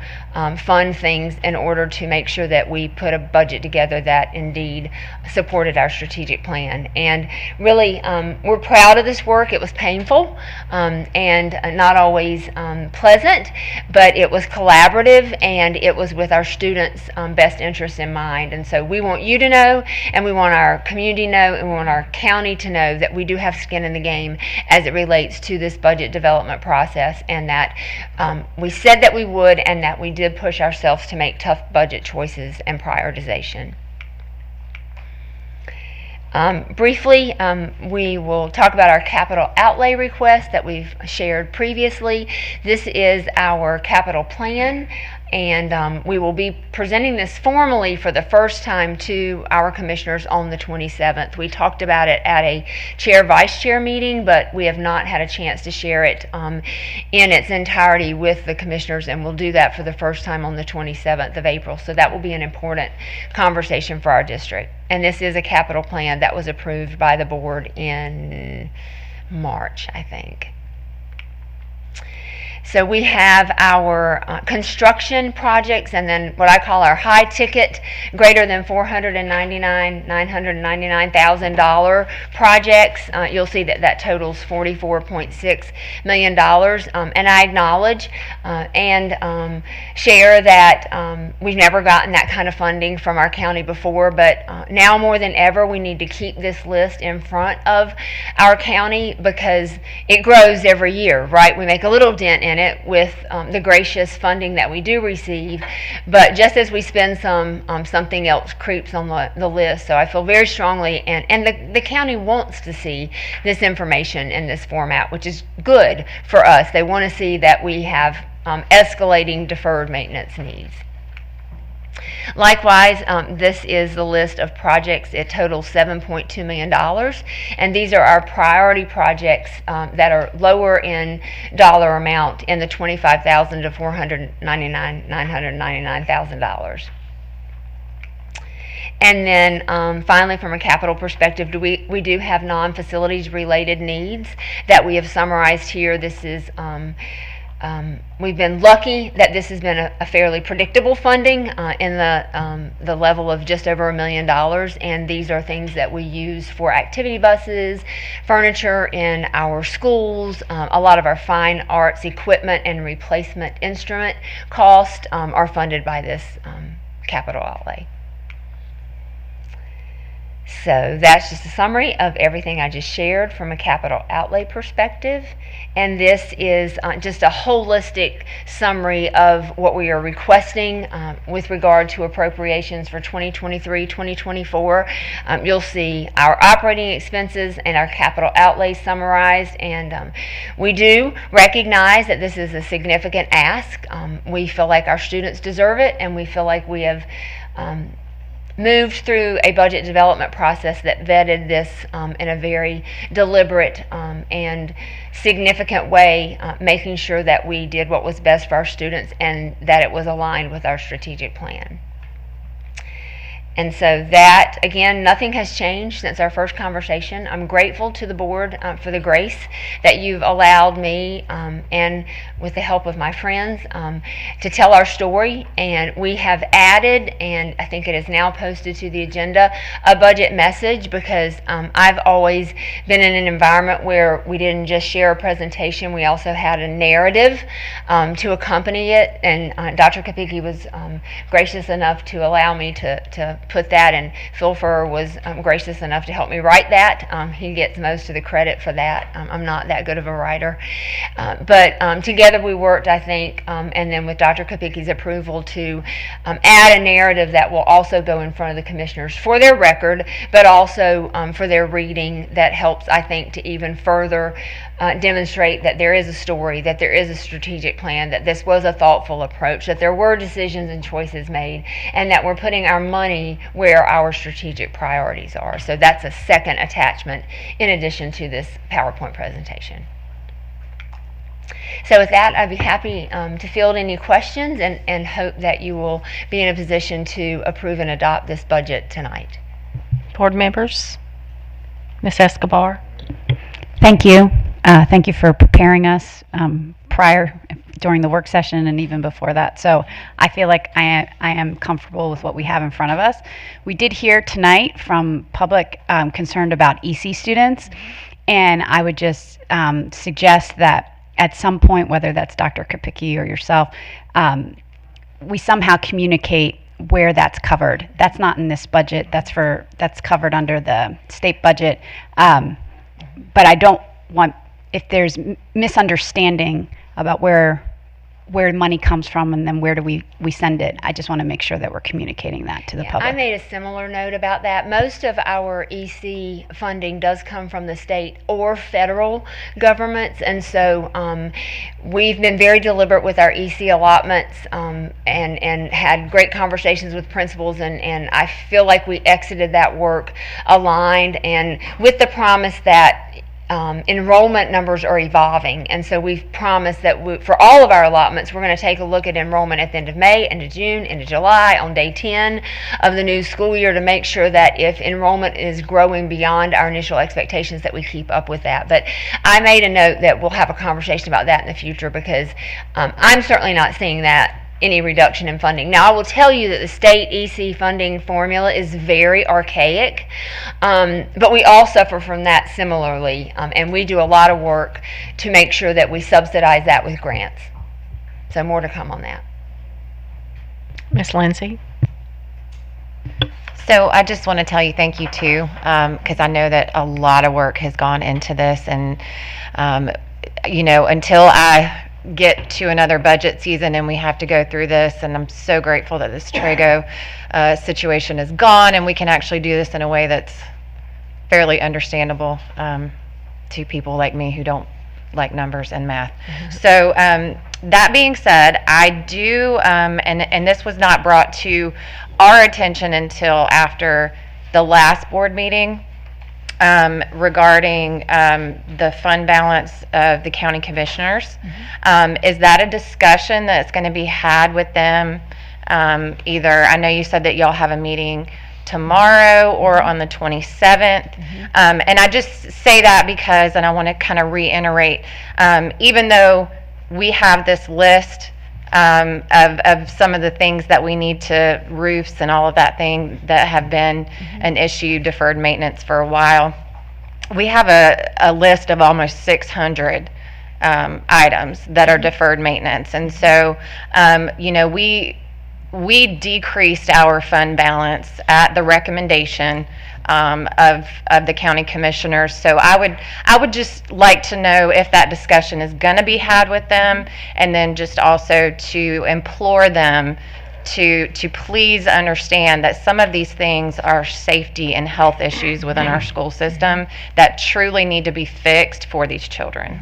fund things in order to make sure that we put a budget together that indeed supported our strategic plan. And really, we're proud of this work. It was painful and not always pleasant, but it was collaborative, and it was with our students' best interests in mind. And so we want you to know, and we want our community to know, and we want our county to know that we do have skin in the game as it relates to this budget development process, and that we said that we would, and that we did push ourselves to make tough budget choices and prioritization. Briefly, we will talk about our capital outlay request that we've shared previously. This is our capital plan, and we will be presenting this formally for the first time to our commissioners on the 27th. We talked about it at a chair-vice chair meeting, but we have not had a chance to share it in its entirety with the commissioners, and we'll do that for the first time on the 27th of April. So that will be an important conversation for our district. And this is a capital plan that was approved by the board in March, I think. So we have our construction projects, and then what I call our high ticket, greater than $999,000 projects. You'll see that that totals $44.6 million. And I acknowledge and share that we've never gotten that kind of funding from our county before, but now more than ever we need to keep this list in front of our county, because it grows every year, right? We make a little dent in supplement it with the gracious funding that we do receive. But just as we spend some, something else creeps on the list. So I feel very strongly, and the county wants to see this information in this format, which is good for us. They want to see that we have escalating deferred maintenance needs. Likewise, this is the list of projects. It totals $7.2 million, and these are our priority projects that are lower in dollar amount in the $25,000 to $499,999,000. And then finally, from a capital perspective, we do have non-facilities related needs that we have summarized here. This is we've been lucky that this has been a fairly predictable funding in the level of just over $1 million, and these are things that we use for activity buses, furniture in our schools, a lot of our fine arts equipment and replacement instrument costs are funded by this capital outlay. So that's just a summary of everything I just shared from a capital outlay perspective. And this is just a holistic summary of what we are requesting with regard to appropriations for 2023-2024. You'll see our operating expenses and our capital outlay summarized. And we do recognize that this is a significant ask. We feel like our students deserve it, and we feel like we have moved through a budget development process that vetted this in a very deliberate and significant way, making sure that we did what was best for our students and that it was aligned with our strategic plan. And so that, again, nothing has changed since our first conversation. I'm grateful to the board for the grace that you've allowed me and with the help of my friends to tell our story. And we have added, and I think it is now posted to the agenda, a budget message, because I've always been in an environment where we didn't just share a presentation, we also had a narrative to accompany it. And Dr. Kapicki was gracious enough to allow me to put that, and Phil Furr was gracious enough to help me write that. He gets most of the credit for that. I'm not that good of a writer. But together we worked, I think, and then with Dr. Kapicki's approval to add a narrative that will also go in front of the commissioners for their record, but also for their reading, that helps, I think, to even further demonstrate that there is a story, that there is a strategic plan, that this was a thoughtful approach, that there were decisions and choices made, and that we're putting our money where our strategic priorities are. So that's a second attachment in addition to this PowerPoint presentation. So with that, I'd be happy to field any questions and hope that you will be in a position to approve and adopt this budget tonight. Board members, Ms. Escobar. Thank you. Thank you for preparing us during the work session and even before that. So I feel like I am comfortable with what we have in front of us. We did hear tonight from public concerned about EC students, and I would just suggest that at some point, whether that's Dr. Kapicki or yourself, we somehow communicate where that's covered. That's not in this budget. That's covered under the state budget. But I don't want, if there's misunderstanding about where money comes from and then where do we send it, I just want to make sure that we're communicating that to the public. I made a similar note about that. Most of our EC funding does come from the state or federal governments, and so we've been very deliberate with our EC allotments and had great conversations with principals, and I feel like we exited that work aligned and with the promise that enrollment numbers are evolving, and so we've promised that for all of our allotments, we're going to take a look at enrollment at the end of May, into June, into July, on day 10 of the new school year, to make sure that if enrollment is growing beyond our initial expectations, that we keep up with that. But I made a note that we'll have a conversation about that in the future, because I'm certainly not seeing that any reduction in funding. Now, I will tell you that the state EC funding formula is very archaic, but we all suffer from that similarly, and we do a lot of work to make sure that we subsidize that with grants. So more to come on that. Ms. Lindsay? So I just want to tell you thank you too, because I know that a lot of work has gone into this, and you know, until I get to another budget season and we have to go through this. And I'm so grateful that this Trago situation is gone and we can actually do this in a way that's fairly understandable to people like me who don't like numbers and math. So that being said, I do, and this was not brought to our attention until after the last board meeting, regarding the fund balance of the county commissioners. Is that a discussion that's going to be had with them? Either, I know you said that y'all have a meeting tomorrow or on the 27th. And I just say that because, and I want to kind of reiterate, even though we have this list of some of the things that we need to, roofs and all of that thing that have been an issue, deferred maintenance for a while, we have a list of almost 600 items that are deferred maintenance. And so, you know, we decreased our fund balance at the recommendation of the county commissioners. So I would just like to know if that discussion is going to be had with them, and then just also to implore them to please understand that some of these things are safety and health issues within our school system that truly need to be fixed for these children.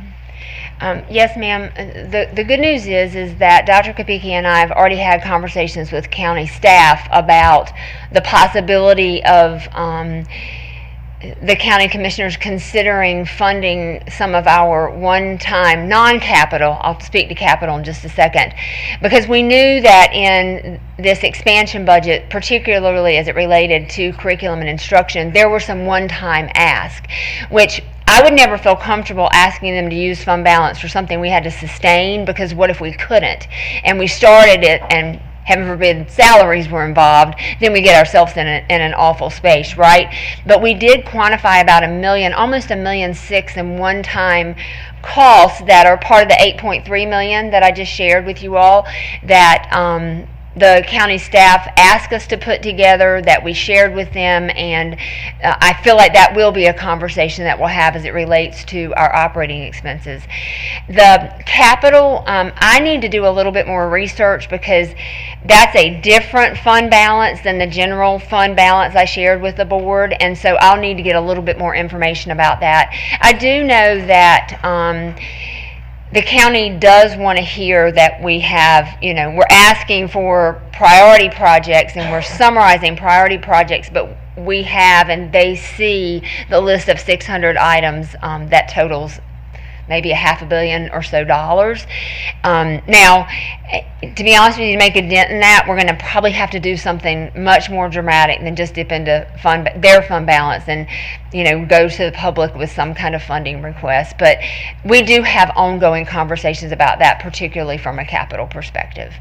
Yes, ma'am. The good news is that Dr. Kopicki and I have already had conversations with county staff about the possibility of the county commissioners considering funding some of our one-time non-capital, I'll speak to capital in just a second, because we knew that in this expansion budget, particularly as it related to curriculum and instruction, there were some one-time asks, which I would never feel comfortable asking them to use fund balance for something we had to sustain, because what if we couldn't? And we started it and heaven forbid salaries were involved, then we get ourselves in an awful space, right? But we did quantify about $1 million, almost $1.6 million in one-time costs that are part of the $8.3 million that I just shared with you all, that the county staff asked us to put together, that we shared with them, and I feel like that will be a conversation that we'll have as it relates to our operating expenses. The capital, I need to do a little bit more research, because that's a different fund balance than the general fund balance I shared with the board, and so I'll need to get a little bit more information about that. I do know that the county does want to hear that we have, you know, we're asking for priority projects and we're summarizing priority projects, but we have, and they see the list of 600 items that totals maybe $500 million or so. Now, to be honest with you, to make a dent in that, we're going to probably have to do something much more dramatic than just dip into their fund balance and, you know, go to the public with some kind of funding request. But we do have ongoing conversations about that, particularly from a capital perspective.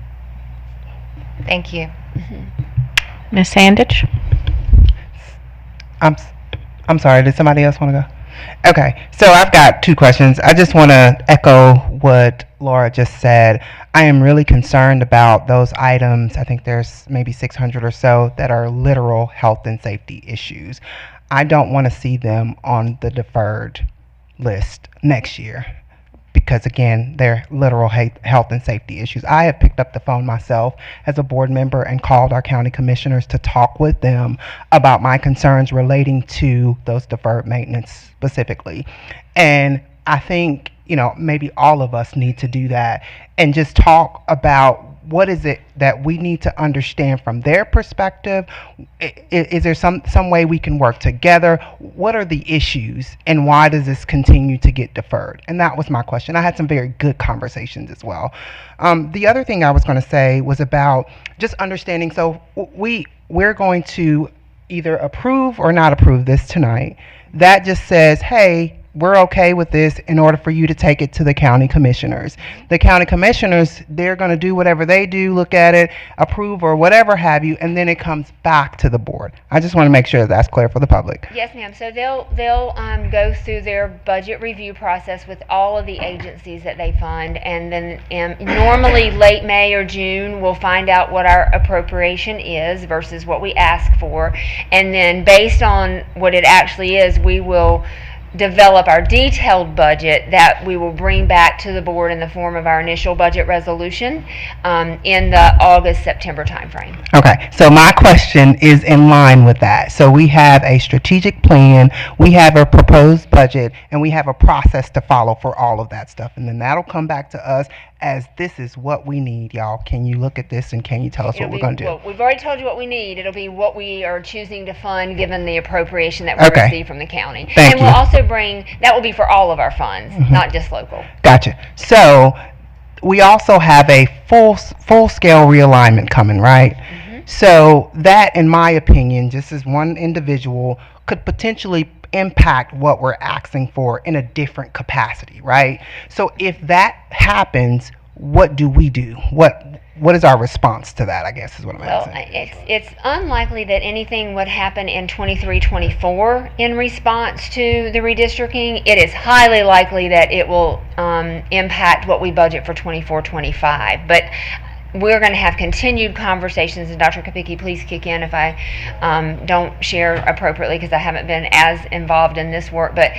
Thank you. Ms. Sandage? I'm sorry, did somebody else want to go? Okay, so I've got two questions. I just want to echo what Laura just said. I am really concerned about those items. I think there's maybe 600 or so that are literal health and safety issues. I don't want to see them on the deferred list next year, because again, they're literal health and safety issues. I have picked up the phone myself as a board member and called our county commissioners to talk with them about my concerns relating to those deferred maintenance specifically. And I think, you know, maybe all of us need to do that and just talk about what is it that we need to understand from their perspective. Is there some way we can work together? What are the issues, and why does this continue to get deferred? And that was my question. I had some very good conversations as well. The other thing I was going to say was about just understanding. So we're going to either approve or not approve this tonight. That just says, hey, we're okay with this in order for you to take it to the county commissioners. The county commissioners, they're going to do whatever they do, look at it, approve or whatever have you, and then it comes back to the board. I just want to make sure that's clear for the public. Yes, ma'am. So they'll go through their budget review process with all of the agencies that they fund, and then normally late May or June we'll find out what our appropriation is versus what we ask for, and then based on what it actually is, we will develop our detailed budget that we will bring back to the board in the form of our initial budget resolution in the August-September timeframe. Okay, so my question is in line with that. So we have a strategic plan, we have a proposed budget, and we have a process to follow for all of that stuff. And then that'll come back to us as this is what we need, y'all. Can you look at this and can you tell us what we're going to do? Well, we've already told you what we need. It'll be what we are choosing to fund given the appropriation that we receive from the county. Thank and you. we'll also bring, that will be for all of our funds, not just local. Gotcha. So we also have a full-scale realignment coming, right? So that, in my opinion, just as one individual, could potentially impact what we're asking for in a different capacity, right? So if that happens, what do we do? What is our response to that, I guess is what I'm Well, asking. it's unlikely that anything would happen in 23-24 in response to the redistricting. It is highly likely that it will impact what we budget for 24-25. But we're going to have continued conversations, and Dr. Kopicki, please kick in if I don't share appropriately because I haven't been as involved in this work. But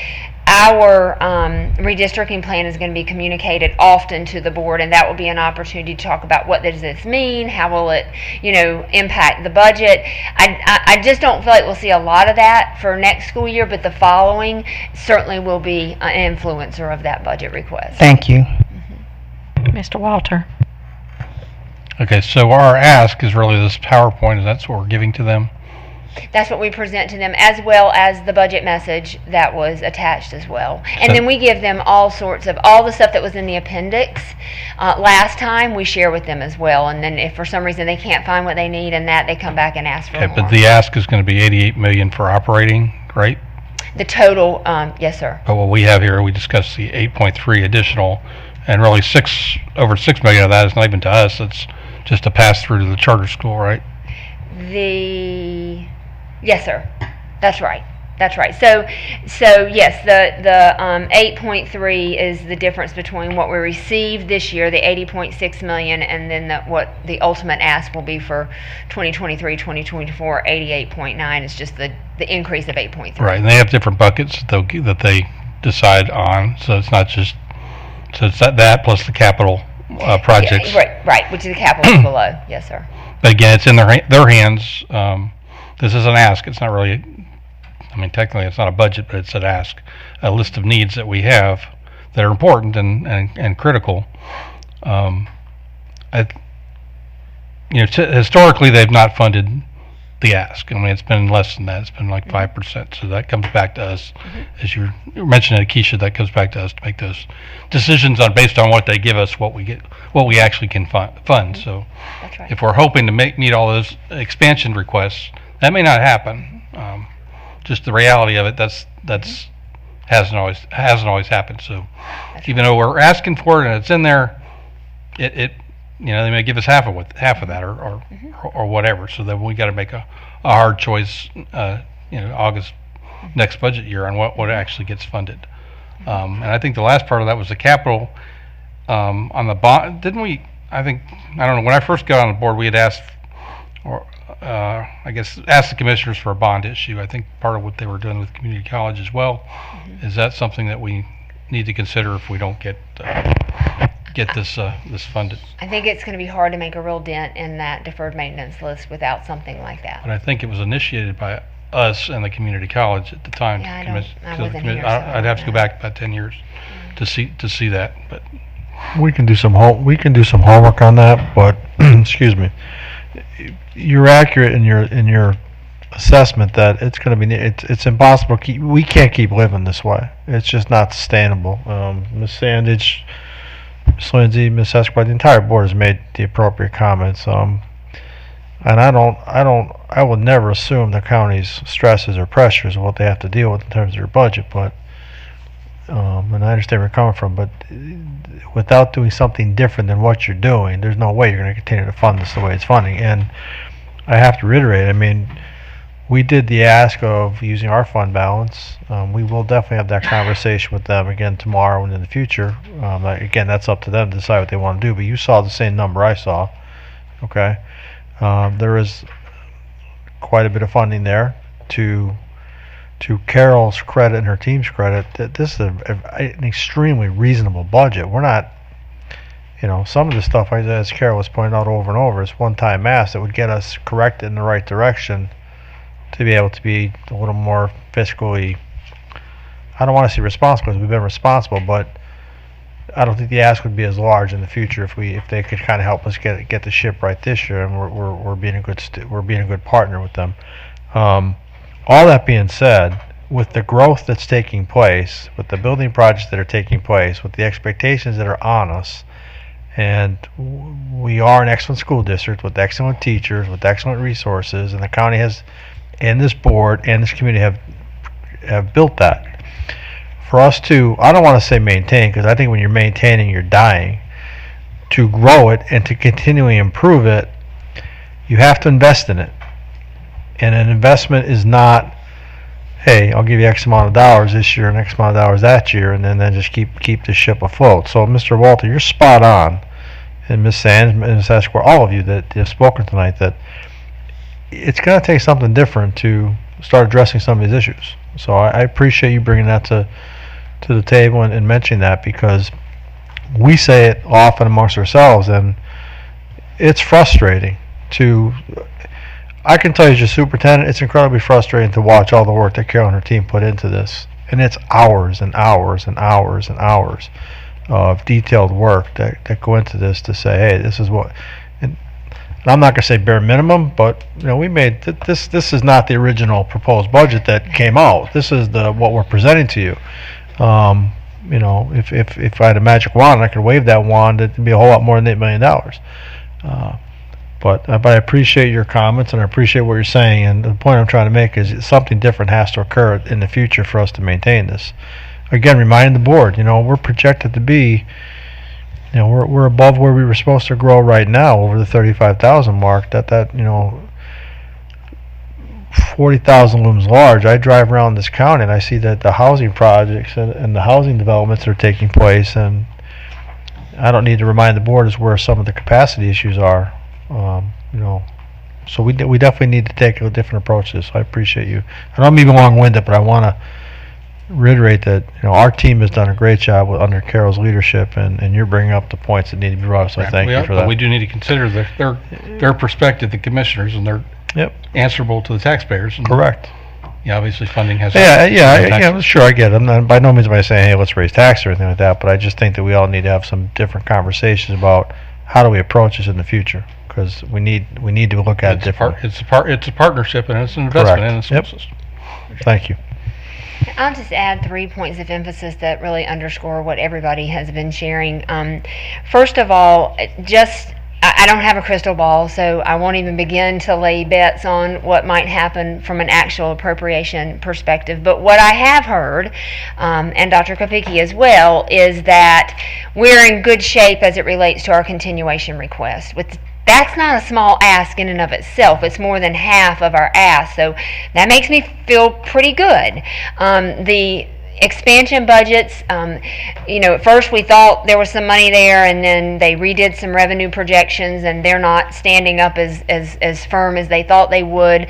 our redistricting plan is going to be communicated often to the board, and that will be an opportunity to talk about what does this mean, how will it, impact the budget. I just don't feel like we'll see a lot of that for next school year, but the following certainly will be an influencer of that budget request. Thank you. Mr. Walter. Okay, so our ask is really this PowerPoint, and that's what we're giving to them. That's what we present to them, as well as the budget message that was attached as well. And then we give them all the stuff that was in the appendix last time, we share with them as well. And then if for some reason they can't find what they need in that, they come back and ask for more. But the ask is going to be 88 million for operating, right? The total, yes, sir. But what we have here, we discussed the 8.3 additional, and really over 6 million of that is not even to us. It's just a pass through to the charter school, right? Yes, sir. That's right. So yes, the 8.3 is the difference between what we received this year, the 80.6 million, and then what the ultimate ask will be for 2023, 2024. 88.9 is just the increase of 8.3. Right, and they have different buckets that they decide on. So it's not just it's that plus the capital projects. Yeah, right, which is the capital below. Yes, sir. But again, it's in their hands. This is an ask. It's not really, technically it's not a budget, but it's an ask, a list of needs that we have that are important and critical. Historically, they've not funded the ask. It's been less than that. It's been like 5%. So that comes back to us, as you're mentioning, Keisha. That comes back to us to make those decisions based on what they give us, what we actually can fund. So, that's right. If we're hoping to meet all those expansion requests, that may not happen. Just the reality of it, that's hasn't always happened. So, even though we're asking for it and it's in there, it they may give us half of that or whatever. So then we got to make a hard choice, August next budget year on what actually gets funded. And I think the last part of that was the capital on the bond. Didn't we? I don't know. When I first got on the board, we had asked the commissioners for a bond issue. I think part of what they were doing with community college as well. Is that something that we need to consider if we don't get this funded? I think it's going to be hard to make a real dent in that deferred maintenance list without something like that. But I think it was initiated by us and the community college at the time. Yeah, I wasn't here, so I'd have to go back about 10 years to see that. But we can do some homework on that. But excuse me, you're accurate in your assessment that it's going to be it's impossible. We can't keep living this way. It's just not sustainable. Ms. Sandage, Ms. Lindsay, Ms. Esquire, the entire board has made the appropriate comments. And I would never assume the county's stresses or pressures of what they have to deal with in terms of their budget, but and I understand where you're coming from, but without doing something different than what you're doing, there's no way you're going to continue to fund this the way it's funding. And I have to reiterate, we did the ask of using our fund balance. We will definitely have that conversation with them again tomorrow and in the future. Again, that's up to them to decide what they want to do, but you saw the same number I saw. Okay, there is quite a bit of funding there to to Carol's credit and her team's credit, that this is an extremely reasonable budget. We're not, some of the stuff, as Carol was pointing out over and over, is one-time mass that would get us corrected in the right direction to be able to be a little more fiscally, I don't want to say responsible, because we've been responsible, but I don't think the ask would be as large in the future if they could kind of help us get the ship right this year, and we're being a good partner with them. All that being said, with the growth that's taking place, with the building projects that are taking place, with the expectations that are on us, and we are an excellent school district with excellent teachers, with excellent resources, and the county has, and this board and this community have built that. For us to, I don't want to say maintain, because I think when you're maintaining, you're dying. To grow it and to continually improve it, you have to invest in it. And an investment is not, hey, I'll give you X amount of dollars this year and X amount of dollars that year, and then just keep the ship afloat. So, Mr. Walter, you're spot on, and Ms. Sands, Ms. Esquire, all of you that have spoken tonight, that it's going to take something different to start addressing some of these issues. So I appreciate you bringing that to the table and mentioning that, because we say it often amongst ourselves, and it's frustrating to. I can tell you, as your superintendent, it's incredibly frustrating to watch all the work that Carol and her team put into this. And it's hours and hours and hours and hours of detailed work that go into this to say, hey, this is what. And I'm not going to say bare minimum, but we made this. This is not the original proposed budget that came out. This is what we're presenting to you. If I had a magic wand, I could wave that wand. It'd be a whole lot more than $8 million. But I appreciate your comments, and I appreciate what you're saying. And the point I'm trying to make is something different has to occur in the future for us to maintain this. Again, reminding the board, we're projected to be, we're above where we were supposed to grow right now, over the 35,000 mark. That 40,000 looms large. I drive around this county and I see that the housing projects and the housing developments that are taking place, and I don't need to remind the board is where some of the capacity issues are. So we definitely need to take a different approach to this. So I appreciate you. I don't mean to be long-winded, but I want to reiterate that our team has done a great job under Carol's leadership, and you're bringing up the points that need to be brought up. So thank you for that. But we do need to consider their perspective, the commissioners, and they're answerable to the taxpayers. And correct. Obviously, funding has. Sure, I get it. I'm by no means am I saying, hey, let's raise taxes or anything like that, but I just think that we all need to have some different conversations about how do we approach this in the future. Because we need to look at it differently. It's a partnership, and it's an investment in the school system. Thank you. I'll just add 3 points of emphasis that really underscore what everybody has been sharing. First of all, I don't have a crystal ball, so I won't even begin to lay bets on what might happen from an actual appropriation perspective. But what I have heard, and Dr. Kopicki as well, is that we're in good shape as it relates to our continuation request. That's not a small ask in and of itself. It's more than half of our ask, so that makes me feel pretty good. The expansion budgets, at first we thought there was some money there, and then they redid some revenue projections, and they're not standing up as firm as they thought they would.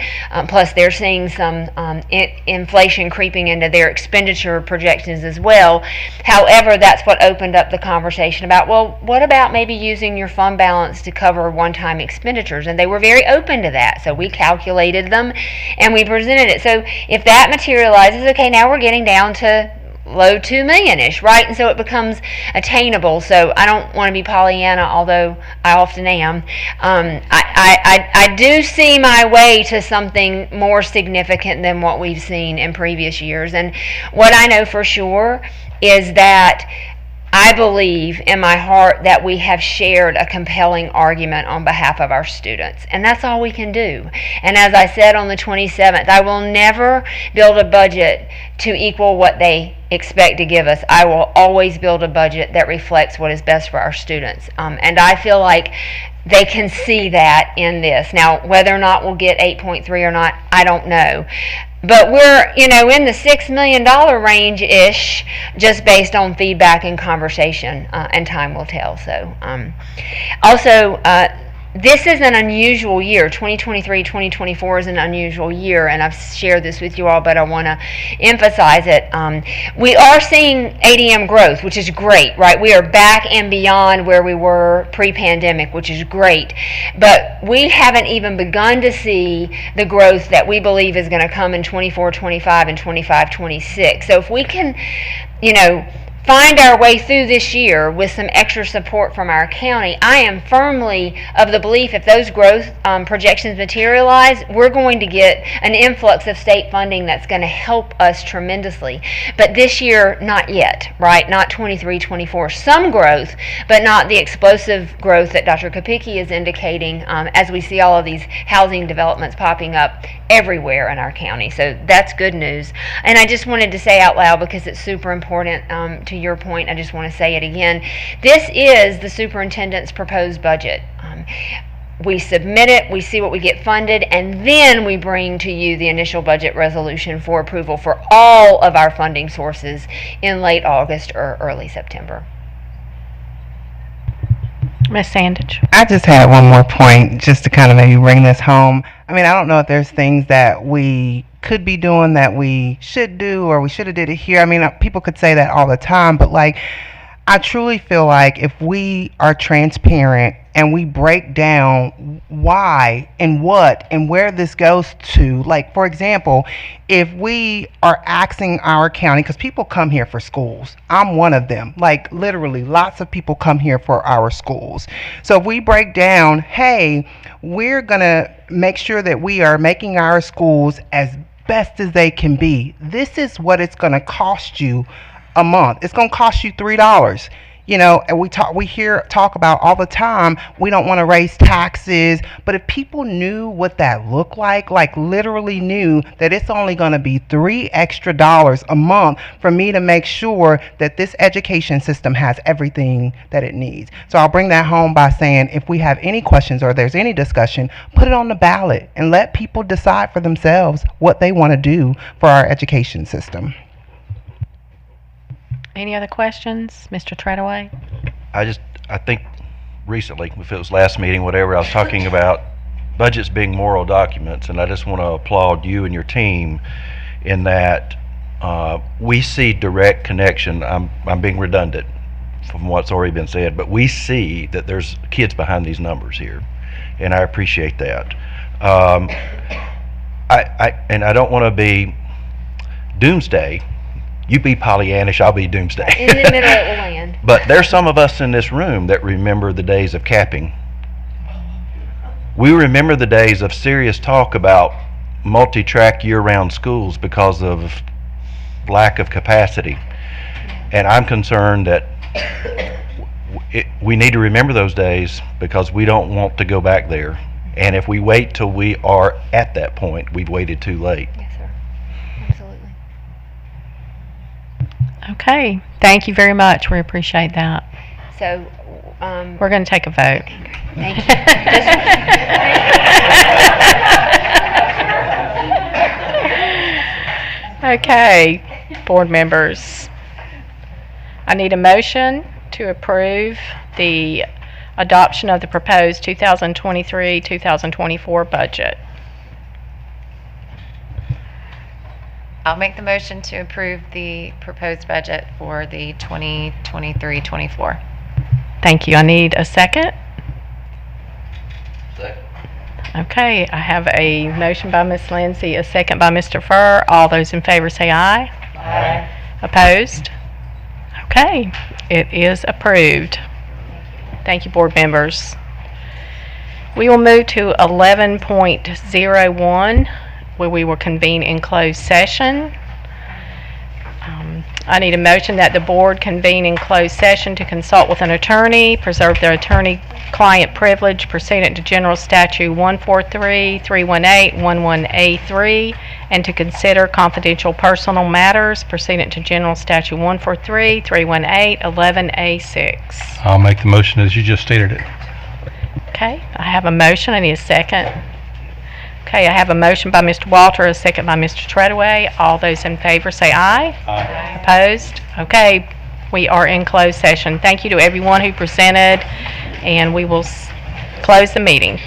Plus, they're seeing some inflation creeping into their expenditure projections as well. However, that's what opened up the conversation about, well, what about maybe using your fund balance to cover one-time expenditures? And they were very open to that, so we calculated them and we presented it. So if that materializes, okay, now we're getting down to low 2 million-ish, right? And so it becomes attainable. So I don't want to be Pollyanna, although I often am. I do see my way to something more significant than what we've seen in previous years. And what I know for sure is that I believe in my heart that we have shared a compelling argument on behalf of our students, and that's all we can do. And as I said on the 27th, I will never build a budget to equal what they expect to give us. I will always build a budget that reflects what is best for our students. And I feel like they can see that in this. Now, whether or not we'll get 8.3 or not, I don't know. But we're, in the $6 million range-ish, just based on feedback and conversation, and time will tell. So, also, This is an unusual year. 2023, 2024 is an unusual year, and I've shared this with you all, but I want to emphasize it. We are seeing ADM growth, which is great, right? We are back and beyond where we were pre-pandemic, which is great. But we haven't even begun to see the growth that we believe is going to come in 24, 25, and 25, 26. So if we can, find our way through this year with some extra support from our county, I am firmly of the belief if those growth projections materialize, we're going to get an influx of state funding that's going to help us tremendously. But this year, not yet, right? Not 23, 24. Some growth, but not the explosive growth that Dr. Kopicki is indicating as we see all of these housing developments popping up everywhere in our county. So that's good news. And I just wanted to say out loud, because it's super important, to your point, I just want to say it again. This is the superintendent's proposed budget. We submit it, we see what we get funded, and then we bring to you the initial budget resolution for approval for all of our funding sources in late August or early September. Ms. Sandage. I just had one more point just to kind of maybe bring this home. I mean, I don't know if there's things that we could be doing that we should do or we should have did it here. I mean, people could say that all the time, but I truly feel like if we are transparent and we break down why and what and where this goes to, for example, if we are asking our county, because people come here for schools, I'm one of them, literally lots of people come here for our schools. So if we break down, hey, we're gonna make sure that we are making our schools as best as they can be. This is what it's going to cost you a month. It's going to cost you $3. And we talk about all the time, we don't want to raise taxes, but if people knew what that looked like literally knew that it's only going to be $3 extra a month for me to make sure that this education system has everything that it needs. So I'll bring that home by saying, if we have any questions or there's any discussion, put it on the ballot and let people decide for themselves what they want to do for our education system. Any other questions? Mr. Treadaway? I think recently, if it was last meeting, whatever, I was talking about budgets being moral documents, and I just want to applaud you and your team in that we see direct connection. I'm being redundant from what's already been said, but we see that there's kids behind these numbers here, and I appreciate that. I don't want to be doomsday. You be Pollyannish, I'll be doomsday. In the middle it will land. But there's some of us in this room that remember the days of capping. We remember the days of serious talk about multi-track year-round schools because of lack of capacity. And I'm concerned that we need to remember those days because we don't want to go back there. And if we wait till we are at that point, we've waited too late. Yes, sir. Absolutely. Okay. Thank you very much. We appreciate that. So, we're going to take a vote. Thank you. Okay, board members. I need a motion to approve the adoption of the proposed 2023-2024 budget. I'll make the motion to approve the proposed budget for the 2023-24. Thank you. I need a second. Second. Okay, I have a motion by Ms. Lindsay, a second by Mr. Furr. All those in favor say aye. Aye. Opposed? Okay, it is approved. Thank you, board members. We will move to 11.01, where we will convene in closed session. I need a motion that the board convene in closed session to consult with an attorney, preserve their attorney-client privilege pursuant to General Statute 143, 318, 11A3, and to consider confidential personal matters pursuant to General Statute 143, 318, 11A6. I'll make the motion as you just stated it. Okay, I have a motion. I need a second. Okay, I have a motion by Mr. Walter, a second by Mr. Treadaway. All those in favor say aye. Aye. Opposed? Okay, we are in closed session. Thank you to everyone who presented, and we will Close the meeting.